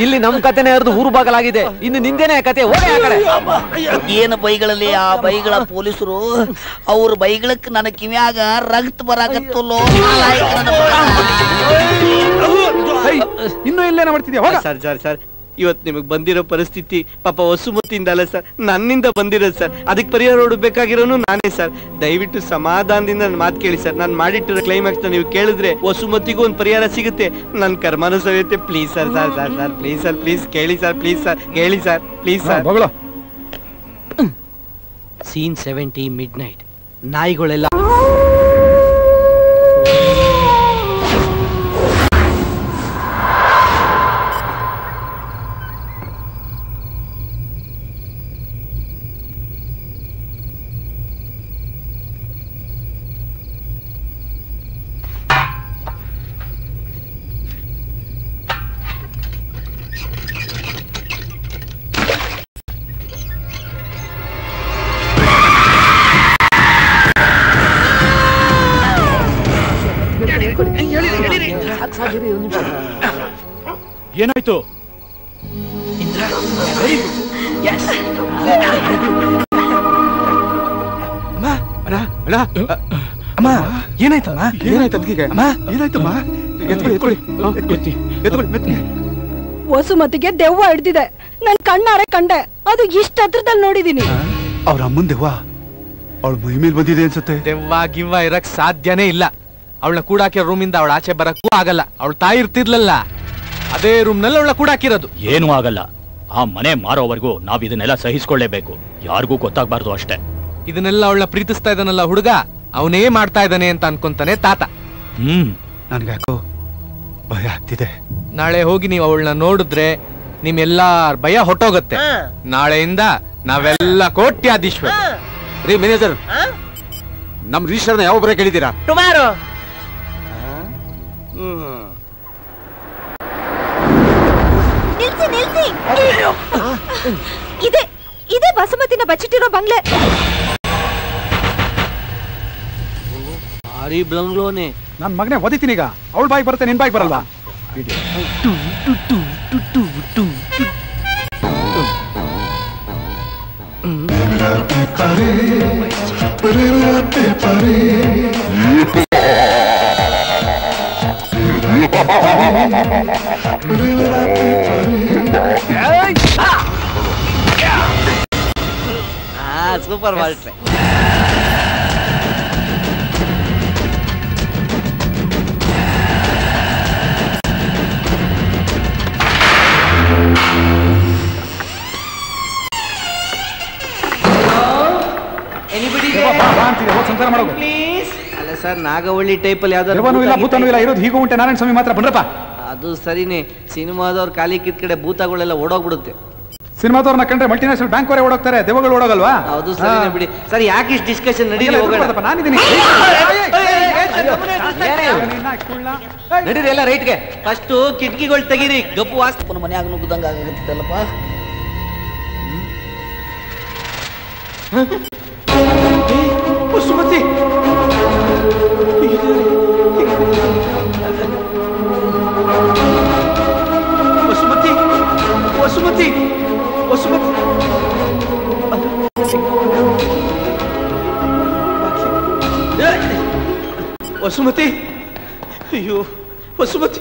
ಇಲ್ಲಿ ನಮ್ ಕತೆನೇ ಹರಿದು ಊರು ಬಾಗಲಾಗಿದೆ. ಇನ್ನು ನಿಂದೇನೆ ಕತೆ. ಏನು ಬೈಗಳಲ್ಲಿ ಆ ಬೈಗಳ ಪೊಲೀಸರು ಅವ್ರ ಬೈಗಳಕ್ ನನ್ನ ಕಿವ್ಯಾಗ ರಕ್ತ ಬರಾಕತ್ತಲ್ಲೋ. ಇನ್ನು ಇಲ್ಲೇನ ಮಾಡ್ತಿದ್ಯಾ? ಸರ್ ಸರ್ ಸರ್, ಇವತ್ತು ನಿಮಗೆ ಬಂದಿರೋ ಪರಿಸ್ಥಿತಿ ಪಾಪ ವಸುಮತಿಯಿಂದ ಅಲ್ಲ ಸರ್, ನನ್ನಿಂದ ಬಂದಿರೋದು ಸರ್. ಅದಕ್ಕೆ ಪರಿಹಾರ ಹುಡುಕ್ಬೇಕಾಗಿರೋನು ನಾನೇ ಸರ್. ದಯವಿಟ್ಟು ಸಮಾಧಾನದಿಂದ ನನ್ನ ಮಾತು ಕೇಳಿ ಸರ್. ನಾನು ಮಾಡಿಟ್ಟಿರೋ ಕ್ಲೈಮ್ಯಾಕ್ಸ್ ನೀವು ಕೇಳಿದ್ರೆ ವಸುಮತಿಗೂ ಒಂದು ಪರಿಹಾರ ಸಿಗುತ್ತೆ, ನನ್ನ ಕರ್ಮನೂ ಸವಿಯುತ್ತೆ. Please sir, sir sir sir please sir, please ಕೇಳಿ ಸರ್, ಪ್ಲೀಸ್ ಸರ್ ಕೇಳಿ sir, please sir. Scene 70 midnight. ನಾಯಿಗಳೆಲ್ಲ ಏನಾಯ್ತು? ಅಮ್ಮ ಏನಾಯ್ತಮ್ಮ? ಏನಾಯ್ತಮ್ಮ? ವಸುಮತಿಗೆ ದೆವ್ವ ಹಿಡ್ದಿದೆ. ನನ್ ಕಣ್ಣಾರೆ ಕಂಡೆ, ಅದು ಇಷ್ಟ ಹತ್ರದಲ್ಲಿ ನೋಡಿದೀನಿ. ಅವ್ರ ಅಮ್ಮನ್ ದೆವ್ವ ಅವಳ ಮೈ ಮೇಲೆ ಬಂದಿದೆ ಅನ್ಸುತ್ತೆ. ದೆವ್ವ ಗಿವ್ವ ಇರಕ್ ಸಾಧ್ಯನೇ ಇಲ್ಲ. ಅವಳನ್ನ ಕೂಡಾಕಿರೋ ರೂಮಿಂದ ಅವಳ ಆಚೆ ಬರಕ್ಕೂ ಆಗಲ್ಲ. ಅವಳ ತಾಯಿ ಇರ್ತಿರ್ಲಲ್ಲ, ಅದೇ ರೂಮ್ನಲ್ಲಿ ಅವಳ ಕೂಡಾಕಿರೋದು. ಏನೂ ಆಗಲ್ಲ. ಆ ಮನೆ ಮಾರೋವರೆಗೂ ನಾವ್ ಇದನ್ನೆಲ್ಲ ಸಹಿಸ್ಕೊಳ್ಳೇಬೇಕು. ಯಾರಿಗೂ ಗೊತ್ತಾಗ್ಬಾರ್ದು ಅಷ್ಟೇ. ಇದನ್ನೆಲ್ಲ ಅವಳನ್ನ ಪ್ರೀತಿಸ್ತಾ ಇದ್ದಾನಲ್ಲ ಹುಡುಗ, ಅವನೇ ಮಾಡ್ತಾ ಇದ್ದಾನೆ ಅಂತ ಅನ್ಕೊಂತಾನೆ ತಾತ. ನನ್ಗಾಕೋ ಭಯ ಆಗ್ತಿದೆ. ನಾಳೆ ಹೋಗಿ ನೀವು ಅವಳನ್ನ ನೋಡಿದ್ರೆ ನಿಮ್ಮೆಲ್ಲಾರ ಭಯ ಹೊಟ್ಟೋಗತ್ತೆ. ನಾಳೆಯಿಂದ ನಾವೆಲ್ಲ ಕೋಟ್ಯಾಧೀಶ್ವರ. ರೀ ಮ್ಯಾನೇಜರ್, ನಮ್ ರಿಜಿಸ್ಟರ್ನ ಯಾವ ಬರ ಕೇಳಿದ್ದೀರಾ? ಟುಮಾರೋ. ನಿಲ್ಸಿ ನಿಲ್ಸಿ. ಇದೇ ಬಸುಮತಿನ ಬಚ್ಚಿಟ್ಟಿರೋ ಬಂಗ್ಲೆ. ಭಾರಿ ಬಂಗ್ಲೋನೆ. ನನ್ ಮಗನೇ ಓದಿತೀನಿ ಈಗ. ಅವಳ ಬಾಯಿಗೆ ಬರುತ್ತೆ, ನಿನ್ ಬಾಯಿಗೆ ಬರಲ್ವಾ? ಸೂಪರ್ ಮಾಡ್ರೆ. ಅಲ್ಲ ಸರ್, ನಾಗವಳ್ಳಿ ಟೈಪಲ್ಲಿ ಯಾವ್ದಾದ್ರು ಭೂತನೂ ಇಲ್ಲ, ಇರೋದು ಹೀಗೂ ಉಂಟೆ. ನಾರಾಯಣ ಸ್ವಾಮಿ ಮಾತ್ರ ಬಂದ್ರಪ್ಪ. ಅದು ಸರಿನೇ. ಸಿನಿಮಾದವ್ರ ಕಾಲಿ ಕಿತ್ ಕಡೆ ಭೂತಗಳೆಲ್ಲ ಓಡೋಗ್ಬಿಡುತ್ತೆ. ಸಿನಿಮಾದವ್ರನ್ನ ಕಂಡ್ರೆ ಮಲ್ಟಿನ್ಯಾಷನಲ್ ಬ್ಯಾಂಕ್ ಅವರೇ ಓಡೋಗ್ತಾರೆ, ದೆವ್ವಗಳು ಓಡೋಗಲ್ವಾ? ಹೌದು ಸರಿನೇ ಬಿಡಿ. ಸರ್, ಯಾಕೆ ಇಷ್ಟು ಡಿಸ್ಕಷನ್ ನಡೀಲಿ? ನಾನಿದ್ದೀನಿ. ನಡೀರಿ ಎಲ್ಲ ರೈಟ್ಗೆ. ಫಸ್ಟ್ ಕಿಟಕಿಗಳು ತೆಗೀರಿ. ಗಪ್ಪು ವಾಸ್ತು ಮನೆಯಾಗ ನುಗ್ಗದಂಗ ಆಗತ್ತಲ್ಲಪ್ಪ. ವಸುಮತಿ, ವಸುಮತಿ, ವಸುಮತಿ, ವಸುಮತಿ. ವಸುಮತಿ, ಅಯ್ಯೋ ವಸುಮತಿ,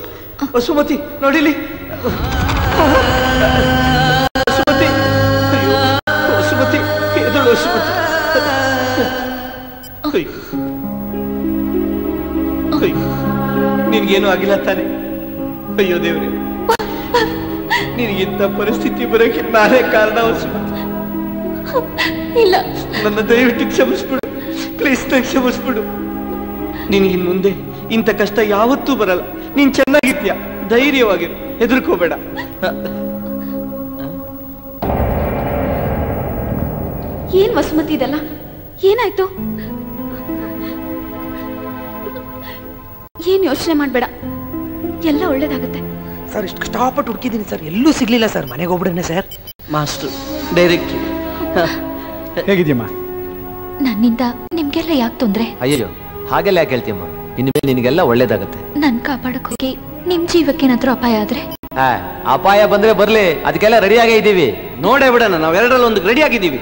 ವಸುಮತಿ ನೋಡಿಲಿ. ವಸುಮತಿ, ಅಯ್ಯೋ ವಸುಮತಿ, ಎದುರು ವಸುಮತಿ. ನಿನ್ಗೇನು ಆಗಿಲ್ಲ ತಾನೆ? ಅಯ್ಯೋ ದೇವ್ರೆ, ನಿನಗಿಂತ ಪರಿಸ್ಥಿತಿ ಬರೋಕೆ ನಾನೇ ಕಾರಣ. ಇಲ್ಲ, ನನ್ನ ದಯವಿಟ್ಟು ಕ್ಷಮಿಸ್ಬಿಡು ಪ್ಲೀಸ್, ನಂಗೆ ಕ್ಷಮಿಸ್ಬಿಡು. ನಿನಗಿನ್ ಮುಂದೆ ಇಂಥ ಕಷ್ಟ ಯಾವತ್ತೂ ಬರಲ್ಲ. ನೀನ್ ಚೆನ್ನಾಗಿದ್ಯಾ, ಧೈರ್ಯವಾಗಿರು, ಹೆದರ್ಕೋಬೇಡ. ಏನ್ ವಸುಮತಿ ಇದೆಲ್ಲ? ಏನಾಯ್ತು? ಏನ್ ಯೋಚನೆ ಮಾಡ್ಬೇಡ, ಎಲ್ಲ ಒಳ್ಳೇದಾಗುತ್ತೆ. ಸರ್, ಇಷ್ಟು ಕಷ್ಟಪಟ್ಟು ಹುಡುಕಿದ್ದೀನಿ ಸರ್, ಎಲ್ಲೂ ಸಿಗ್ಲಿಲ್ಲ ಸರ್. ಮನೆಗೆ ಹೋಗ್ಬಿಡನೆ ಸರ್. ಮಾಸ್ಟರ್, ಡೈರೆಕ್ಟ್ರು, ಹೇಗಿದ್ಯಮ್ಮ? ನನ್ನಿಂದ ನಿಮ್ಗೆಲ್ಲ ಯಾಕೆ ತೊಂದ್ರೆ? ಅಯ್ಯೋ, ಹಾಗೆಲ್ಲ ಯಾಕೆ ಹೇಳ್ತೀಯಮ್ಮ? ಇನ್ಮೇಲೆ ನಿನಗೆಲ್ಲ ಒಳ್ಳೇದಾಗತ್ತೆ. ನನ್ ಕಾಪಾಡಕ್ ಹೋಗಿ ನಿಮ್ ಜೀವಕ್ಕೇನಾದ್ರೂ ಅಪಾಯ ಆದ್ರೆ? ಅಪಾಯ ಬಂದ್ರೆ ಬರ್ಲಿ, ಅದಕ್ಕೆಲ್ಲ ರೆಡಿಯಾಗೇ ಇದ್ದೀವಿ. ನೋಡೇ ಬಿಡೋಣ, ನಾವ್ ಎರಡರಲ್ಲಿ ಒಂದು ರೆಡಿ ಆಗಿದ್ದೀವಿ.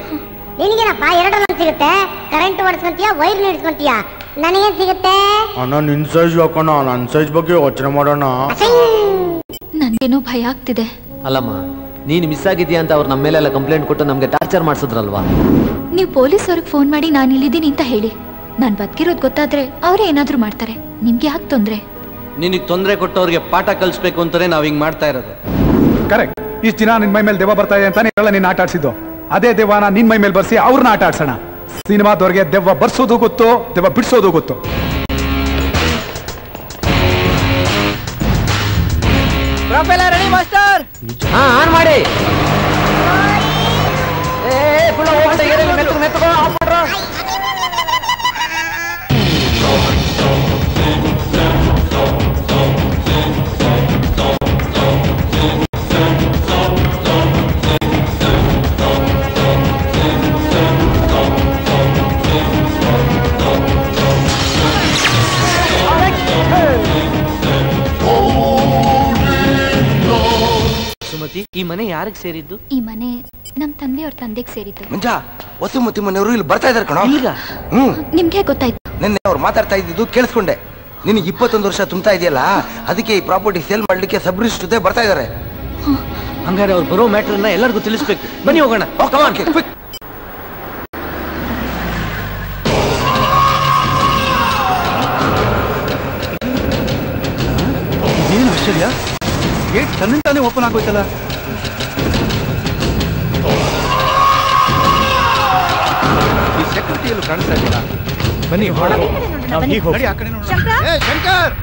ನಿನಗೇನಪ್ಪ ಎರಡರಲ್ಲಿ ಸಿಗುತ್ತೆ? ಕರೆಂಟ್ ಓಡಿಸ್ಕೊಂತೀಯ, ವೈರ್ ನಡೆಸ್ಕೊಂತೀಯ? ನನಗೇನ್ ಸಿಗುತ್ತೆ? ಅಣ್ಣ, ನಿನ್ ಸೈಜ್ ಹಾಕೋಣ, ನನ್ ಸೈಜ್ ಬಗ್ಗೆ ಯೋಚನೆ ಮಾಡೋಣ. ನನ್ಗೇನೋ ಭಯ ಆಗ್ತಿದೆ. ಅಲ್ಲಮ್ಮ, ನೀನ್ ಮಿಸ್ ಆಗಿದ್ಯಾ ಅಂತ ಅವ್ರು ನಮ್ಮ ಮೇಲೆಲ್ಲ ಕಂಪ್ಲೇಂಟ್ ಕೊಟ್ಟು ನಮ್ಗೆ ಟಾರ್ಚರ್ ಮಾಡಿಸಿದ್ರಲ್ವಾ? ನೀವು ಪೊಲೀಸ್ ಅವ್ರಿಗೆ ಫೋನ್ ಮಾಡಿ ನಾನು ಇಲ್ಲಿದ್ದೀನಿ ಅಂತ ಹೇಳಿ. ನಾನ್ ಬದುಕಿರೋದು ಗೊತ್ತಾದ್ರೆ ಅವರೇ ಏನಾದ್ರೂ ಮಾಡ್ತಾರೆ. ನಿಮ್ಗೆ ಯಾಕೆ ತೊಂದ್ರೆ? ನಿನಗೆ ತೊಂದರೆ ಕೊಟ್ಟವ್ರಿಗೆ ಪಾಠ ಕಲಿಸ್ಬೇಕು ಅಂತಾನೆ ನಾವ್ ಹಿಂಗ್ ಮಾಡ್ತಾ ಇರೋದು. ಕರೆಕ್ಟ್. ಇಷ್ಟು ದಿನ ನಿನ್ ಮೈ ಮೇಲೆ ದೆವ್ವ ಬರ್ತಾ ಇದೆ ಅಂತಾನೆ ಎಲ್ಲ ನಿನ್ನ ಆಟ ಆಡ್ಸಿದ್ದು. ಅದೇ ದೆವ್ವನ ನಿನ್ ಮೈ ಮೇಲೆ ಬರ್ಸಿ ಅವ್ರನ್ನ ಆಟ ಆಡ್ಸೋಣ. ಸಿನಿಮಾದವ್ರಿಗೆ ದೆವ್ವ ಬರ್ಸೋದು ಗೊತ್ತು, ದೆವ್ವ ಬಿಡಿಸೋದು ಗೊತ್ತು. Propeller ready master? ಆನ್ ಮಾಡಿ. ಸುಮತಿ, ಈ ಮನೆ ಯಾರಿಗೆ ಸೇರಿದ್ದು? ಈ ಮನೆ ನಮ್ ತಂದೆಯವ್ರ ತಂದೆಗೆ ಸೇರಿದ್ದು. ಮಂಜ, ವಸುಮತಿ ಮನೆಯವರು ಇಲ್ಲಿ ಬರ್ತಾ ಇದಾರೆ ಕಣೋ. ನಿಮ್ಗೆ ಗೊತ್ತಾಯ್ತು? ನಿನ್ನೆ ಅವ್ರು ಮಾತಾಡ್ತಾ ಇದ್ದಿದ್ದು ಕೇಳಿಸ್ಕೊಂಡೆ. ನಿನಗೆ 21 ವರ್ಷ ತುಂಬ್ತಾ ಇದೆಯಲ್ಲ, ಅದಕ್ಕೆ ಈ ಪ್ರಾಪರ್ಟಿ ಸೇಲ್ ಮಾಡ್ಲಿಕ್ಕೆ ಸಬ್ ರಿಜಿಸ್ಟರ್ ಜೊತೆ ಬರ್ತಾ ಇದಾರೆ. ಹಂಗಾರೆ ಅವ್ರು ಬರೋ ಮ್ಯಾಟರ್ನ ಎಲ್ಲರಿಗೂ ತಿಳಿಸ್ಬೇಕು. ಬನ್ನಿ ಹೋಗೋಣ. ಇದೆಯಾ? ಗೇಟ್ ತನ್ನಿಂದ ತಾನೇ ಓಪನ್ ಆಗೋಯ್ತಲ್ಲ. ಈ ಸೆಕ್ಯೂರಿಟಿಯಲ್ಲೂ ಕಾಣಿಸ್ತಾ ಇದೆಯಲ್ಲ. ಬನ್ನಿ ನಾವು ಹೀಗೆ ಹೋಗಿ ಆ ಕಡೆ ನೋಡೋಣ. ಏ ಶಂಕರ್,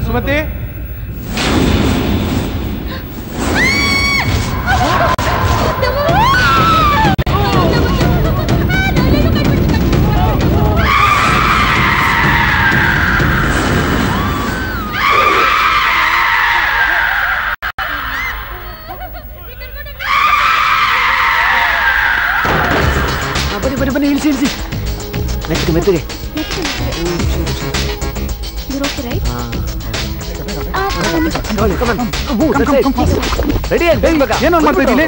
ಸುಮತಿ, ಬನ್ನಿ ಬನ್ನಿ, ಇಳಿಸಿ ಇಳಿಸಿ, ಮೆತ್ತಿಗೆ ಮೆತ್ತಿಗೆ. ಏನ್ ಮಾಡ್ತಾ ಇದ್ದೀನಿ?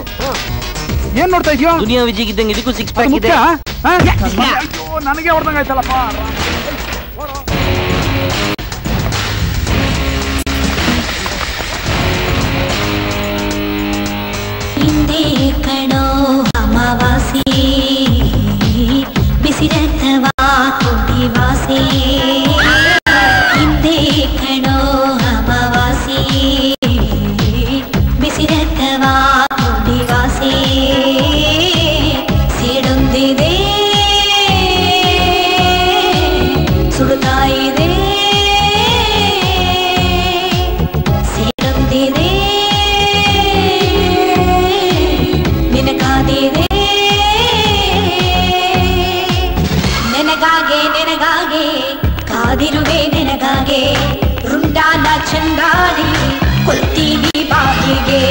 ಏನ್ ನೋಡ್ತಾ ಇದೀಯೋ? ದುನಿಯಾ ವಿಜಿಗಿದ್ದಂಗೆ ಇದಕ್ಕೂ ಸಿಕ್ಸ್ ಪ್ಯಾಕ್ ಇದೆ. ನನಗೆ ಹೊಡೆದಂಗ ಆಯ್ತಲ್ಲಪ್ಪ. ಹಿಂದೆ ಕಣೋ ಅಮಾವಾಸಿ ಬಿಸಿರಥವಾ ಕುಡಿವಾಸಿ, ಹಿಂದೆ ಕಣೋ ಅಮಾವಾಸಿ ಬಿಸಿರಥವಾ ಕುಡಿವಾಸಿ, ಸಿಡೊಂದಿದೆ ಸುಡುತ್ತಾ ಇದೆ, ಸಿಡೊಂದಿದೆ ನಿನಗಾದಿದೆ, ನೆನಗಾಗೆ ನೆನಗಾಗೆ ಕಾದಿರುವೆ ನೆನಗಾಗೆ, ರುಂಡಾನ ಚಂದಾಡಿ ಕೊಲ್ತೀನಿ ಬಾಗಿಗೆ.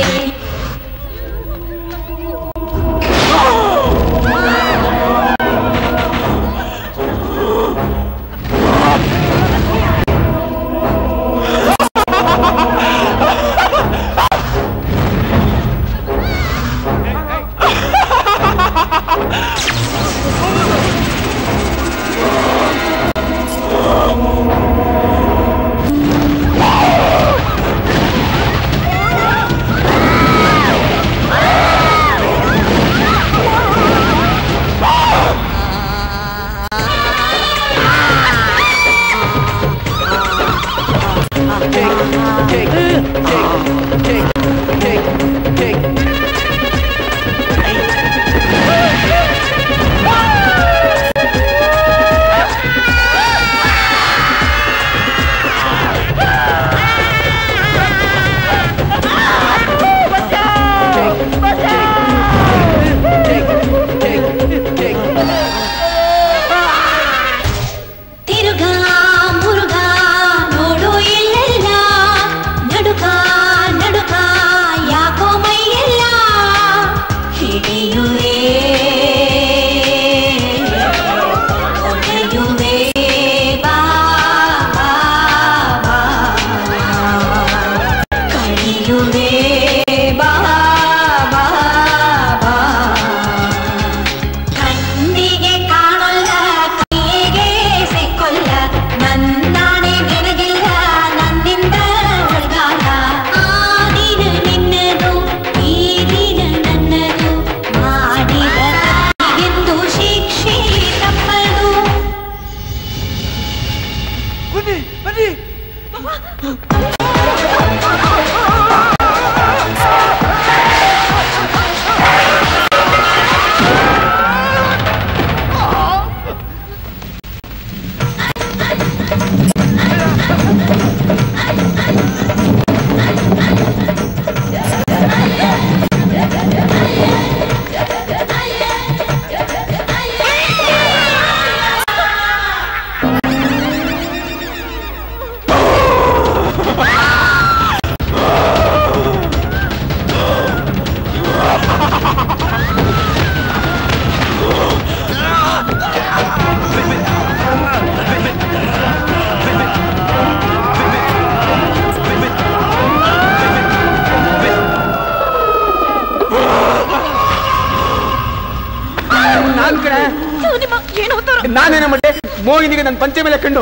ನಾನೇನ ಮಟ್ಟೆ ಮೋಹಿನಿಗೆ ನನ್ನ ಪಂಚೆ ಮೇಲೆ ಕಂಡು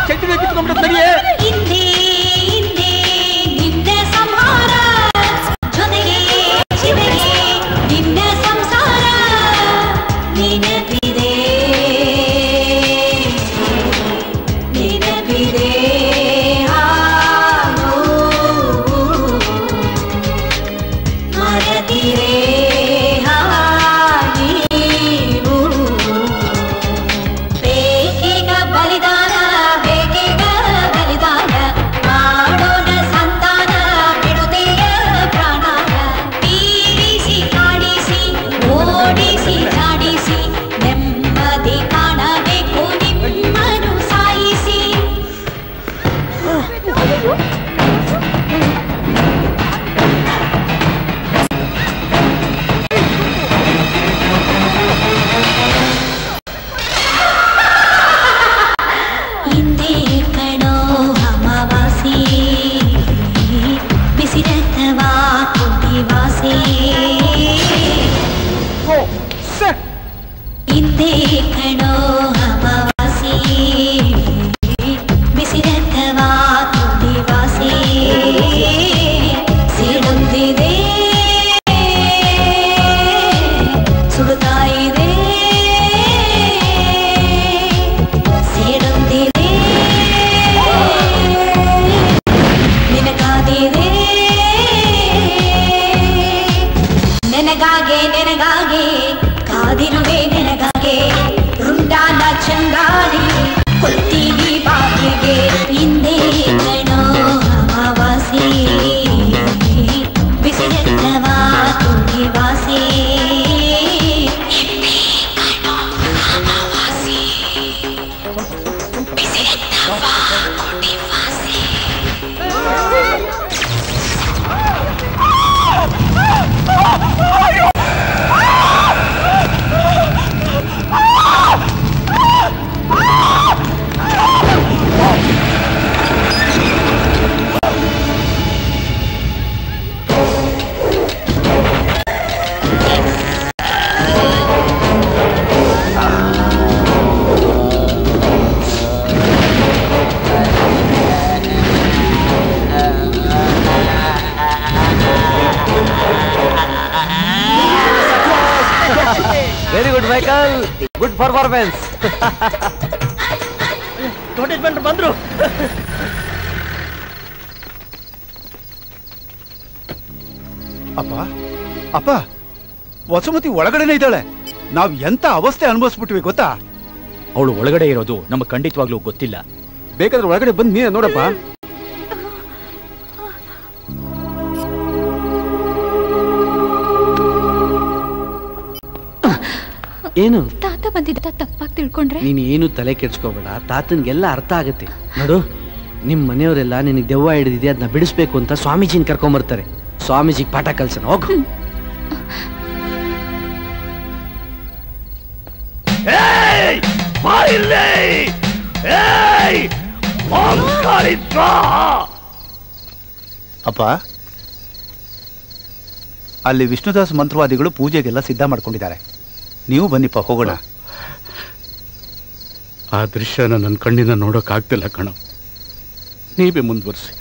ಚಟ್ಟಿಗೆ ಕಿತ್ಕೊಂಡ್ಬಿಟ್ಟು ನಡಿಯೇ. ಹಿಂದೆ ಹಿಂದೆ ಮ್ಯೂಸಿಕ್ ಪರ್ಫಾರ್ಮೆನ್ಸ್. ದೊಡ್ಡ ಯಜಮಾನ್ರು ಬಂದ್ರು. ಅಪ್ಪ ಅಪ್ಪ, ವಸುಮತಿ ಒಳಗಡೆನೇ ಇದ್ದಾಳೆ. ನಾವ್ ಎಂತ ಅವಸ್ಥೆ ಅನುಭವಿಸ್ಬಿಟ್ವಿ ಗೊತ್ತಾ? ಅವಳು ಒಳಗಡೆ ಇರೋದು ನಮಗೆ ಖಂಡಿತವಾಗ್ಲೂ ಗೊತ್ತಿಲ್ಲ. ಬೇಕಾದ್ರೆ ಒಳಗಡೆ ಬಂದು ನೀನೇ ನೋಡಪ್ಪ. ಏನು ತಾತ ಬಂದಿದ್ದ ತಪ್ಪಾಗಿ ತಿಳ್ಕೊಂಡ್ರೆ? ನೀನ್ ಏನು ತಲೆ ಕೆಡ್ಸ್ಕೋಬೇಡ, ತಾತನ್ಗೆಲ್ಲ ಅರ್ಥ ಆಗುತ್ತೆ. ನೋಡು, ನಿಮ್ ಮನೆಯವರೆಲ್ಲ ನಿನಗೆ ದೆವ್ವ ಹಿಡಿದಿದೆ, ಅದನ್ನ ಬಿಡಿಸ್ಬೇಕು ಅಂತ ಸ್ವಾಮೀಜಿನ ಕರ್ಕೊಂಬರ್ತಾರೆ. ಸ್ವಾಮೀಜಿಗೆ ಪಾಠ ಕಲ್ಸೋಣ, ಹೋಗು. ಅಪ್ಪ, ಅಲ್ಲಿ ವಿಷ್ಣುದಾಸ್ ಮಂತ್ರವಾದಿಗಳು ಪೂಜೆಗೆಲ್ಲ ಸಿದ್ಧ ಮಾಡ್ಕೊಂಡಿದ್ದಾರೆ. ನೀವು ಬನ್ನಿಪ್ಪ, ಹೋಗೋಣ. ಆ ದೃಶ್ಯನ ನನ್ನ ಕಣ್ಣಿನ ನೋಡೋಕ್ಕಾಗ್ತಿಲ್ಲ ಕಣ. ನೀವೇ ಮುಂದುವರಿಸಿ.